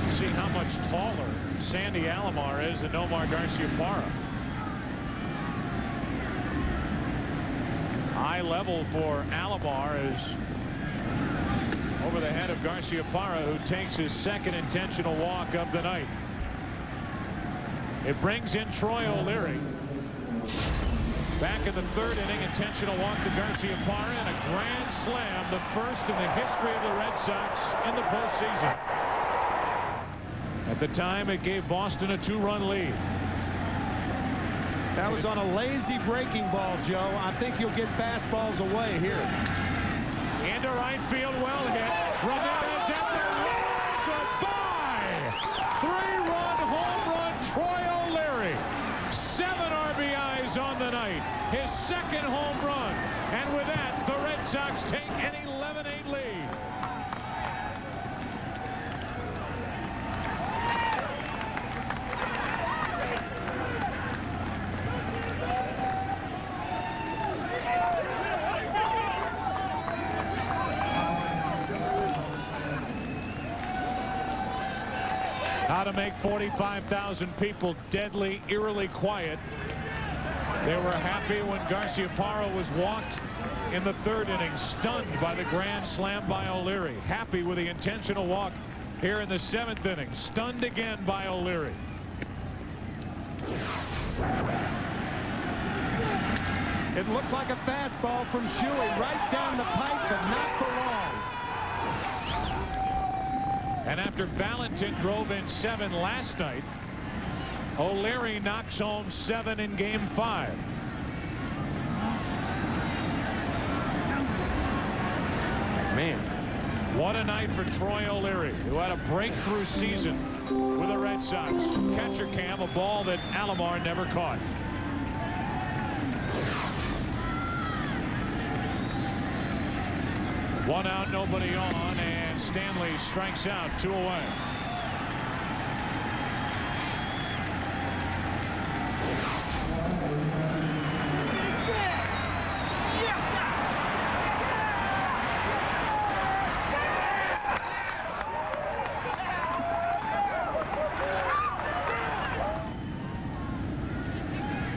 See how much taller Sandy Alomar is than Nomar Garciaparra. High level for Alomar is over the head of Garciaparra, who takes his second intentional walk of the night. It brings in Troy O'Leary. Back in the third inning, intentional walk to Garciaparra and a grand slam, the first in the history of the Red Sox in the postseason. At the time, it gave Boston a 2-run lead. That was on a lazy breaking ball, Joe. I think you'll get fastballs away here. Into right field, well hit. Ramirez at the wall. Goodbye! 3-run home run, Troy O'Leary. 7 RBIs on the night. His second home run. And with that, the Red Sox take an 11-8 lead. How to make 45,000 people deadly, eerily quiet. They were happy when Garciaparra was walked in the third inning, stunned by the grand slam by O'Leary. Happy with the intentional walk here in the 7th inning, stunned again by O'Leary. It looked like a fastball from Shuey right down the pipe, but not for long. And after Valentin drove in 7 last night, O'Leary knocks home 7 in Game 5. Man, what a night for Troy O'Leary, who had a breakthrough season with the Red Sox. Catcher cam, a ball that Alomar never caught. One out, nobody on, and Stanley strikes out, 2 away.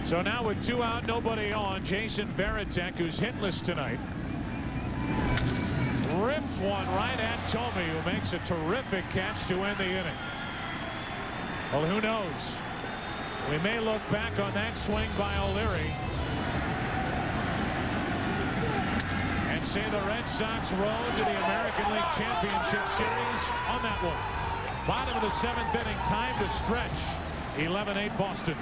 So now with 2 out, nobody on, Jason Varitek, who's hitless tonight, rips one right at Tomey, who makes a terrific catch to end the inning. Well, who knows? We may look back on that swing by O'Leary and say the Red Sox road to the American League Championship Series on that one. Bottom of the 7th inning, time to stretch. 11-8 Boston.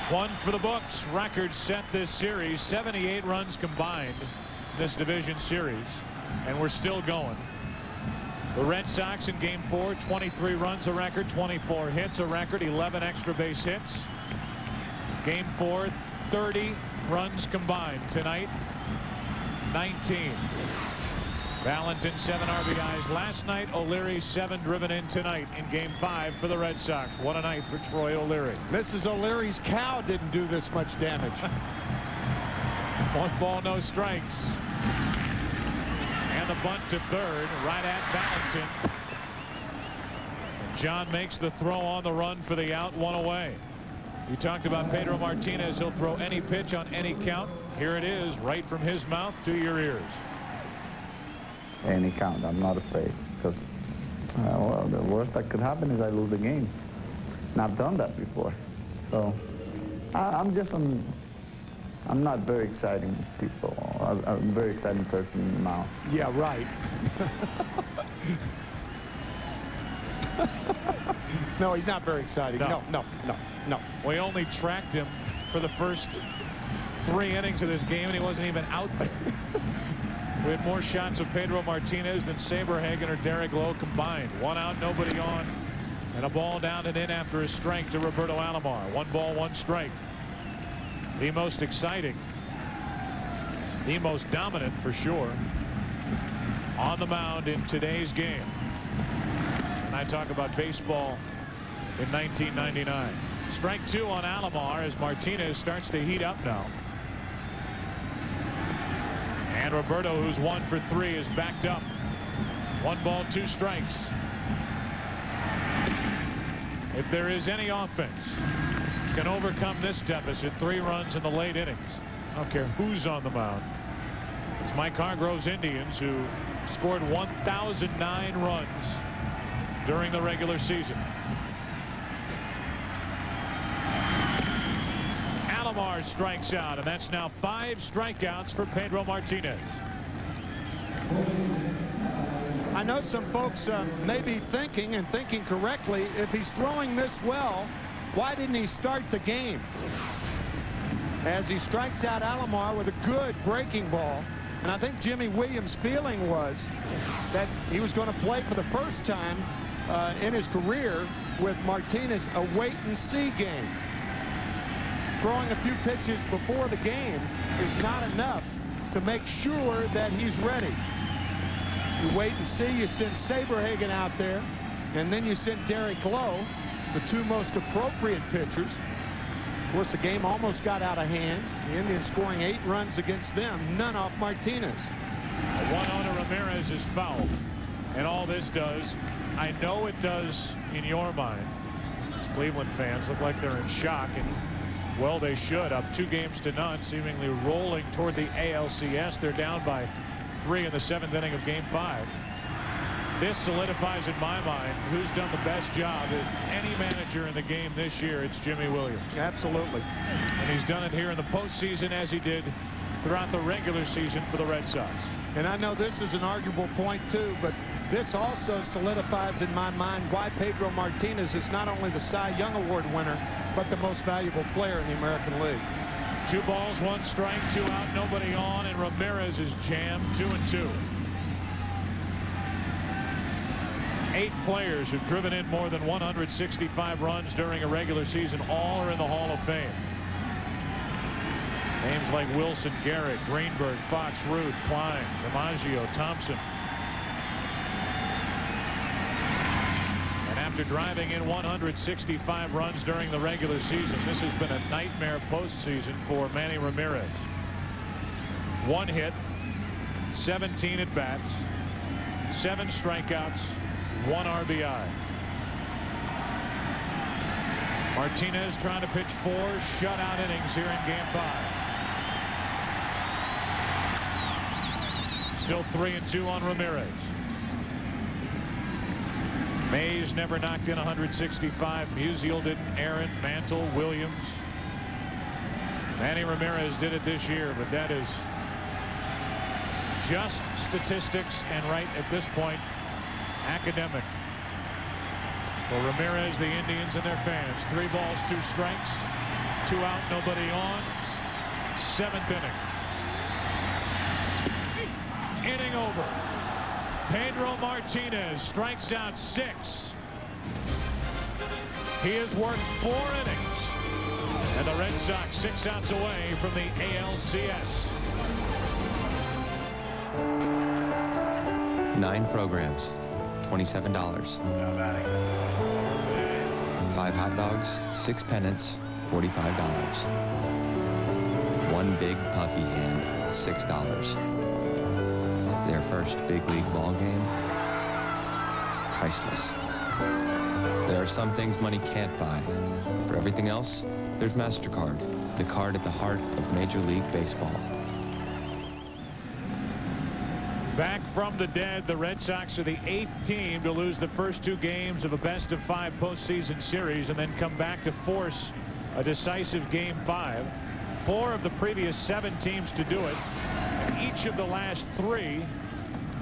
One for the books. Record set this series. 78 runs combined in this division series. And we're still going. The Red Sox in Game 4, 23 runs a record, 24 hits a record, 11 extra base hits. Game 4, 30 runs combined. Tonight, 19. Valentin 7 RBIs last night. O'Leary 7 driven in tonight in Game 5 for the Red Sox. What a night for Troy O'Leary. Mrs. O'Leary's cow didn't do this much damage. 1 ball, no strikes. And the bunt to third, right at Valentin. And John makes the throw on the run for the out, 1 away. You talked about Pedro Martinez. He'll throw any pitch on any count. Here it is, right from his mouth to your ears. Any count, I'm not afraid, because well, the worst that could happen is I lose the game. And I've done that before. So I'm not very exciting people. I'm a very exciting person in the mouth. Yeah, right. No, he's not very exciting. No. We only tracked him for the first 3 innings of this game, and he wasn't even out there. We had more shots of Pedro Martinez than Saberhagen or Derek Lowe combined. 1 out, nobody on, and a ball down and in after a strike to Roberto Alomar. 1 ball, 1 strike. The most exciting, the most dominant for sure, on the mound in today's game. And I talk about baseball in 1999. Strike 2 on Alomar as Martinez starts to heat up now. And Roberto, who's 1 for 3, is backed up. 1 ball, 2 strikes. If there is any offense which can overcome this deficit, 3 runs in the late innings, I don't care who's on the mound. It's Mike Hargrove's Indians, who scored 1,009 runs during the regular season. Alomar strikes out, and that's now 5 strikeouts for Pedro Martinez. I know some folks may be thinking, and thinking correctly, if he's throwing this well, why didn't he start the game? As he strikes out Alomar with a good breaking ball. And I think Jimmy Williams' feeling was that he was going to play for the first time in his career with Martinez, a wait-and-see game. Throwing a few pitches before the game is not enough to make sure that he's ready. You wait and see. You send Saberhagen out there, and then you send Derek Lowe, the 2 most appropriate pitchers. Of course, the game almost got out of hand. The Indians scoring 8 runs against them, none off Martinez. One on to Ramirez is fouled. And all this does, I know it does in your mind, as Cleveland fans look like they're in shock, and well, they should. Up 2-0, seemingly rolling toward the ALCS. They're down by 3 in the 7th inning of Game 5. This solidifies in my mind who's done the best job of any manager in the game this year. It's Jimmy Williams. Absolutely. And he's done it here in the postseason as he did throughout the regular season for the Red Sox. And I know this is an arguable point too, but this also solidifies in my mind why Pedro Martinez is not only the Cy Young Award winner, but the most valuable player in the American League. 2 balls, 1 strike, 2 out, nobody on, and Ramirez is jammed 2-2. 8 players who've driven in more than 165 runs during a regular season. All are in the Hall of Fame. Names like Wilson, Garrett, Greenberg, Fox, Ruth, Klein, DiMaggio, Thompson. And after driving in 165 runs during the regular season, this has been a nightmare postseason for Manny Ramirez. 1 hit, 17 at bats, 7 strikeouts, 1 RBI. Martinez trying to pitch 4 shutout innings here in Game 5. Still 3-2 on Ramirez. Mays never knocked in 165. Musial didn't. Aaron, Mantle, Williams. Manny Ramirez did it this year, but that is just statistics and right at this point academic. For Ramirez, the Indians, and their fans. 3 balls, 2 strikes, 2 out, nobody on. 7th inning. Inning over. Pedro Martinez strikes out 6. He has worked 4 innings. And the Red Sox 6 outs away from the ALCS. 9 programs, $27. 5 hot dogs, 6 pennants, $45. 1 big puffy hand, $6. Their first big league ball game, priceless. There are some things money can't buy. For everything else, there's MasterCard, the card at the heart of Major League Baseball. Back from the dead, the Red Sox are the 8th team to lose the first 2 games of a best-of-5 postseason series and then come back to force a decisive Game 5. 4 of the previous 7 teams to do it, and each of the last 3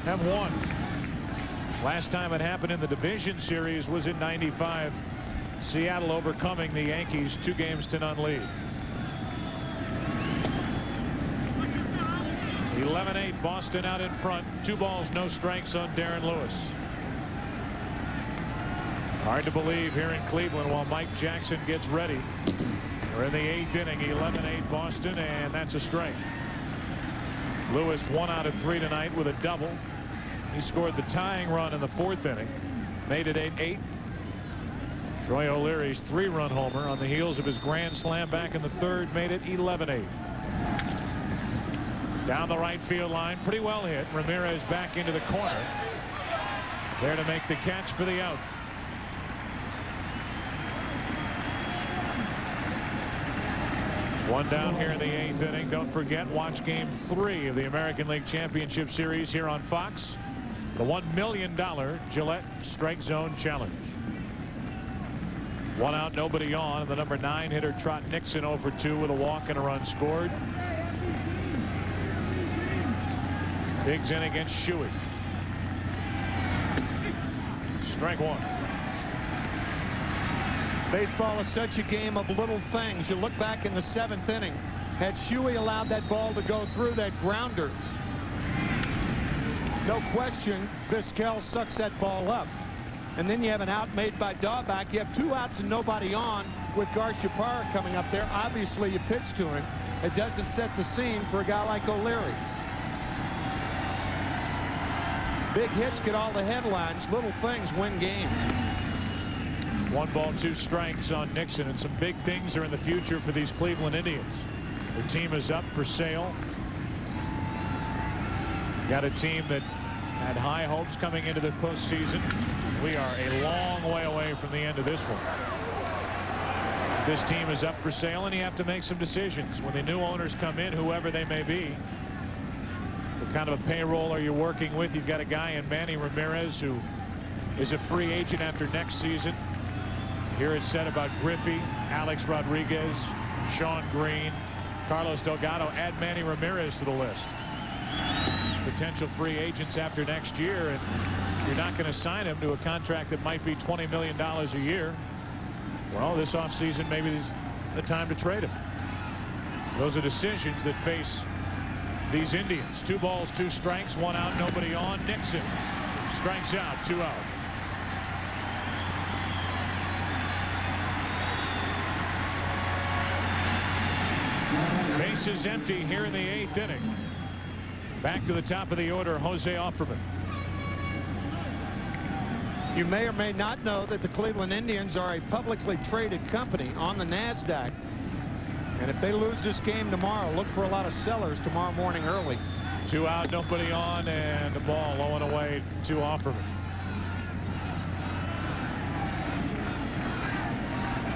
have won. Last time it happened in the division series was in '95. Seattle overcoming the Yankees 2-0 lead. 11-8 Boston out in front. 2 balls, no strikes on Darren Lewis. Hard to believe here in Cleveland while Mike Jackson gets ready. We're in the 8th inning. 11-8 Boston, and that's a strike. Lewis 1 out of 3 tonight with a double. He scored the tying run in the 4th inning. Made it 8-8. Troy O'Leary's 3-run homer on the heels of his grand slam back in the 3rd made it 11-8. Down the right field line, pretty well hit. Ramirez back into the corner. There to make the catch for the out. One down here in the 8th inning. Don't forget, watch Game 3 of the American League Championship Series here on Fox. The $1 million Gillette Strike Zone Challenge. One out, nobody on, and the number 9 hitter Trot Nixon 0 for 2 with a walk and a run scored. Diggs in against Shuey. Strike one. Baseball is such a game of little things. You look back in the 7th inning. Had Shuey allowed that ball to go through that grounder, no question, Vizquel sucks that ball up. And then you have an out made by Dahlback. You have 2 outs and nobody on with Garciaparra coming up there. Obviously, you pitch to him. It doesn't set the scene for a guy like O'Leary. Big hits get all the headlines. Little things win games. 1 ball, 2 strikes on Nixon, and some big things are in the future for these Cleveland Indians. Their team is up for sale. Got a team that had high hopes coming into the postseason. We are a long way away from the end of this one. This team is up for sale, and you have to make some decisions. When the new owners come in, whoever they may be, what kind of a payroll are you working with? You've got a guy in Manny Ramirez who is a free agent after next season. Here it's said about Griffey, Alex Rodriguez, Sean Green, Carlos Delgado. Add Manny Ramirez to the list. Potential free agents after next year, and you're not going to sign him to a contract that might be $20 million a year. Well, this offseason maybe is the time to trade him. Those are decisions that face these Indians. 2 balls, 2 strikes, 1 out, nobody on. Nixon strikes out, 2 out. Bases empty here in the 8th inning. Back to the top of the order, Jose Offerman. You may or may not know that the Cleveland Indians are a publicly traded company on the NASDAQ. And if they lose this game tomorrow, look for a lot of sellers tomorrow morning early. 2 out, nobody on, and the ball low and away to Offerman.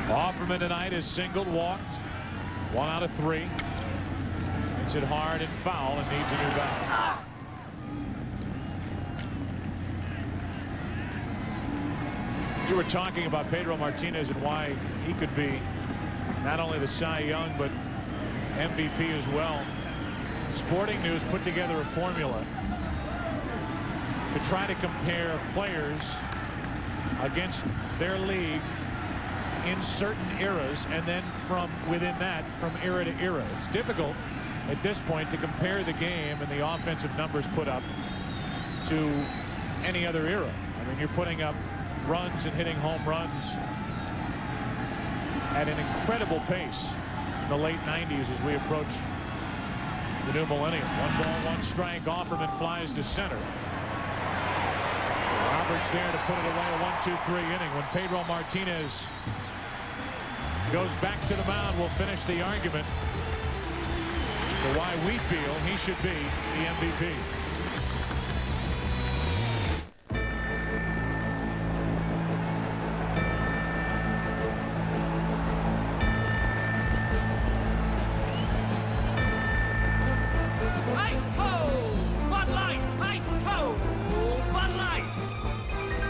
Offerman tonight is singled, walked. 1 out of 3. Hits it hard and foul and needs a new bat. You were talking about Pedro Martinez and why he could be not only the Cy Young but MVP as well. Sporting News put together a formula to try to compare players against their league in certain eras, and then from within that, from era to era. It's difficult at this point to compare the game and the offensive numbers put up to any other era. I mean, you're putting up runs and hitting home runs at an incredible pace in the late 90s as we approach the new millennium. 1 ball, 1 strike. Offerman flies to center. Roberts there to put it away. A 1-2-3 inning. When Pedro Martinez goes back to the mound, we'll finish the argument as to why we feel he should be the MVP. Ice cold Bud Light, ice cold Bud Light.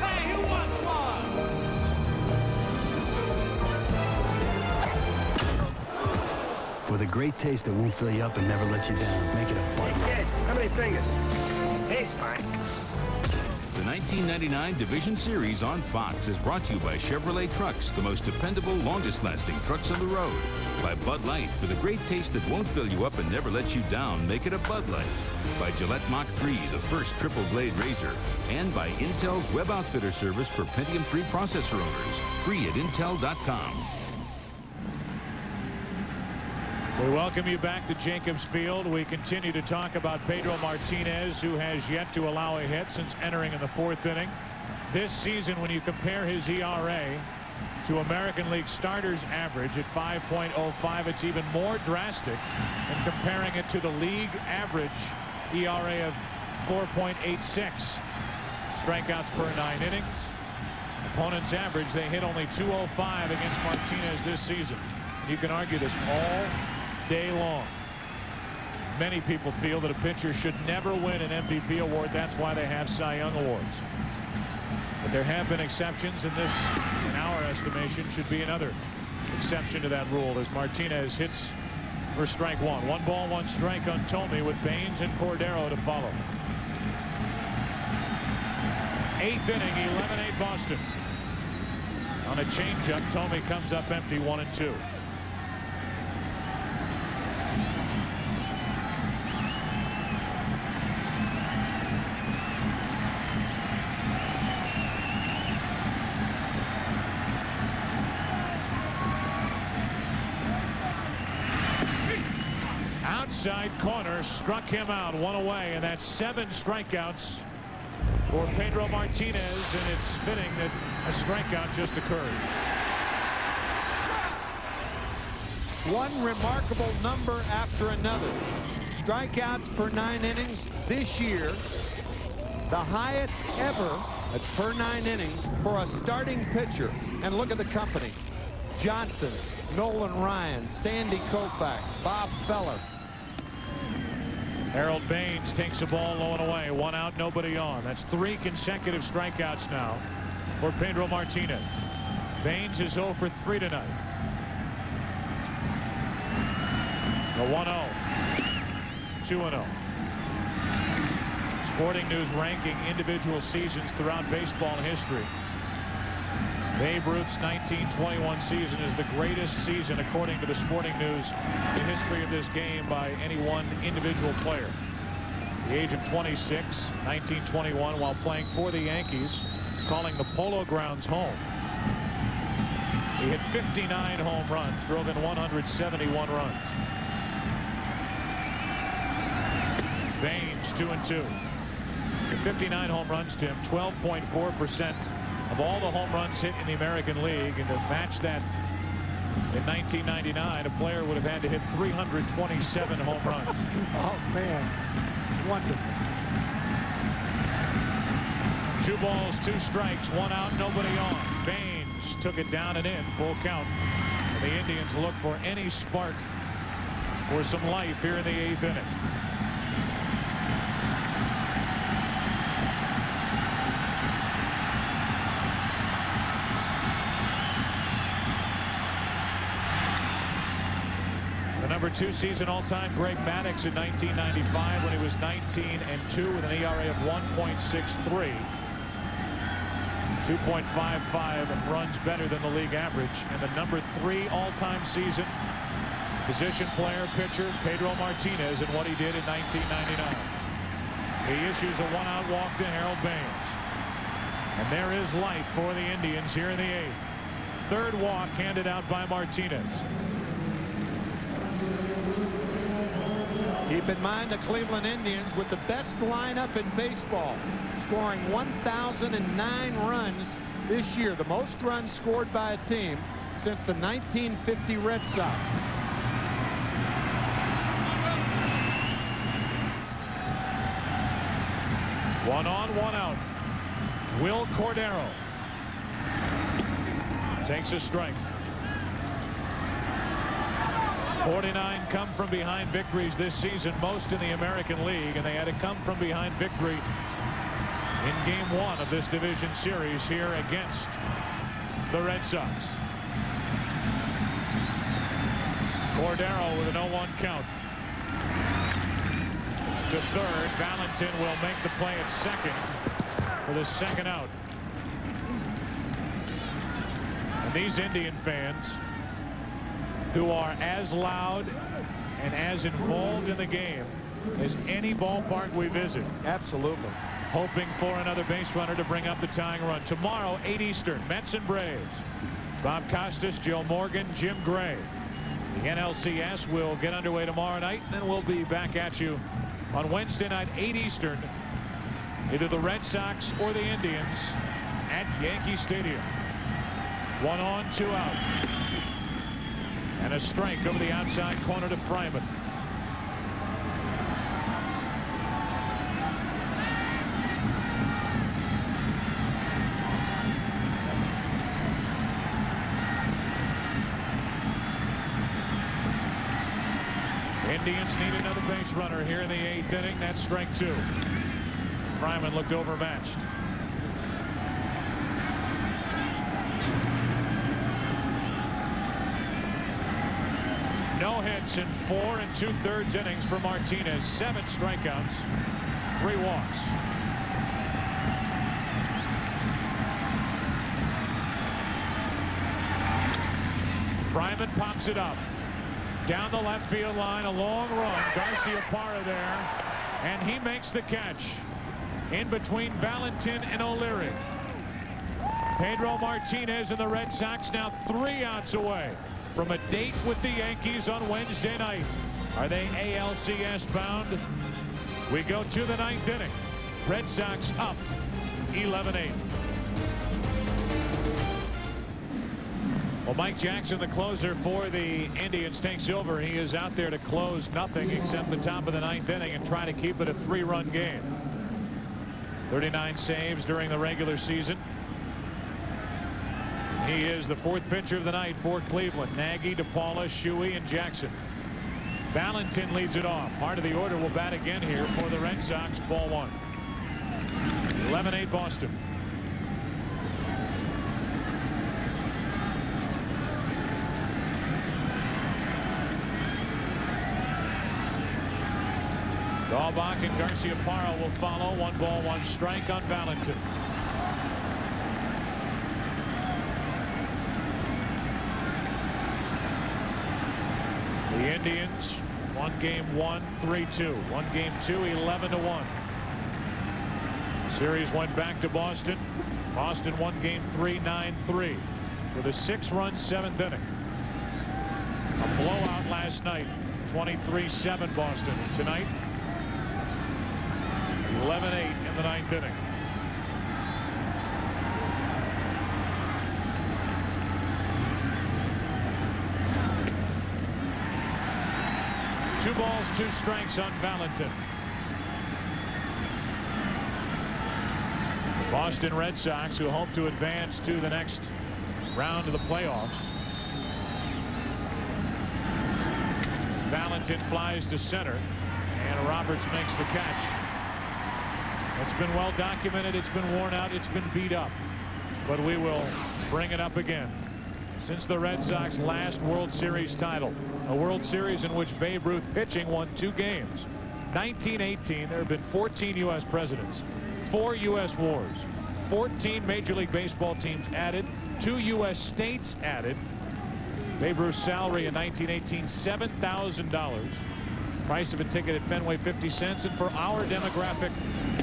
Hey, who wants one? For the great taste that won't fill you up and never let you down, make it a Bud Light. Kid, how many fingers? Taste fine. The 1999 Division Series on Fox is brought to you by Chevrolet Trucks, the most dependable, longest-lasting trucks on the road. By Bud Light, for the great taste that won't fill you up and never let you down, make it a Bud Light. By Gillette Mach 3, the first triple-blade razor. And by Intel's Web Outfitter service for Pentium 3 processor owners. Free at Intel.com. We welcome you back to Jacobs Field. We continue to talk about Pedro Martinez, who has yet to allow a hit since entering in the 4th inning. This season, when you compare his ERA to American League starters average at 5.05, it's even more drastic than comparing it to the league average ERA of 4.86. Strikeouts per 9 innings. Opponents average, they hit only 205 against Martinez this season. You can argue this all day long. Many people feel that a pitcher should never win an MVP award. That's why they have Cy Young awards. But there have been exceptions in our estimation, should be another exception to that rule as Martinez hits for strike one. 1 ball, 1 strike on Thome with Baines and Cordero to follow. 8th inning, 11-8 Boston. On a changeup, Thome comes up empty, 1-2. Outside corner, struck him out, 1 away, and that's 7 strikeouts for Pedro Martinez, and it's fitting that a strikeout just occurred. One remarkable number after another. Strikeouts per 9 innings this year, the highest ever, that's per 9 innings, for a starting pitcher. And look at the company. Johnson, Nolan Ryan, Sandy Koufax, Bob Feller. Harold Baines takes a ball low and away. 1 out, nobody on. That's 3 consecutive strikeouts now for Pedro Martinez. Baines is 0 for 3 tonight. The 1-0. 2-0. Sporting News ranking individual seasons throughout baseball history. Babe Ruth's 1921 season is the greatest season, according to the Sporting News, in the history of this game by any one individual player. The age of 26, 1921, while playing for the Yankees, calling the Polo Grounds home. He hit 59 home runs, drove in 171 runs. Baines, 2-2. The 59 home runs, Tim, 12.4% of all the home runs hit in the American League, and to match that in 1999, a player would have had to hit 327 home runs. Oh man, wonderful. 2 balls, 2 strikes, 1 out, nobody on. Baines took it down and in, full count. And the Indians look for any spark or some life here in the 8th inning. Number 2 season all-time Greg Maddux in 1995 when he was 19-2 with an ERA of 1.63. 2.55 runs better than the league average. And the number 3 all-time season position player pitcher Pedro Martinez and what he did in 1999. He issues a 1-out walk to Harold Baines. And there is life for the Indians here in the 8th. 3rd walk handed out by Martinez. Keep in mind the Cleveland Indians with the best lineup in baseball, scoring 1,009 runs this year, the most runs scored by a team since the 1950 Red Sox. One on, 1 out. Will Cordero takes a strike. 49 come from behind victories this season, most in the American League, and they had to come from behind victory in game 1 of this division series here against the Red Sox. Cordero with an 0-1 count. To 3rd, Valentin will make the play at 2nd for the 2nd out. And these Indian fans, who are as loud and as involved in the game as any ballpark we visit. Absolutely. Hoping for another base runner to bring up the tying run. Tomorrow, 8 Eastern, Mets and Braves. Bob Costas, Joe Morgan, Jim Gray. The NLCS will get underway tomorrow night, and then we'll be back at you on Wednesday night, 8 Eastern. Either the Red Sox or the Indians at Yankee Stadium. 1 on, 2 out. And a strike over the outside corner to Fryman. Indians need another base runner here in the 8th inning. That's strike 2. Fryman looked overmatched. No hits in 4 2/3 innings for Martinez. 7 strikeouts, 3 walks. Fryman pops it up. Down the left field line, a long run. Garciaparra there, and he makes the catch. In between Valentin and O'Leary. Pedro Martinez and the Red Sox now 3 outs away from a date with the Yankees on Wednesday night. Are they ALCS bound? We go to the 9th inning. Red Sox up 11-8. Well, Mike Jackson, the closer for the Indians, takes over. He is out there to close nothing except the top of the 9th inning and try to keep it a 3-run game. 39 saves during the regular season. He is the 4th pitcher of the night for Cleveland. Nagy, DePaula, Shuey, and Jackson. Valentin leads it off. Heart of the order will bat again here for the Red Sox. Ball 1. 11-8 Boston. Dahlbach and Garciaparra will follow. 1 ball, 1 strike on Valentin. The Indians, 1 game 1, 3-2. 1 game 2, 11-1. Series went back to Boston. Boston won game 3, 9-3 with a 6-run 7th inning. A blowout last night, 23-7 Boston. Tonight, 11-8 in the 9th inning. Two balls, 2 strikes on Valentin. The Boston Red Sox, who hope to advance to the next round of the playoffs. Valentin flies to center, and Roberts makes the catch. It's been well documented. It's been worn out. It's been beat up. But we will bring it up again. Since the Red Sox last World Series title, a World Series in which Babe Ruth pitching won 2 games. 1918, there have been 14 U.S. presidents, 4 U.S. wars, 14 Major League Baseball teams added, 2 U.S. states added. Babe Ruth's salary in 1918, $7,000. Price of a ticket at Fenway, 50 cents. And for our demographic,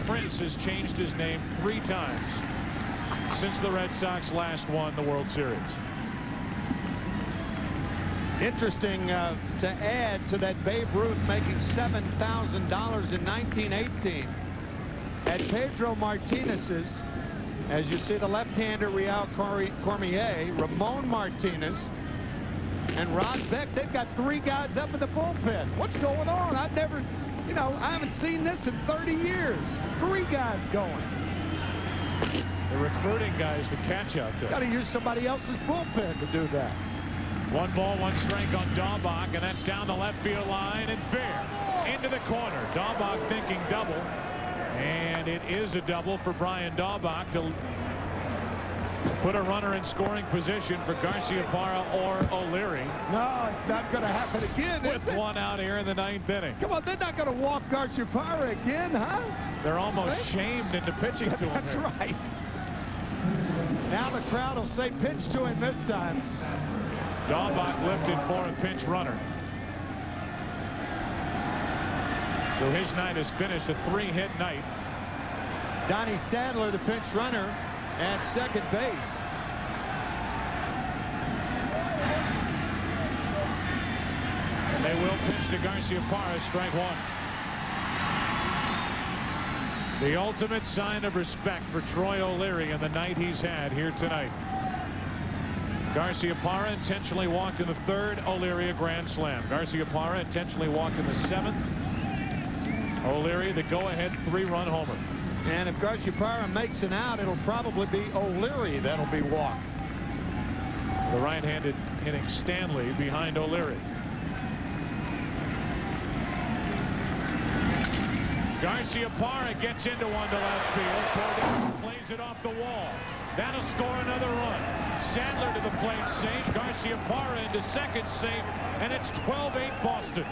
Prince has changed his name 3 times since the Red Sox last won the World Series. Interesting to add to that Babe Ruth making $7,000 in 1918. At Pedro Martinez's, as you see the left-hander Real Cormier, Ramon Martinez, and Rod Beck, they've got 3 guys up in the bullpen. What's going on? I've never, I haven't seen this in 30 years. 3 guys going. They're recruiting guys to catch out there. Got to use somebody else's bullpen to do that. 1 ball, 1 strike on Dahlbach, and that's down the left field line and fair into the corner. Dahlbach thinking double, and it is a double for Brian Dahlbach to put a runner in scoring position for Garciaparra or O'Leary. No, it's not going to happen again, with 1 out here in the 9th inning. Come on, they're not going to walk Garciaparra again, huh? They're almost shamed into pitching to him. That's right. Now the crowd will say pitch to him this time. Dahlbach lifted for a pinch runner. So his night is finished, a 3-hit night. Donnie Sadler, the pinch runner, at second base. And they will pitch to Garciaparra, strike 1. The ultimate sign of respect for Troy O'Leary and the night he's had here tonight. Garciaparra intentionally walked in the 3rd, O'Leary a grand slam. Garciaparra intentionally walked in the 7th. O'Leary the go-ahead 3-run homer. And if Garciaparra makes an out, it'll probably be O'Leary that'll be walked. The right-handed hitting Stanley behind O'Leary. Garciaparra gets into one to left field. Plays it off the wall. That'll score another run. Sandler to the plate, safe. Garcia-Parra into second, safe. And it's 12-8 Boston.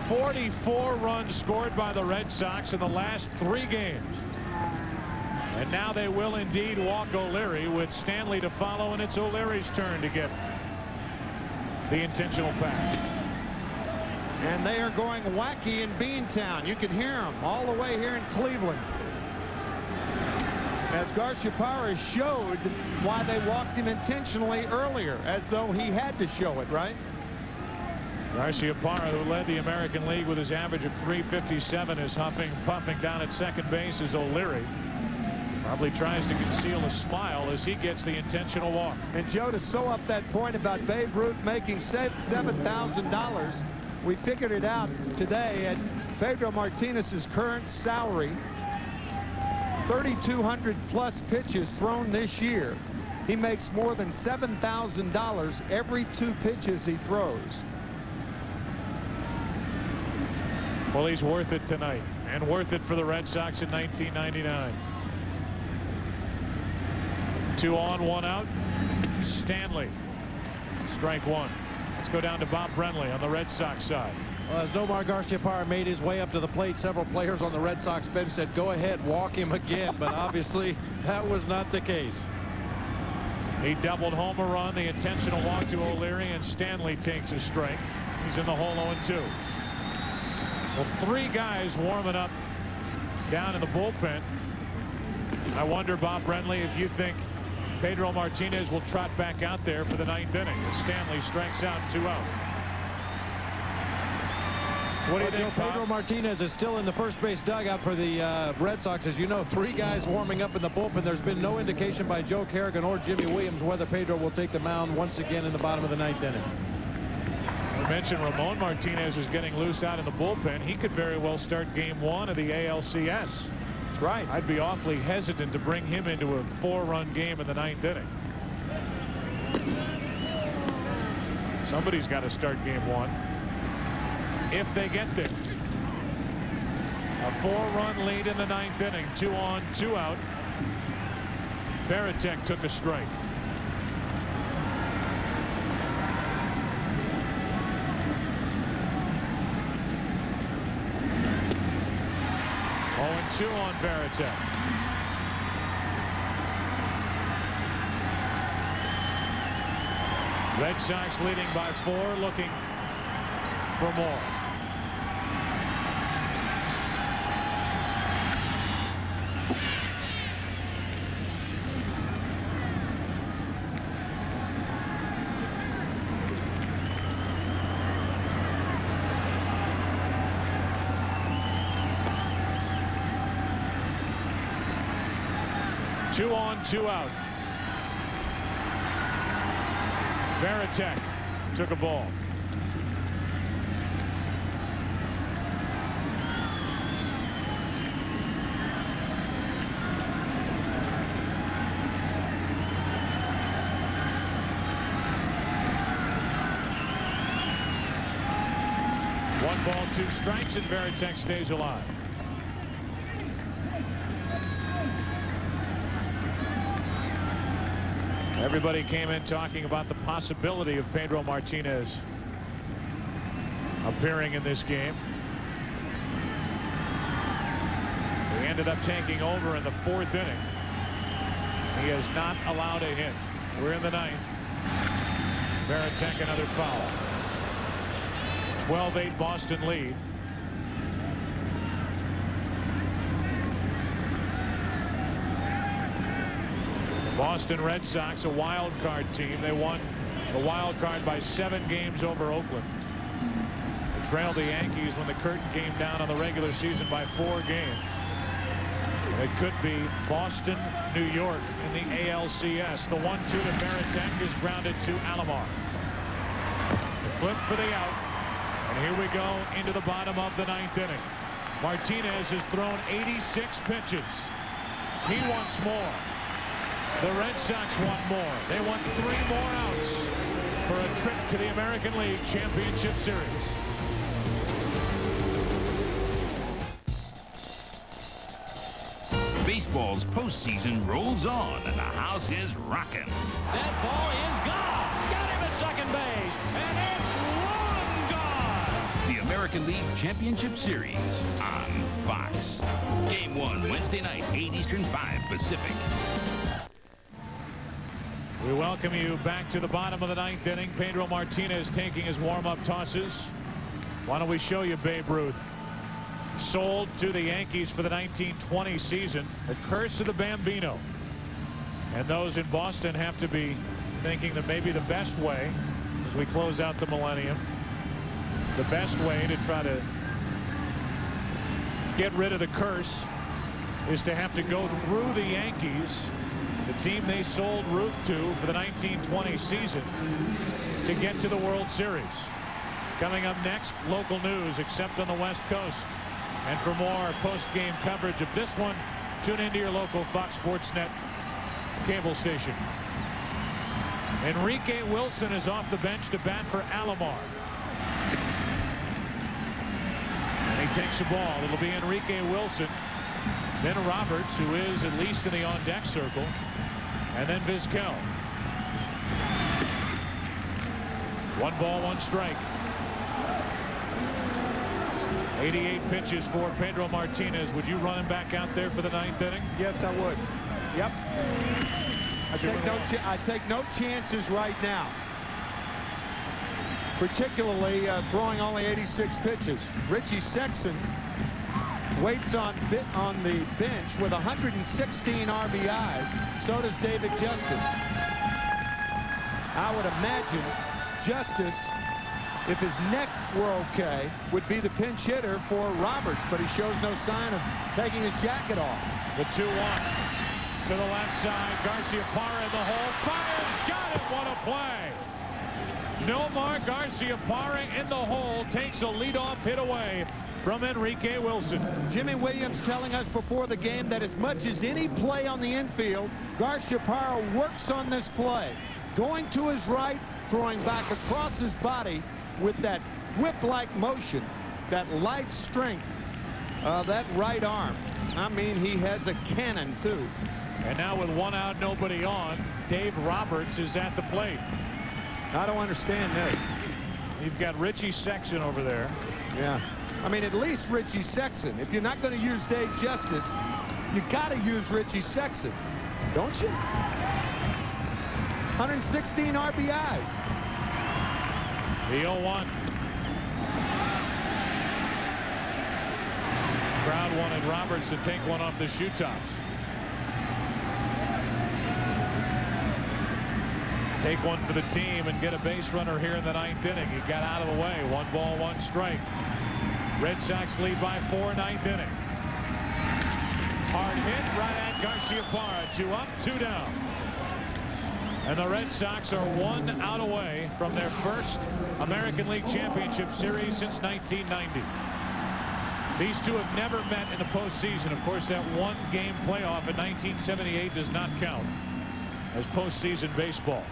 "44 runs scored by the Red Sox in the last 3 games. And now they will indeed walk O'Leary with Stanley to follow, and it's O'Leary's turn to get the intentional pass. And they are going wacky in Beantown. You can hear them all the way here in Cleveland. As Garcia-Parra showed why they walked him intentionally earlier, as though he had to show it, right? Garcia-Parra, who led the American League with his average of .357, is puffing down at second base as O'Leary probably tries to conceal a smile as he gets the intentional walk. And Joe, to sew up that point about Babe Ruth making $7,000, we figured it out today at Pedro Martinez's current salary. 3,200 plus pitches thrown this year. He makes more than $7,000 every 2 pitches he throws. Well, he's worth it tonight, and worth it for the Red Sox in 1999. 2 on, 1 out. Stanley, strike 1. Let's go down to Bob Brenly on the Red Sox side. Well, as Nomar Garcia-Parra made his way up to the plate, several players on the Red Sox bench said, go ahead, walk him again. But obviously, that was not the case. He doubled home a run, the intentional walk to O'Leary, and Stanley takes a strike. He's in the hole 0-2. Well, 3 guys warming up down in the bullpen. I wonder, Bob Brenly, if you think Pedro Martinez will trot back out there for the 9th inning as Stanley strikes out 2 out. What do you think, Pedro Martinez is still in the first base dugout for the Red Sox. As you know, 3 guys warming up in the bullpen. There's been no indication by Joe Kerrigan or Jimmy Williams whether Pedro will take the mound once again in the bottom of the 9th inning. We mentioned Ramon Martinez is getting loose out in the bullpen. He could very well start game 1 of the ALCS. That's right. I'd be awfully hesitant to bring him into a 4-run game in the 9th inning. Somebody's got to start game 1. If they get there. A 4-run lead in the 9th inning. 2 on, 2 out. Veritek took a strike. Two on Veritek. Red Sox leading by 4, looking for more. Two on, 2 out. Veritek took a ball. One ball, 2 strikes, and Veritek stays alive. Everybody came in talking about the possibility of Pedro Martinez appearing in this game. He ended up taking over in the 4th inning. He has not allowed a hit. We're in the 9th. Veritek another foul. 12-8 Boston lead. Boston Red Sox, a wild card team. They won the wild card by 7 games over Oakland. They trailed the Yankees when the curtain came down on the regular season by 4 games. It could be Boston, New York in the ALCS. The 1-2 to Veritek is grounded to Alomar. The flip for the out. And here we go into the bottom of the 9th inning. Martinez has thrown 86 pitches. He wants more. The Red Sox want more. They want 3 more outs. for a trip to the American League Championship Series. Baseball's postseason rolls on, and the house is rocking. That ball is gone. Got him at second base, and it's long gone. The American League Championship Series on Fox. Game 1, Wednesday night, 8 Eastern, 5 Pacific. We welcome you back to the bottom of the 9th inning. Pedro Martinez taking his warm-up tosses. Why don't we show you Babe Ruth? Sold to the Yankees for the 1920 season. The curse of the Bambino. And those in Boston have to be thinking that maybe the best way, as we close out the millennium, the best way to try to get rid of the curse is to have to go through the Yankees, the team they sold Ruth to for the 1920 season, to get to the World Series. Coming up next, local news except on the West Coast. And for more post-game coverage of this one, tune into your local Fox Sports Net cable station. Enrique Wilson is off the bench to bat for Alomar. And he takes the ball. It'll be Enrique Wilson, then Roberts, who is at least in the on-deck circle, and then Vizquel. 1 ball, 1 strike. 88 pitches for Pedro Martinez. Would you run him back out there for the 9th inning? Yes, I would. Yep. I take no chances right now. Particularly throwing only 86 pitches. Richie Sexson waits on the bench with 116 RBIs. So does David Justice. I would imagine Justice, if his neck were okay, would be the pinch hitter for Roberts, but he shows no sign of taking his jacket off. The 2-1 to the left side. Garciaparra in the hole. Fires. Got it. What a play. Nomar Garciaparra in the hole takes a leadoff hit away from Enrique Wilson. Jimmy Williams telling us before the game that as much as any play on the infield, Garciaparra works on this play. Going to his right, throwing back across his body with that whip-like motion, that lithe strength, that right arm. I mean, he has a cannon, too. And now with 1 out, nobody on, Dave Roberts is at the plate. I don't understand this. You've got Richie Sexson over there. Yeah. I mean, at least Richie Sexson. If you're not going to use Dave Justice, you got to use Richie Sexson, don't you? 116 RBIs. The 0-1. Crowd wanted Roberts to take one off the shoe tops. Take one for the team and get a base runner here in the 9th inning. He got out of the way. 1 ball, 1 strike. Red Sox lead by 4, 9th inning. Hard hit right at Garciaparra. 2 up, 2 down. And the Red Sox are 1 out away from their first American League Championship Series since 1990. These two have never met in the postseason. Of course, that 1-game playoff in 1978 does not count as postseason baseball.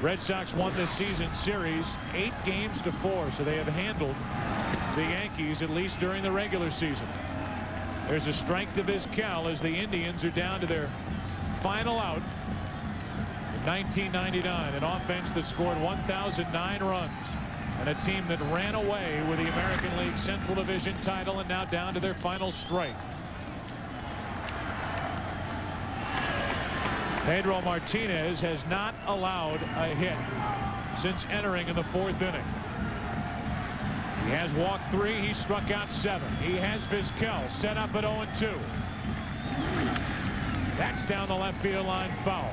Red Sox won this season series 8 games to 4, so they have handled the Yankees at least during the regular season. There's a strike to Vizquel as the Indians are down to their final out in 1999, an offense that scored 1,009 runs, and a team that ran away with the American League Central Division title and now down to their final strike. Pedro Martinez has not allowed a hit since entering in the 4th inning. He has walked 3. He struck out 7. He has Vizquel set up at 0-2. That's down the left field line, foul.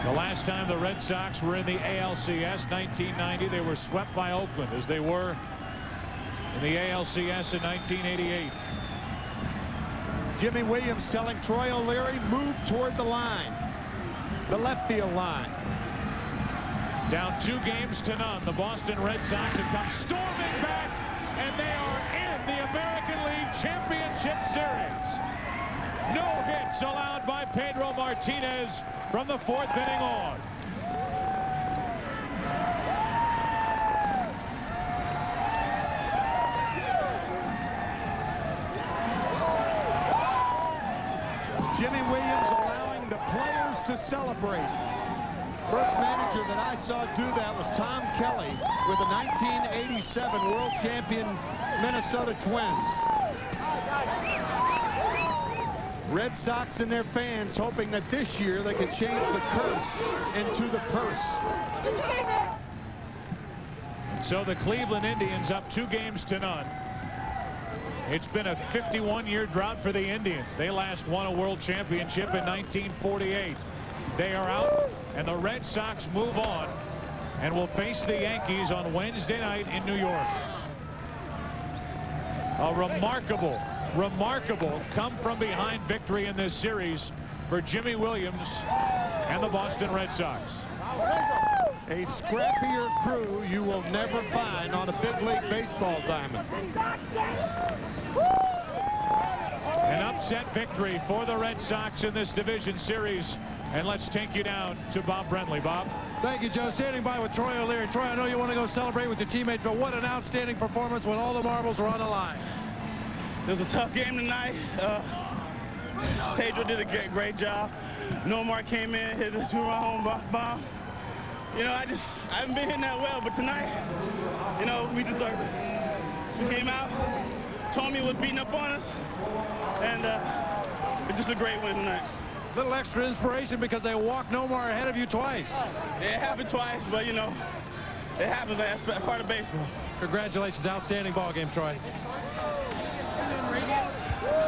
The last time the Red Sox were in the ALCS, 1990, they were swept by Oakland, as they were in the ALCS in 1988. Jimmy Williams telling Troy O'Leary, move toward the line, the left field line. Down 2 games to none, the Boston Red Sox have come storming back, and they are in the American League Championship Series. No hits allowed by Pedro Martinez from the 4th inning on. Jimmy Williams allowing the players to celebrate. First manager that I saw do that was Tom Kelly with the 1987 world champion Minnesota Twins. Red Sox and their fans hoping that this year they can change the curse into the purse. So the Cleveland Indians up 2-0. It's been a 51-year drought for the Indians. They last won a world championship in 1948. They are out, and the Red Sox move on and will face the Yankees on Wednesday night in New York. A remarkable come-from-behind victory in this series for Jimmy Williams and the Boston Red Sox. A scrappier crew you will never find on a big league baseball diamond. An upset victory for the Red Sox in this division series. And let's take you down to Bob Brenly. Bob. Thank you, Joe. Standing by with Troy O'Leary. Troy, I know you want to go celebrate with your teammates, but what an outstanding performance when all the marbles were on the line. It was a tough game tonight. Pedro did a great job. Nomar came in, hit a 2-run home bomb. You know, I haven't been hitting that well, but tonight, you know, we deserved it. We came out, Tommy was beating up on us, and it's just a great win tonight. Little extra inspiration because they walked Nomar ahead of you twice. Yeah, it happened twice, but, you know, it happens. That's part of baseball. Congratulations. Outstanding ball game, Troy.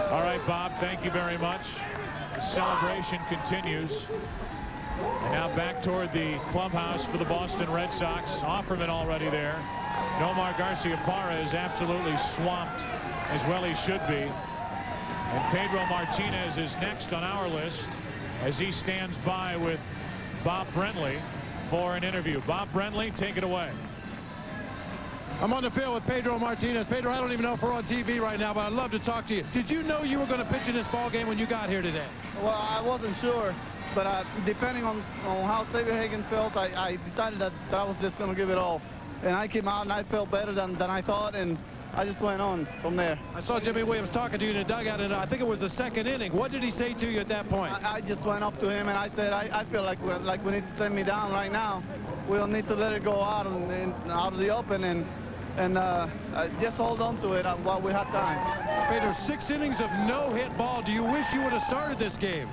All right, Bob, thank you very much. The celebration continues. And now back toward the clubhouse for the Boston Red Sox. Offerman already there. Nomar Garcia-Parra is absolutely swamped, as well he should be. And Pedro Martinez is next on our list as he stands by with Bob Brenly for an interview. Bob Brenly, take it away. I'm on the field with Pedro Martinez. Pedro, I don't even know if we're on TV right now, but I'd love to talk to you. Did you know you were going to pitch in this ball game when you got here today? Well, I wasn't sure, but depending on how Xavier Hagan felt, I decided that I was just going to give it all. And I came out and I felt better than I thought, and I just went on from there. I saw Jimmy Williams talking to you in the dugout, and I think it was the 2nd inning. What did he say to you at that point? I just went up to him and I said, I feel like we need to send me down right now. We don't need to let it go out of the open and just hold on to it while we have time. Pedro, 6 innings of no-hit ball. Do you wish you would have started this game?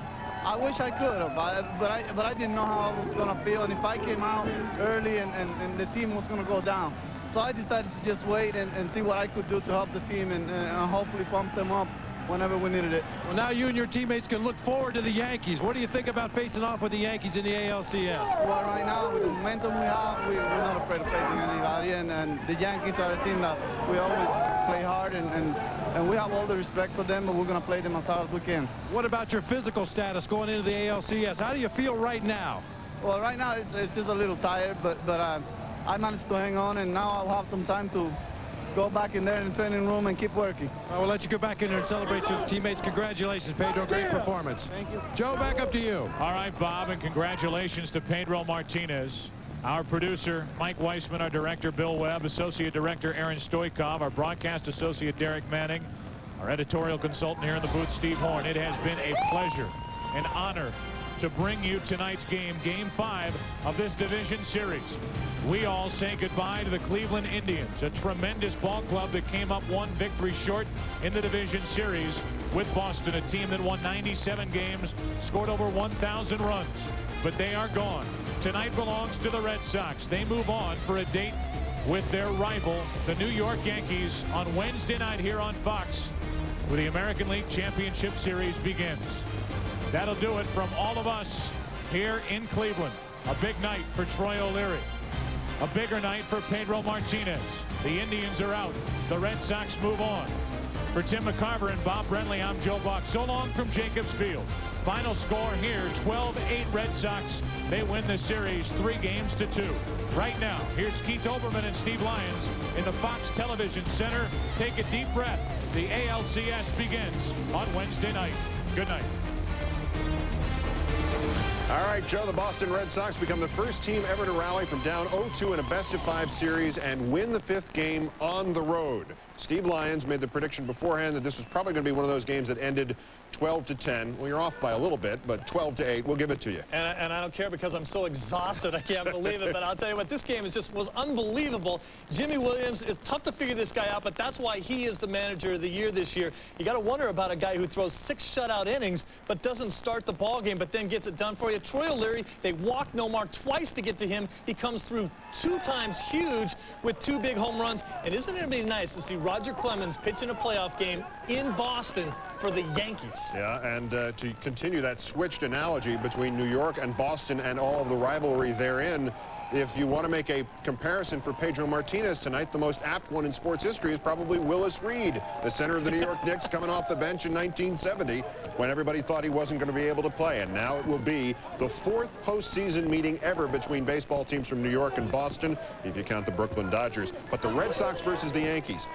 I wish I could have, but I didn't know how I was going to feel, and if I came out early and the team was going to go down. So I decided to just wait and see what I could do to help the team and hopefully pump them up whenever we needed it. Well, now you and your teammates can look forward to the Yankees. What do you think about facing off with the Yankees in the ALCS? Well, right now, with the momentum we have, we're not afraid of facing anybody, and the Yankees are a team that we always play hard, and we have all the respect for them, but we're going to play them as hard as we can. What about your physical status going into the ALCS? How do you feel right now? Well, right now, it's just a little tired, but I managed to hang on, and now I'll have some time to go back in there in the training room and keep working. I will let you go back in there and celebrate your teammates. Congratulations, Pedro. Great performance. Thank you. Joe, back up to you. All right, Bob, and congratulations to Pedro Martinez. Our producer, Mike Weissman, our director, Bill Webb, associate director, Aaron Stoikov, our broadcast associate, Derek Manning, our editorial consultant here in the booth, Steve Horn. It has been a pleasure, an honor to bring you tonight's game, Game 5 of this division series. We all say goodbye to the Cleveland Indians, a tremendous ball club that came up one victory short in the division series with Boston, a team that won 97 games, scored over 1,000 runs. But they are gone. Tonight belongs to the Red Sox. They move on for a date with their rival, the New York Yankees, on Wednesday night here on Fox, where the American League Championship Series begins. That'll do it from all of us here in Cleveland. A big night for Troy O'Leary. A bigger night for Pedro Martinez. The Indians are out. The Red Sox move on. For Tim McCarver and Bob Brenly, I'm Joe Buck. So long from Jacobs Field. Final score here, 12-8 Red Sox. They win the series 3-2. Right now, here's Keith Olbermann and Steve Lyons in the Fox Television Center. Take a deep breath. The ALCS begins on Wednesday night. Good night. All right, Joe, the Boston Red Sox become the first team ever to rally from down 0-2 in a best-of-5 series and win the 5th game on the road. Steve Lyons made the prediction beforehand that this was probably going to be one of those games that ended 12-10. Well, you're off by a little bit, but 12-8. We'll give it to you. And I don't care because I'm so exhausted. I can't believe it. But I'll tell you what, this game was unbelievable. Jimmy Williams, it's tough to figure this guy out, but that's why he is the manager of the year this year. You got to wonder about a guy who throws 6 shutout innings but doesn't start the ball game, but then gets it done for you. Troy O'Leary, they walked Nomar twice to get to him. He comes through 2 times huge with 2 big home runs. And isn't it going to be nice to see Roger Clemens pitch in a playoff game in Boston for the Yankees? Yeah, and to continue that switched analogy between New York and Boston and all of the rivalry therein, if you want to make a comparison for Pedro Martinez tonight, the most apt one in sports history is probably Willis Reed, the center of the New York Knicks, coming off the bench in 1970 when everybody thought he wasn't going to be able to play. And now it will be the 4th postseason meeting ever between baseball teams from New York and Boston, if you count the Brooklyn Dodgers. But the Red Sox versus the Yankees.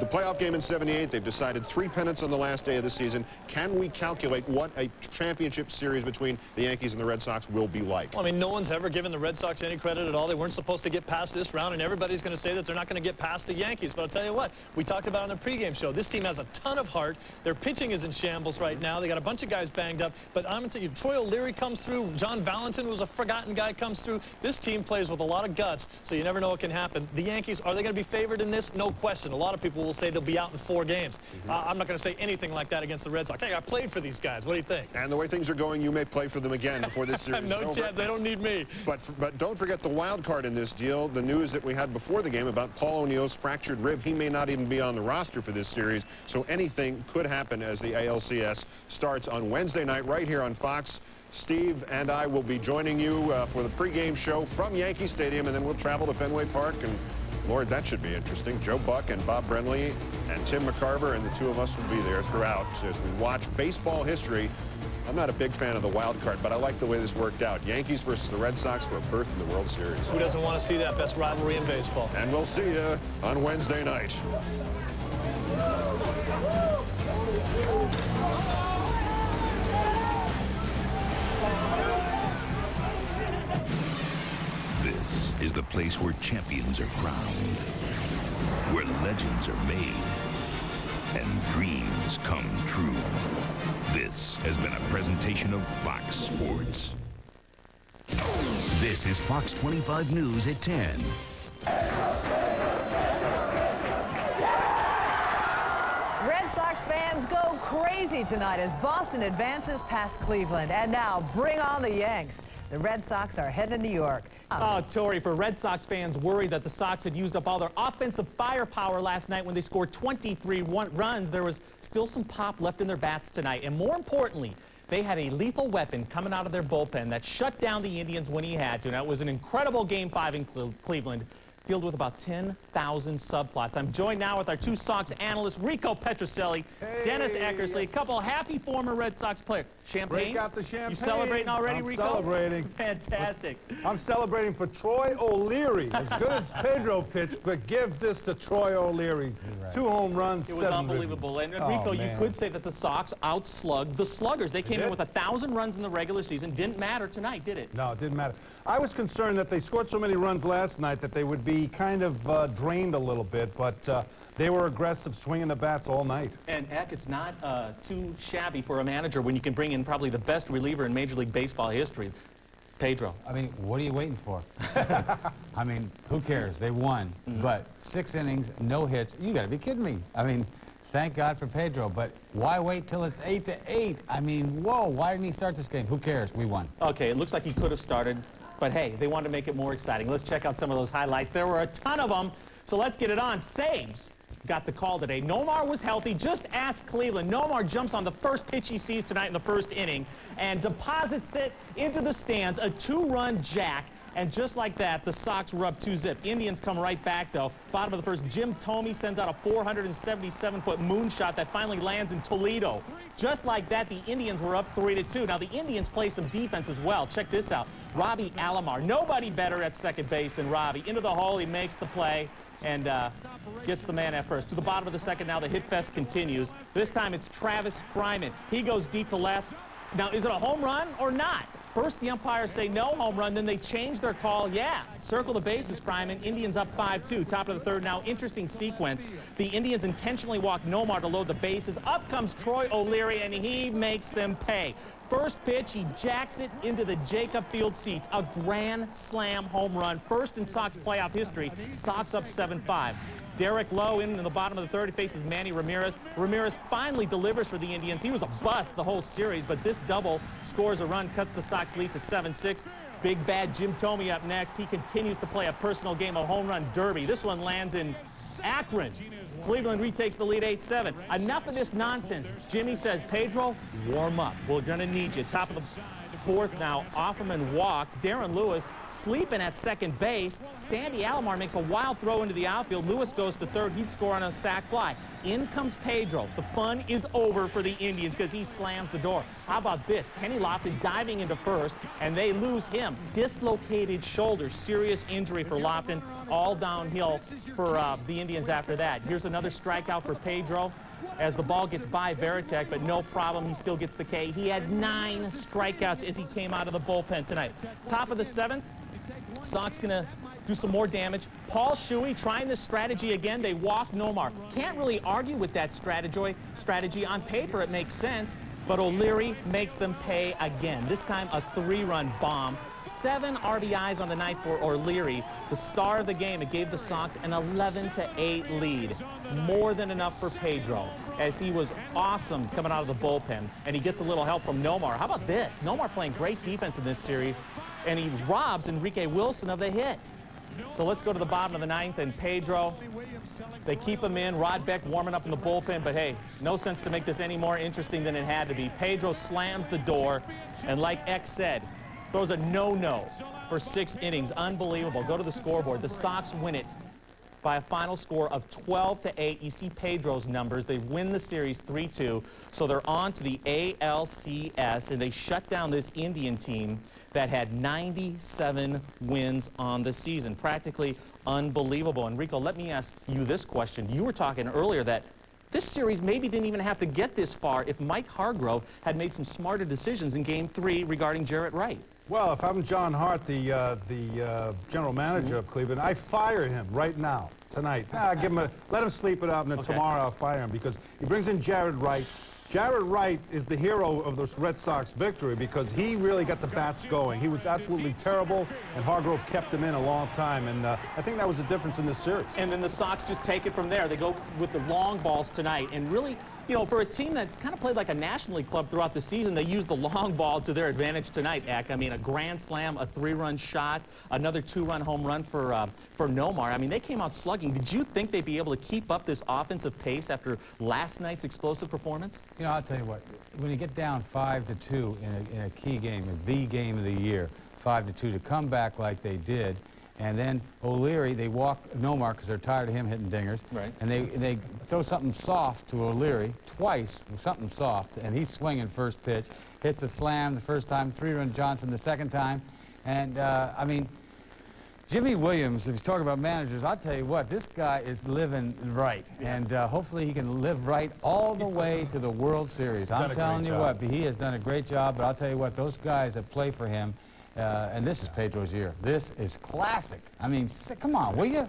The playoff game in '78, they've decided 3 pennants on the last day of the season. Can we calculate what a championship series between the Yankees and the Red Sox will be like? Well, I mean, no one's ever given the Red Sox any credit at all. They weren't supposed to get past this round, and everybody's going to say that they're not going to get past the Yankees. But I'll tell you what, we talked about on the pregame show. This team has a ton of heart. Their pitching is in shambles right now. They got a bunch of guys banged up. But I'm going to tell you, Troy O'Leary comes through. John Valentin, who was a forgotten guy, comes through. This team plays with a lot of guts, so you never know what can happen. The Yankees, are they going to be favored in this? No question. A lot of people will say they'll be out in 4 games. I'm not going to say anything like that against the Red Sox. Hey, I played for these guys. What do you think? And the way things are going, you may play for them again before this series is over. No chance. They don't need me. But don't forget the wild card in this deal. The news that we had before the game about Paul O'Neill's fractured rib. He may not even be on the roster for this series. So anything could happen as the ALCS starts on Wednesday night right here on Fox. Steve and I will be joining you for the pregame show from Yankee Stadium, and then we'll travel to Fenway Park. And Lord, that should be interesting. Joe Buck and Bob Brenly and Tim McCarver and the 2 of us will be there throughout. So as we watch baseball history, I'm not a big fan of the wild card, but I like the way this worked out. Yankees versus the Red Sox for a berth in the World Series. Who doesn't want to see that best rivalry in baseball? And we'll see you on Wednesday night. This is the place where champions are crowned, where legends are made, and dreams come true. This has been a presentation of Fox Sports. This is Fox 25 News at 10. Red Sox fans go crazy tonight as Boston advances past Cleveland. And now, bring on the Yanks. The Red Sox are headed to New York. Oh, Tori, for Red Sox fans worried that the Sox had used up all their offensive firepower last night when they scored 23 runs, there was still some pop left in their bats tonight. And more importantly, they had a lethal weapon coming out of their bullpen that shut down the Indians when he had to. Now, it was an incredible Game 5 in Cleveland, filled with about 10,000 subplots. I'm joined now with our 2 Sox analysts, Rico Petrocelli, Dennis Eckersley, a couple happy former Red Sox players. Champagne? Break out the champagne. You celebrating already, I'm Rico? Celebrating. Fantastic. I'm celebrating for Troy O'Leary. As good as Pedro pitched, but give this to Troy O'Leary. Right. 2 home runs, It was unbelievable. And Rico, you could say that the Sox outslugged the Sluggers. They came in with 1,000 runs in the regular season. Didn't matter tonight, did it? No, it didn't matter. I was concerned that they scored so many runs last night that they would be kind of drained a little bit, but they were aggressive, swinging the bats all night. And heck, it's not too shabby for a manager when you can bring in probably the best reliever in Major League Baseball history, Pedro. I mean, what are you waiting for? I mean, who cares? They won, but 6 innings, no hits. You got to be kidding me. I mean, thank God for Pedro, but why wait till it's 8-8? I mean, whoa, why didn't he start this game? Who cares? We won. Okay, it looks like he could have started, but hey, they wanted to make it more exciting. Let's check out some of those highlights. There were a ton of them, so let's get it on. Saves got the call today. Nomar was healthy. Just ask Cleveland. Nomar jumps on the first pitch he sees tonight in the first inning and deposits it into the stands. A 2-run jack. And just like that, the Sox were up 2-zip. Indians come right back, though. Bottom of the first, Jim Thome sends out a 477-foot moonshot that finally lands in Toledo. Just like that, the Indians were up 3-2. Now, the Indians play some defense as well. Check this out. Robbie Alomar, nobody better at second base than Robbie. Into the hole, he makes the play and gets the man at first. To the bottom of the second now, the hit fest continues. This time it's Travis Fryman. He goes deep to left. Now, is it a home run or not? First, the umpires say no home run, then they change their call. Yeah, circle the bases, Fryman. Indians up 5-2. Top of the third now, interesting sequence. The Indians intentionally walk Nomar to load the bases. Up comes Troy O'Leary, and he makes them pay. First pitch, he jacks it into the Jacob Field seats. A grand slam home run. First in Sox playoff history. Sox up 7-5. Derek Lowe in the bottom of the third. He faces Manny Ramirez. Ramirez finally delivers for the Indians. He was a bust the whole series, but this double scores a run, cuts the Sox lead to 7-6. Big bad Jim Thome up next. He continues to play a personal game of home run derby. This one lands in Akron. Cleveland retakes the lead 8-7. Enough of this nonsense. Jimmy says, Pedro, warm up. We're going to need you. Top of the fourth now, Offerman walks. Darren Lewis sleeping at second base. Sandy Alomar makes a wild throw into the outfield. Lewis goes to third. He'd score on a sac fly. In comes Pedro. The fun is over for the Indians because he slams the door. How about this? Kenny Lofton diving into first, and they lose him. Dislocated shoulder. Serious injury for Lofton. All downhill for the Indians after that. Here's another strikeout for Pedro as the ball gets by Veritek, but no problem. He still gets the K. He had 9 strikeouts as he came out of the bullpen tonight. Top of the 7th, Sox going to do some more damage. Paul Shuey trying this strategy again. They walk Nomar. Can't really argue with that strategy. On paper, it makes sense. But O'Leary makes them pay again. This time a 3-run bomb. 7 RBIs on the night for O'Leary. The star of the game. It gave the Sox an 11-8 lead. More than enough for Pedro, as he was awesome coming out of the bullpen. And he gets a little help from Nomar. How about this? Nomar playing great defense in this series. And he robs Enrique Wilson of the hit. So let's go to the bottom of the 9th, and Pedro, they keep him in. Rod Beck warming up in the bullpen, but hey, no sense to make this any more interesting than it had to be. Pedro slams the door, and like X said, throws a no-no for 6 innings. Unbelievable. Go to the scoreboard. The Sox win it by a final score of 12-8. You see Pedro's numbers. They win the series 3-2, so they're on to the ALCS, and they shut down this Indian team that had 97 wins on the season. Practically unbelievable. Enrico, let me ask you this question. You were talking earlier that this series maybe didn't even have to get this far if Mike Hargrove had made some smarter decisions in Game 3 regarding Jarrett Wright. Well, if I'm John Hart, the general manager of Cleveland, I fire him right now, tonight. Let him sleep it up, and then tomorrow I'll fire him because he brings in Jarrett Wright. Jarrett Wright is the hero of this Red Sox victory because he really got the bats going. He was absolutely terrible, and Hargrove kept him in a long time, and I think that was the difference in this series. And then the Sox just take it from there. They go with the long balls tonight, and really, you know, for a team that's kind of played like a National League club throughout the season, they used the long ball to their advantage tonight, Eck. I mean, a grand slam, a 3-run shot, another 2-run home run for Nomar. I mean, they came out slugging. Did you think they'd be able to keep up this offensive pace after last night's explosive performance? You know, I'll tell you what, when you get down 5-2 in a key game, the game of the year, 5-2, to come back like they did, and then O'Leary, they walk Nomar because they're tired of him hitting dingers. Right. And they throw something soft to O'Leary, twice with something soft, and he's swinging first pitch. Hits a slam the first time, 3-run Johnson the second time. And, I mean, Jimmy Williams, if you talk about managers, I'll tell you what, this guy is living right. Yeah. And hopefully he can live right all the way to the World Series. I'm telling you what, he has done a great job, but I'll tell you what, those guys that play for him, and this is Pedro's year. This is classic. I mean, come on, will you?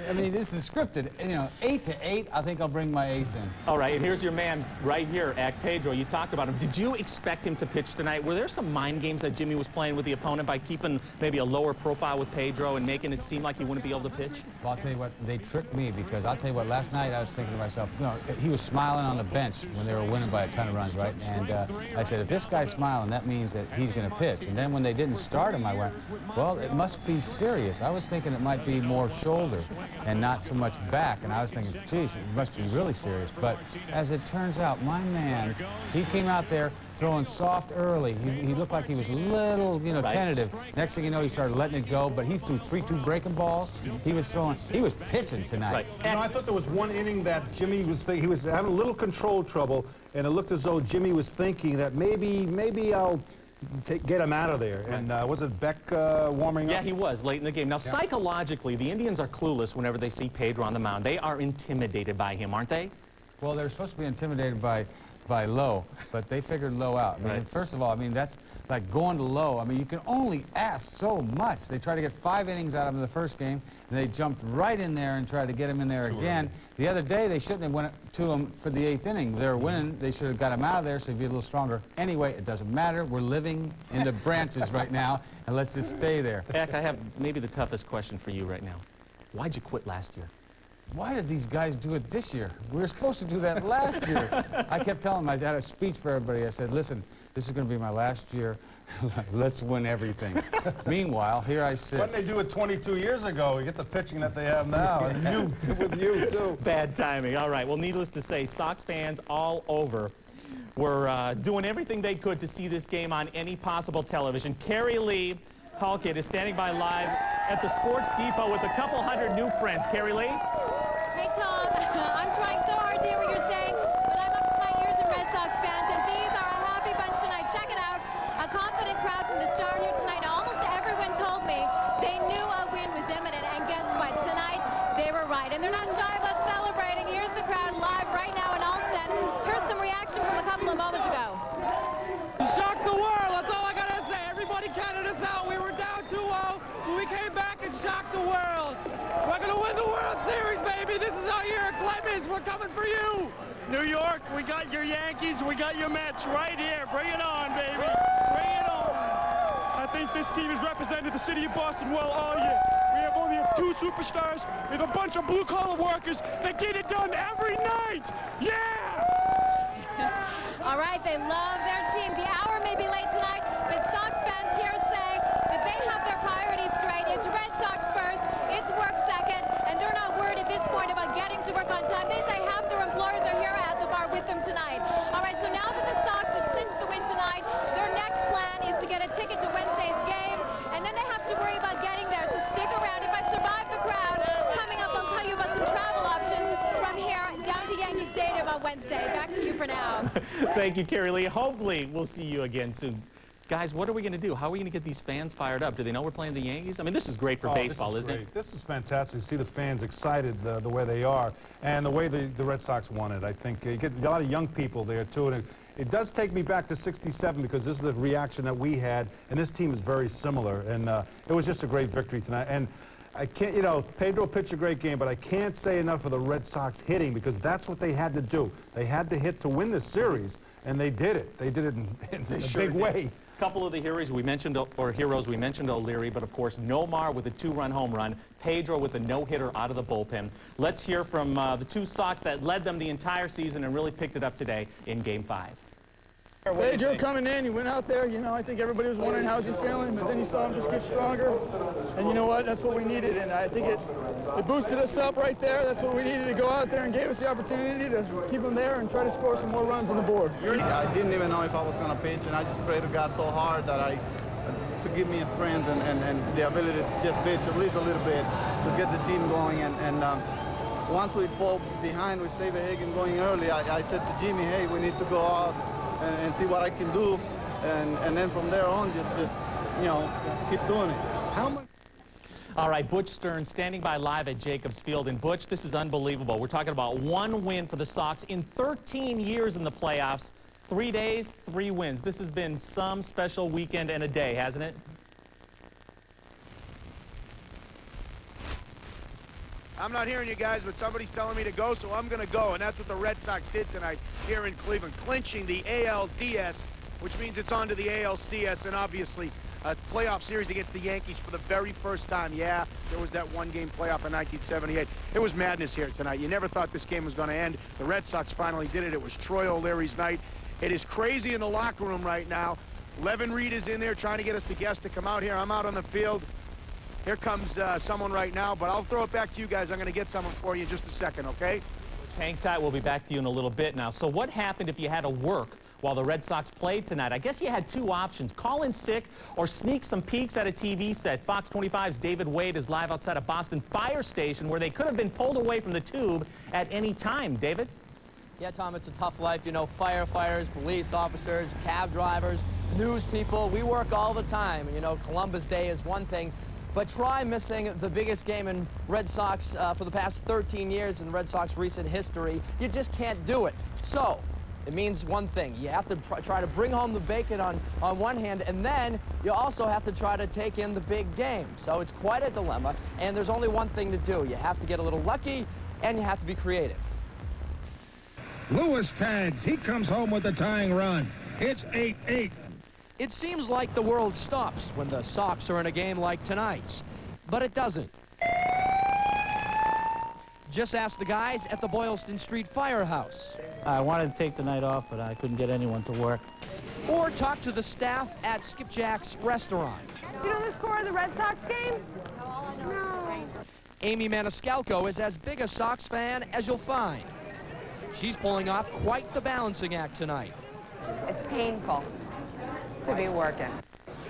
I mean, this is scripted. You know, 8-8, I think I'll bring my ace in. All right, and here's your man right here, Pedro. You talked about him. Did you expect him to pitch tonight? Were there some mind games that Jimmy was playing with the opponent by keeping maybe a lower profile with Pedro and making it seem like he wouldn't be able to pitch? Well, I'll tell you what, they tricked me because I'll tell you what, last night I was thinking to myself, you know, he was smiling on the bench when they were winning by a ton of runs, right? And I said, if this guy's smiling, that means that he's going to pitch. And then when they didn't start him, I went, well, it must be serious. I was was thinking it might be more shoulder and not so much back, and I was thinking, geez, it must be really serious. But as it turns out, my man, he came out there throwing soft early. He looked like he was a little, you know, tentative. Next thing you know, he started letting it go, but he threw 3-2 breaking balls. He was pitching tonight. Right. You know, I thought there was one inning that Jimmy was he was having a little control trouble, and it looked as though Jimmy was thinking that maybe I'll get him out of there. And was it Beck warming up? Yeah, he was late in the game. Now, psychologically, the Indians are clueless whenever they see Pedro on the mound. They are intimidated by him, aren't they? Well, they're supposed to be intimidated by Lowe, but they figured Lowe out. I mean, first of all, I mean, that's like going to Lowe. I mean, you can only ask so much. They tried to get 5 innings out of him in the first game, and they jumped right in there and tried to get him in there again. The other day, they shouldn't have went to him for the 8th inning. They were winning. They should have got him out of there so he'd be a little stronger. Anyway, it doesn't matter. We're living in the branches right now, and let's just stay there. Beck, I have maybe the toughest question for you right now. Why'd you quit last year? Why did these guys do it this year? We were supposed to do that last year. I kept telling them, I had a speech for everybody. I said, listen, this is going to be my last year. Let's win everything. Meanwhile, here I sit. Why didn't they do it 22 years ago? You get the pitching that they have now. And you, with you, too. Bad timing. All right. Well, needless to say, Sox fans all over were doing everything they could to see this game on any possible television. Carrie Lee Halkett is standing by live at the Sports Depot with a couple hundred new friends. Carrie Lee? Hey, Tom. I'm trying so hard to hear what you're saying, but I'm up to my ears in Red Sox fans, and these are a happy bunch tonight. Check it out. A confident crowd from the start here tonight. Almost everyone told me they knew a win was imminent, and guess what? Tonight, they were right, and they're not shy about celebrating. Here's the crowd live right now in Allston. Here's some reaction from a couple of moments ago. Shocked the world. That's all I got to say. Everybody counted us out. We were down 2-0, but we came back and shocked the world. We're going to win the World Series, baby. This is our year. Clemens, we're coming for you. New York, we got your Yankees, we got your Mets right here. Bring it on, baby. Bring it on. I think this team has represented the city of Boston well all year. We have only 2 superstars. We have a bunch of blue-collar workers that get it done every night. Yeah! All right, they love their team. The hour may be late tonight, but Sox fans here say that they have their priorities straight. It's Red Sox first, it's work second, and they're not worried at this point about getting to work on time. They say half their employers are here at the bar with them tonight. All right, so now that the Sox have clinched the win tonight, their next plan is to get a ticket to Wednesday's game, and then they have to worry about getting there. So stick around. If I survive the crowd, coming up, I'll tell you about some travel options from here down to Yankee Stadium on Wednesday. Back to you for now. Thank you, Carrie Lee. Hopefully, we'll see you again soon. Guys, what are we going to do? How are we going to get these fans fired up? Do they know we're playing the Yankees? I mean, this is great for baseball, isn't it? This is fantastic to see the fans excited the way they are and the way the Red Sox won it. I think you get a lot of young people there, too. And it does take me back to '67 because this is the reaction that we had, and this team is very similar. And it was just a great victory tonight. And I can't, you know, Pedro pitched a great game, but I can't say enough for the Red Sox hitting because that's what they had to do. They had to hit to win the series, and they did it. They did it in a big way. A couple of the heroes we mentioned, O'Leary, but of course Nomar with a 2-run home run, Pedro with a no-hitter out of the bullpen. Let's hear from the 2 Sox that led them the entire season and really picked it up today in Game 5. Pedro coming in, he went out there, you know, I think everybody was wondering how's he feeling, but then you saw him just get stronger. And you know what, that's what we needed, and I think it boosted us up right there. That's what we needed to go out there and gave us the opportunity to keep him there and try to score some more runs on the board. I didn't even know if I was going to pitch, and I just prayed to God so hard that to give me his strength and the ability to just pitch at least a little bit to get the team going. And once we fall behind with Saber Hagen going early, I said to Jimmy, hey, we need to go out and see what I can do, and then from there on, just you know, keep doing it. How much? All right, Butch Stern standing by live at Jacobs Field. And Butch, this is unbelievable. We're talking about 1 win for the Sox in 13 years in the playoffs. 3 days, 3 wins. This has been some special weekend and a day, hasn't it? I'm not hearing you guys, but somebody's telling me to go, so I'm going to go. And that's what the Red Sox did tonight here in Cleveland, clinching the ALDS, which means it's on to the ALCS, and obviously a playoff series against the Yankees for the very first time. Yeah, there was that 1-game playoff in 1978. It was madness here tonight. You never thought this game was going to end. The Red Sox finally did it. It was Troy O'Leary's night. It is crazy in the locker room right now. Levin Reed is in there trying to get us the guests to come out here. I'm out on the field. Here comes someone right now, but I'll throw it back to you guys. I'm going to get someone for you in just a second, okay? Hang tight. We'll be back to you in a little bit now. So what happened if you had to work while the Red Sox played tonight? I guess you had two options: call in sick or sneak some peeks at a TV set. Fox 25's David Wade is live outside a Boston fire station where they could have been pulled away from the tube at any time. David? Yeah, Tom, it's a tough life. You know, firefighters, police officers, cab drivers, news people, we work all the time. You know, Columbus Day is one thing, but try missing the biggest game in Red Sox for the past 13 years in Red Sox recent history. You just can't do it. So it means one thing: you have to try to bring home the bacon on one hand, and then you also have to try to take in the big game. So it's quite a dilemma, and there's only one thing to do: you have to get a little lucky, and you have to be creative. Lewis tags. He comes home with the tying run. It's 8-8. It seems like the world stops when the Sox are in a game like tonight's, but it doesn't. Just ask the guys at the Boylston Street Firehouse. I wanted to take the night off, but I couldn't get anyone to work. Or talk to the staff at Skipjack's restaurant. Do you know the score of the Red Sox game? No. Amy Maniscalco is as big a Sox fan as you'll find. She's pulling off quite the balancing act tonight. It's painful to be working.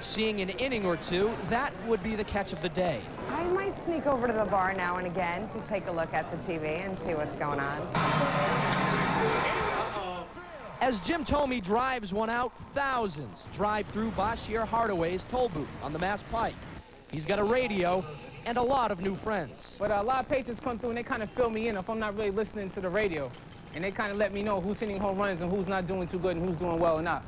Seeing an inning or two, that would be the catch of the day. I might sneak over to the bar now and again to take a look at the TV and see what's going on. As Jim Thome drives one out, thousands drive through Bashir Hardaway's toll booth on the Mass Pike. He's got a radio and a lot of new friends. But a lot of patrons come through and they kind of fill me in if I'm not really listening to the radio. And they kind of let me know who's hitting home runs and who's not doing too good and who's doing well or not.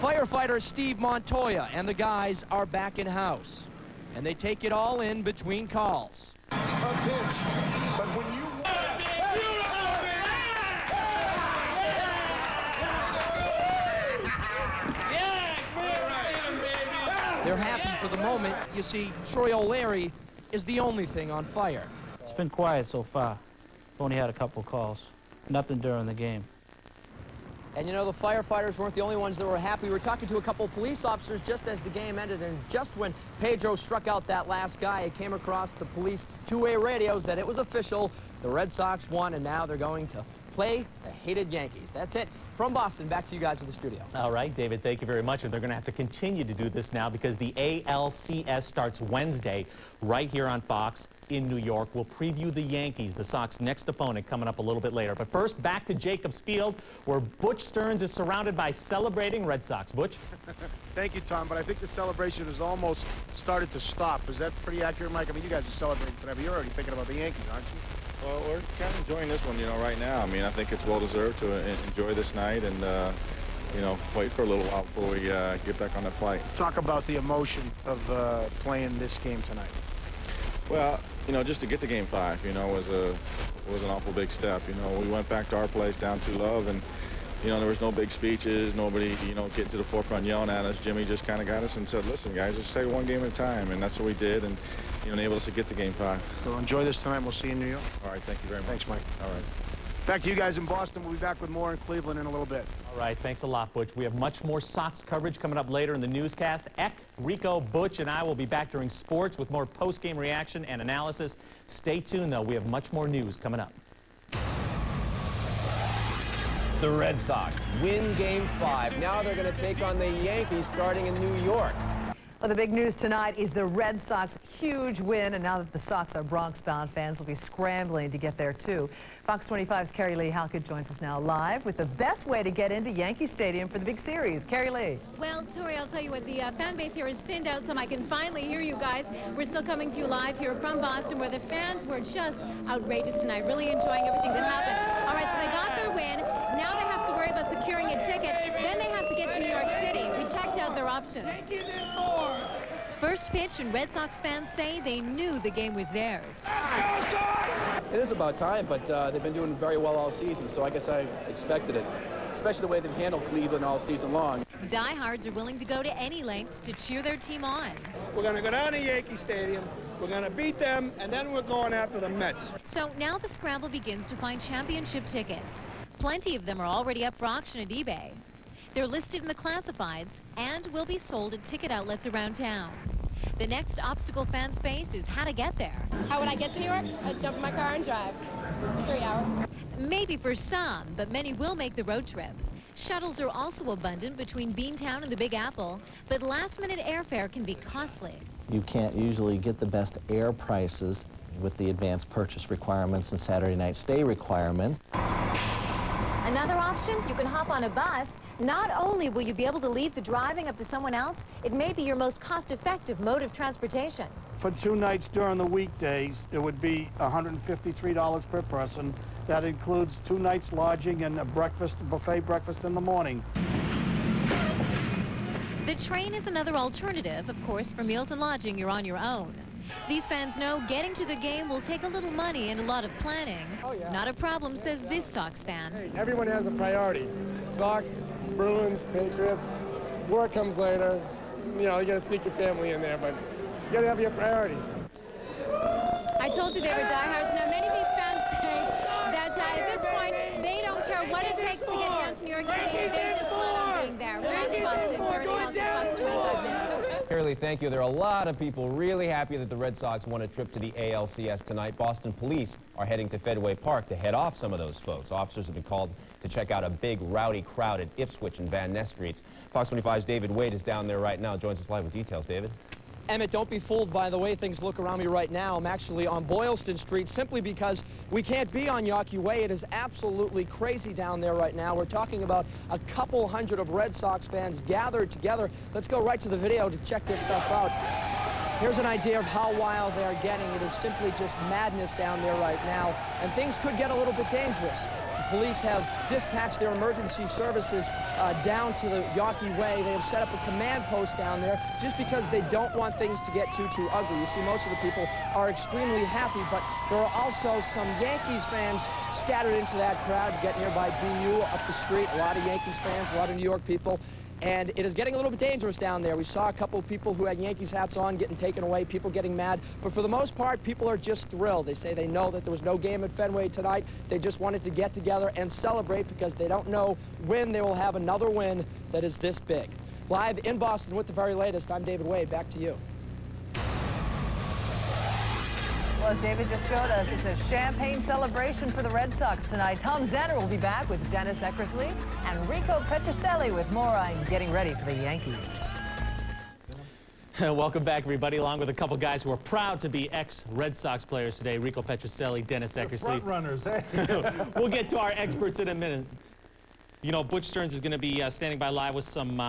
Firefighter Steve Montoya and the guys are back in house, and they take it all in between calls. A pitch, but when you... They're happy for the moment. You see, Troy O'Leary is the only thing on fire. It's been quiet so far. Only had a couple calls. Nothing during the game. And you know, the firefighters weren't the only ones that were happy. We were talking to a couple police officers just as the game ended, and just when Pedro struck out that last guy, it came across the police two-way radios that it was official. The Red Sox won, and now they're going to play the hated Yankees. That's it. From Boston, back to you guys in the studio. All right, David, thank you very much. And they're going to have to continue to do this now because the ALCS starts Wednesday right here on Fox in New York. We'll preview the Yankees, the Sox next opponent, coming up a little bit later. But first, back to Jacobs Field, where Butch Stearns is surrounded by celebrating Red Sox. Butch? Thank you, Tom, but I think the celebration has almost started to stop. Is that pretty accurate, Mike? I mean, you guys are celebrating tonight, but you're already thinking about the Yankees, aren't you? Well, we're kind of enjoying this one, you know, right now. I mean, I think it's well-deserved to enjoy this night and, you know, wait for a little while before we get back on that flight. Talk about the emotion of playing this game tonight. Well, you know, just to get to Game 5, you know, was an awful big step. You know, we went back to our place down 2-0, and, you know, there was no big speeches, nobody, you know, getting to the forefront yelling at us. Jimmy just kind of got us and said, listen, guys, just take one game at a time, and that's what we did, and, you know, enabled us to get to Game 5. So enjoy this tonight. We'll see you in New York. All right, thank you very much. Thanks, Mike. All right. Back to you guys in Boston. We'll be back with more in Cleveland in a little bit. All right, thanks a lot, Butch. We have much more Sox coverage coming up later in the newscast. Eck, Rico, Butch, and I will be back during sports with more post-game reaction and analysis. Stay tuned, though. We have much more news coming up. The Red Sox win Game 5. Now they're going to take on the Yankees starting in New York. Well, the big news tonight is the Red Sox huge win, and now that the Sox are Bronx-bound, fans will be scrambling to get there too. Fox 25's Carrie Lee Halkett joins us now live with the best way to get into Yankee Stadium for the big series. Carrie Lee. Well, Tori, I'll tell you what, the fan base here is thinned out some. I can finally hear you guys. We're still coming to you live here from Boston, where the fans were just outrageous tonight, really enjoying everything that happened. All right, so they got their win. Now they have to worry about securing a ticket. Then they have to get to New York City. We checked out their options. First pitch, and Red Sox fans say they knew the game was theirs. It is about time, but they've been doing very well all season, so I guess I expected it, especially the way they've handled Cleveland all season long. Diehards are willing to go to any lengths to cheer their team on. We're going to go down to Yankee Stadium, we're going to beat them, and then we're going after the Mets. So now the scramble begins to find championship tickets. Plenty of them are already up for auction at eBay. They're listed in the classifieds and will be sold at ticket outlets around town. The next obstacle fans face is how to get there. How would I get to New York? I'd jump in my car and drive. It's 3 hours. Maybe for some, but many will make the road trip. Shuttles are also abundant between Beantown and the Big Apple, but last-minute airfare can be costly. You can't usually get the best air prices with the advanced purchase requirements and Saturday night stay requirements. Another option, you can hop on a bus. Not only will you be able to leave the driving up to someone else, it may be your most cost-effective mode of transportation. For 2 nights during the weekdays, it would be $153 per person. That includes 2 nights lodging and a buffet breakfast in the morning. The train is another alternative. Of course, for meals and lodging, you're on your own. These fans know getting to the game will take a little money and a lot of planning. Oh, yeah. Not a problem, says this Sox fan. Hey, everyone has a priority. Sox, Bruins, Patriots. Work comes later. You know, you got to sneak your family in there, but you got to have your priorities. I told you they were diehards. Now, many of these fans say that at this point, they don't care what it takes to get down to New York City. They just plan on being there. We're out in Boston. Carly Hawkins, Fox 25 News. Carly, thank you. There are a lot of people really happy that the Red Sox won a trip to the ALCS tonight. Boston police are heading to Fenway Park to head off some of those folks. Officers have been called to check out a big rowdy crowd at Ipswich and Van Ness Streets. Fox 25's David Wade is down there right now. Joins us live with details. David? Emmett, don't be fooled by the way things look around me right now. I'm actually on Boylston Street simply because we can't be on Yawkey Way. It is absolutely crazy down there right now. We're talking about a couple hundred of Red Sox fans gathered together. Let's go right to the video to check this stuff out. Here's an idea of how wild they're getting. It is simply just madness down there right now, and things could get a little bit dangerous. The police have dispatched their emergency services down to the Yawkey Way. They have set up a command post down there just because they don't want things to get too ugly. You see, most of the people are extremely happy, but there are also some Yankees fans scattered into that crowd. You get nearby BU up the street, a lot of Yankees fans, a lot of New York people. And it is getting a little bit dangerous down there. We saw a couple of people who had Yankees hats on getting taken away, people getting mad. But for the most part, people are just thrilled. They say they know that there was no game at Fenway tonight. They just wanted to get together and celebrate because they don't know when they will have another win that is this big. Live in Boston with the very latest, I'm David Wade. Back to you. Well, as David just showed us, it's a champagne celebration for the Red Sox tonight. Tom Zanner will be back with Dennis Eckersley and Rico Petrocelli with more on getting ready for the Yankees. Welcome back, everybody, along with a couple guys who are proud to be ex-Red Sox players today. Rico Petrocelli, Dennis Eckersley. Front runners, eh? We'll get to our experts in a minute. You know, Butch Stearns is going to be standing by live with some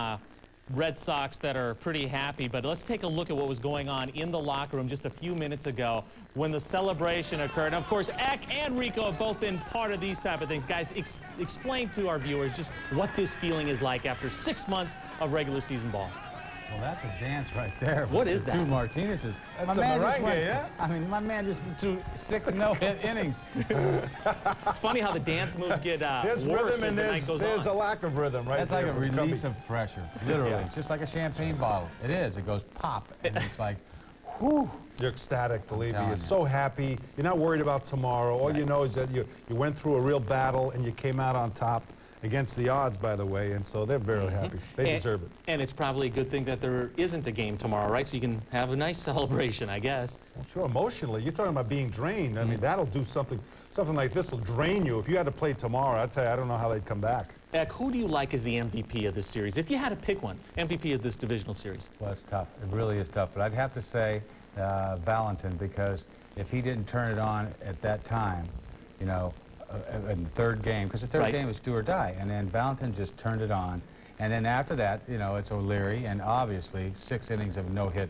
Red Sox that are pretty happy, but let's take a look at what was going on in the locker room just a few minutes ago when the celebration occurred. And of course, Eck and Rico have both been part of these type of things. Guys, explain to our viewers just what this feeling is like after 6 months of regular season ball. Well, that's a dance right there. What is that? 2 Martinez's. That's a merengue, yeah? I mean, my man just threw 6 no-hit innings. It's funny how the dance moves get there's worse rhythm as and the night goes there's on. a lack of rhythm, right? That's there. like a release of pressure, literally. Yeah. It's just like a champagne bottle. It is. It goes pop, and it's like, whew. You're ecstatic, believe me. telling You're you. so happy. You're not worried about tomorrow. All you know is that you went through a real battle and you came out on top against the odds, by the way, and so they're very happy. They deserve it. And it's probably a good thing that there isn't a game tomorrow, right? So you can have a nice celebration, I guess. Well, sure, emotionally. You're talking about being drained. I mean, that'll do something. Something like this will drain you. If you had to play tomorrow, I tell you, I don't know how they'd come back. Eck, who do you like as the MVP of this series? If you had to pick one, MVP of this divisional series. Well, it's tough. It really is tough. But I'd have to say Valentin, because if he didn't turn it on at that time, you know, in the third game, because the third game was do or die, and then Valentin just turned it on. And then after that, you know, it's O'Leary, and obviously 6 innings of no-hit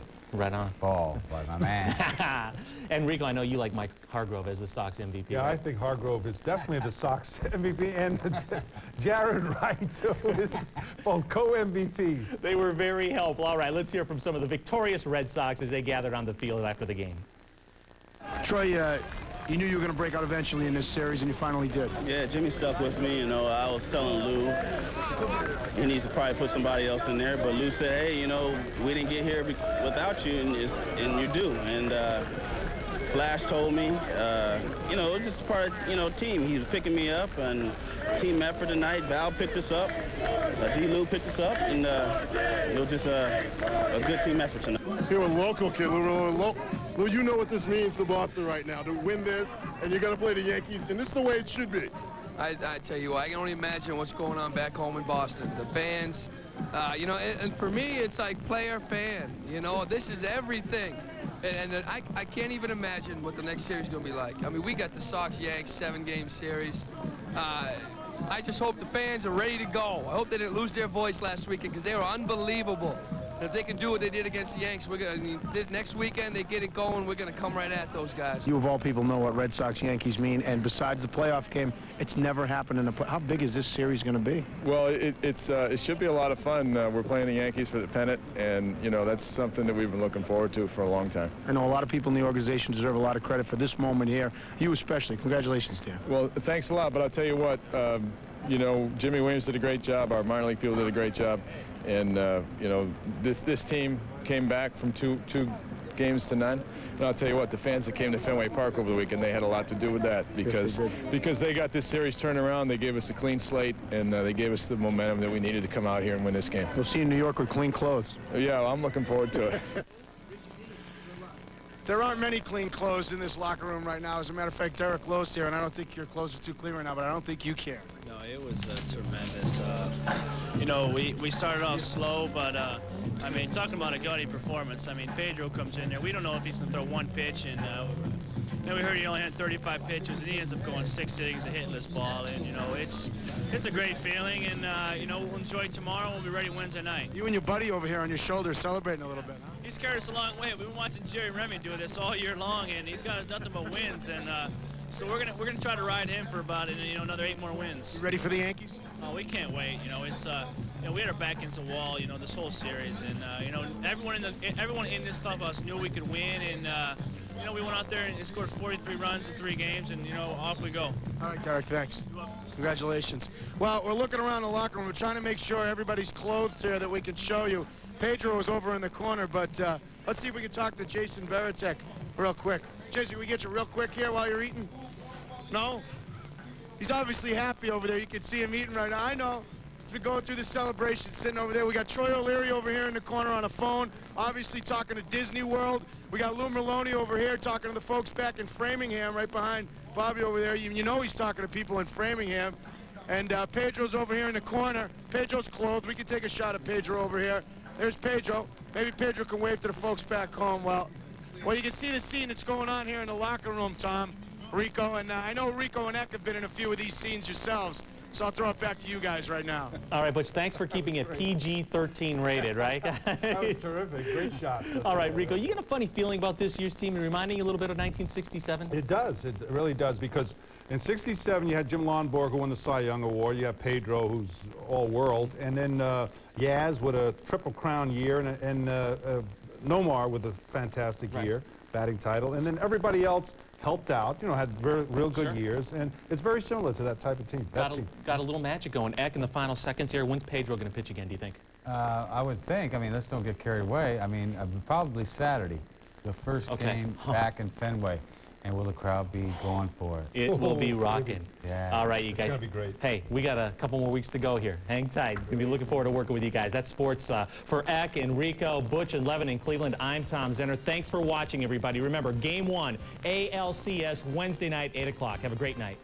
ball by my man. And Rico, I know you like Mike Hargrove as the Sox MVP. Yeah, right? I think Hargrove is definitely the Sox MVP, and Jared Wright, too, is both co-MVPs. They were very helpful. All right, let's hear from some of the victorious Red Sox as they gathered on the field after the game. Troy, you knew you were going to break out eventually in this series, and you finally did. Yeah, Jimmy stuck with me. You know, I was telling Lou he needs to probably put somebody else in there, but Lou said, hey, you know, we didn't get here without you, and you do. And Flash told me, you know, it's just part of, you know, team. He was picking me up, and Team effort tonight. Val picked us up. D-Lou picked us up, and it was just a good team effort tonight. Here with local kid, Lou, you know what this means to Boston right now, to win this, and you're going to play the Yankees, and this is the way it should be. I tell you what, I can only imagine what's going on back home in Boston. The fans, you know, and for me, it's like player fan. You know, this is everything. And I can't even imagine what the next series is going to be like. I mean, we got the Sox-Yanks 7-game series. I just hope the fans are ready to go. I hope they didn't lose their voice last weekend because they were unbelievable. And if they can do what they did against the Yanks, this next weekend they get it going, we're going to come right at those guys. You of all people know what Red Sox-Yankees mean, and besides the playoff game, it's never happened in a play. How big is this series going to be? Well, it should be a lot of fun. We're playing the Yankees for the pennant, and, you know, that's something that we've been looking forward to for a long time. I know a lot of people in the organization deserve a lot of credit for this moment here. You especially. Congratulations, Dan. Well, thanks a lot, but I'll tell you what, you know, Jimmy Williams did a great job. Our minor league people did a great job. And, you know, this team came back from two games to none. And I'll tell you what, the fans that came to Fenway Park over the weekend, they had a lot to do with that because they got this series turned around. They gave us a clean slate, and they gave us the momentum that we needed to come out here and win this game. We'll see you in New York with clean clothes. Yeah, well, I'm looking forward to it. There aren't many clean clothes in this locker room right now. As a matter of fact, Derek Lowe's here, and I don't think your clothes are too clean right now, but I don't think you care. No, it was tremendous. You know, we started off slow, but, I mean, talking about a gaudy performance, I mean, Pedro comes in there. We don't know if he's going to throw one pitch, and then we heard he only had 35 pitches, and he ends up going 6 innings, a hitless ball, and, you know, it's a great feeling, and, you know, we'll enjoy it tomorrow. We'll be ready Wednesday night. You and your buddy over here on your shoulder celebrating a little bit, huh? He's carried us a long way. We've been watching Jerry Remy do this all year long, and he's got nothing but wins, and so we're gonna try to ride him for about another 8 more wins. You ready for the Yankees? Oh, we can't wait. You know, it's you know, we had our back against the wall, you know, this whole series, and you know, everyone in this clubhouse knew we could win, and you know, we went out there and scored 43 runs in 3 games, and you know, off we go. All right, Derek, thanks. Congratulations. Well, we're looking around the locker room. We're trying to make sure everybody's clothed here that we can show you. Pedro is over in the corner, but let's see if we can talk to Jason Veritek real quick. Jason, we get you real quick here while you're eating? No? He's obviously happy over there. You can see him eating right now. I know. He's been going through the celebration, sitting over there. We got Troy O'Leary over here in the corner on a phone, obviously talking to Disney World. We got Lou Merlone over here talking to the folks back in Framingham, right behind Bobby over there. You know he's talking to people in Framingham. And Pedro's over here in the corner. Pedro's clothed. We can take a shot at Pedro over here. There's Pedro. Maybe Pedro can wave to the folks back home. Well, you can see the scene that's going on here in the locker room, Tom, Rico, and I know Rico and Eck have been in a few of these scenes yourselves, so I'll throw it back to you guys right now. All right, Butch, thanks for keeping it PG-13 rated, right? That was terrific. Great shot. All right, Rico, you get a funny feeling about this year's team and reminding you a little bit of 1967? It does. It really does, because in '67 you had Jim Lonborg, who won the Cy Young Award. You have Pedro, who's all-world, and then Yaz with a Triple Crown year, and Nomar with a fantastic year, batting title, and then everybody else helped out, you know, had real good years, and it's very similar to that type of team. Got a little magic going. Eck in the final seconds here. When's Pedro going to pitch again, do you think? I would think. I mean, let's don't get carried away. I mean, probably Saturday, the first game back in Fenway. And will the crowd be going for it? It will be rocking. Yeah. All right, you guys. It's going to be great. Hey, we got a couple more weeks to go here. Hang tight. We'll be looking forward to working with you guys. That's sports for Eck and Rico, Butch and Levin in Cleveland. I'm Tom Zenner. Thanks for watching, everybody. Remember, Game 1, ALCS, Wednesday night, 8 o'clock. Have a great night.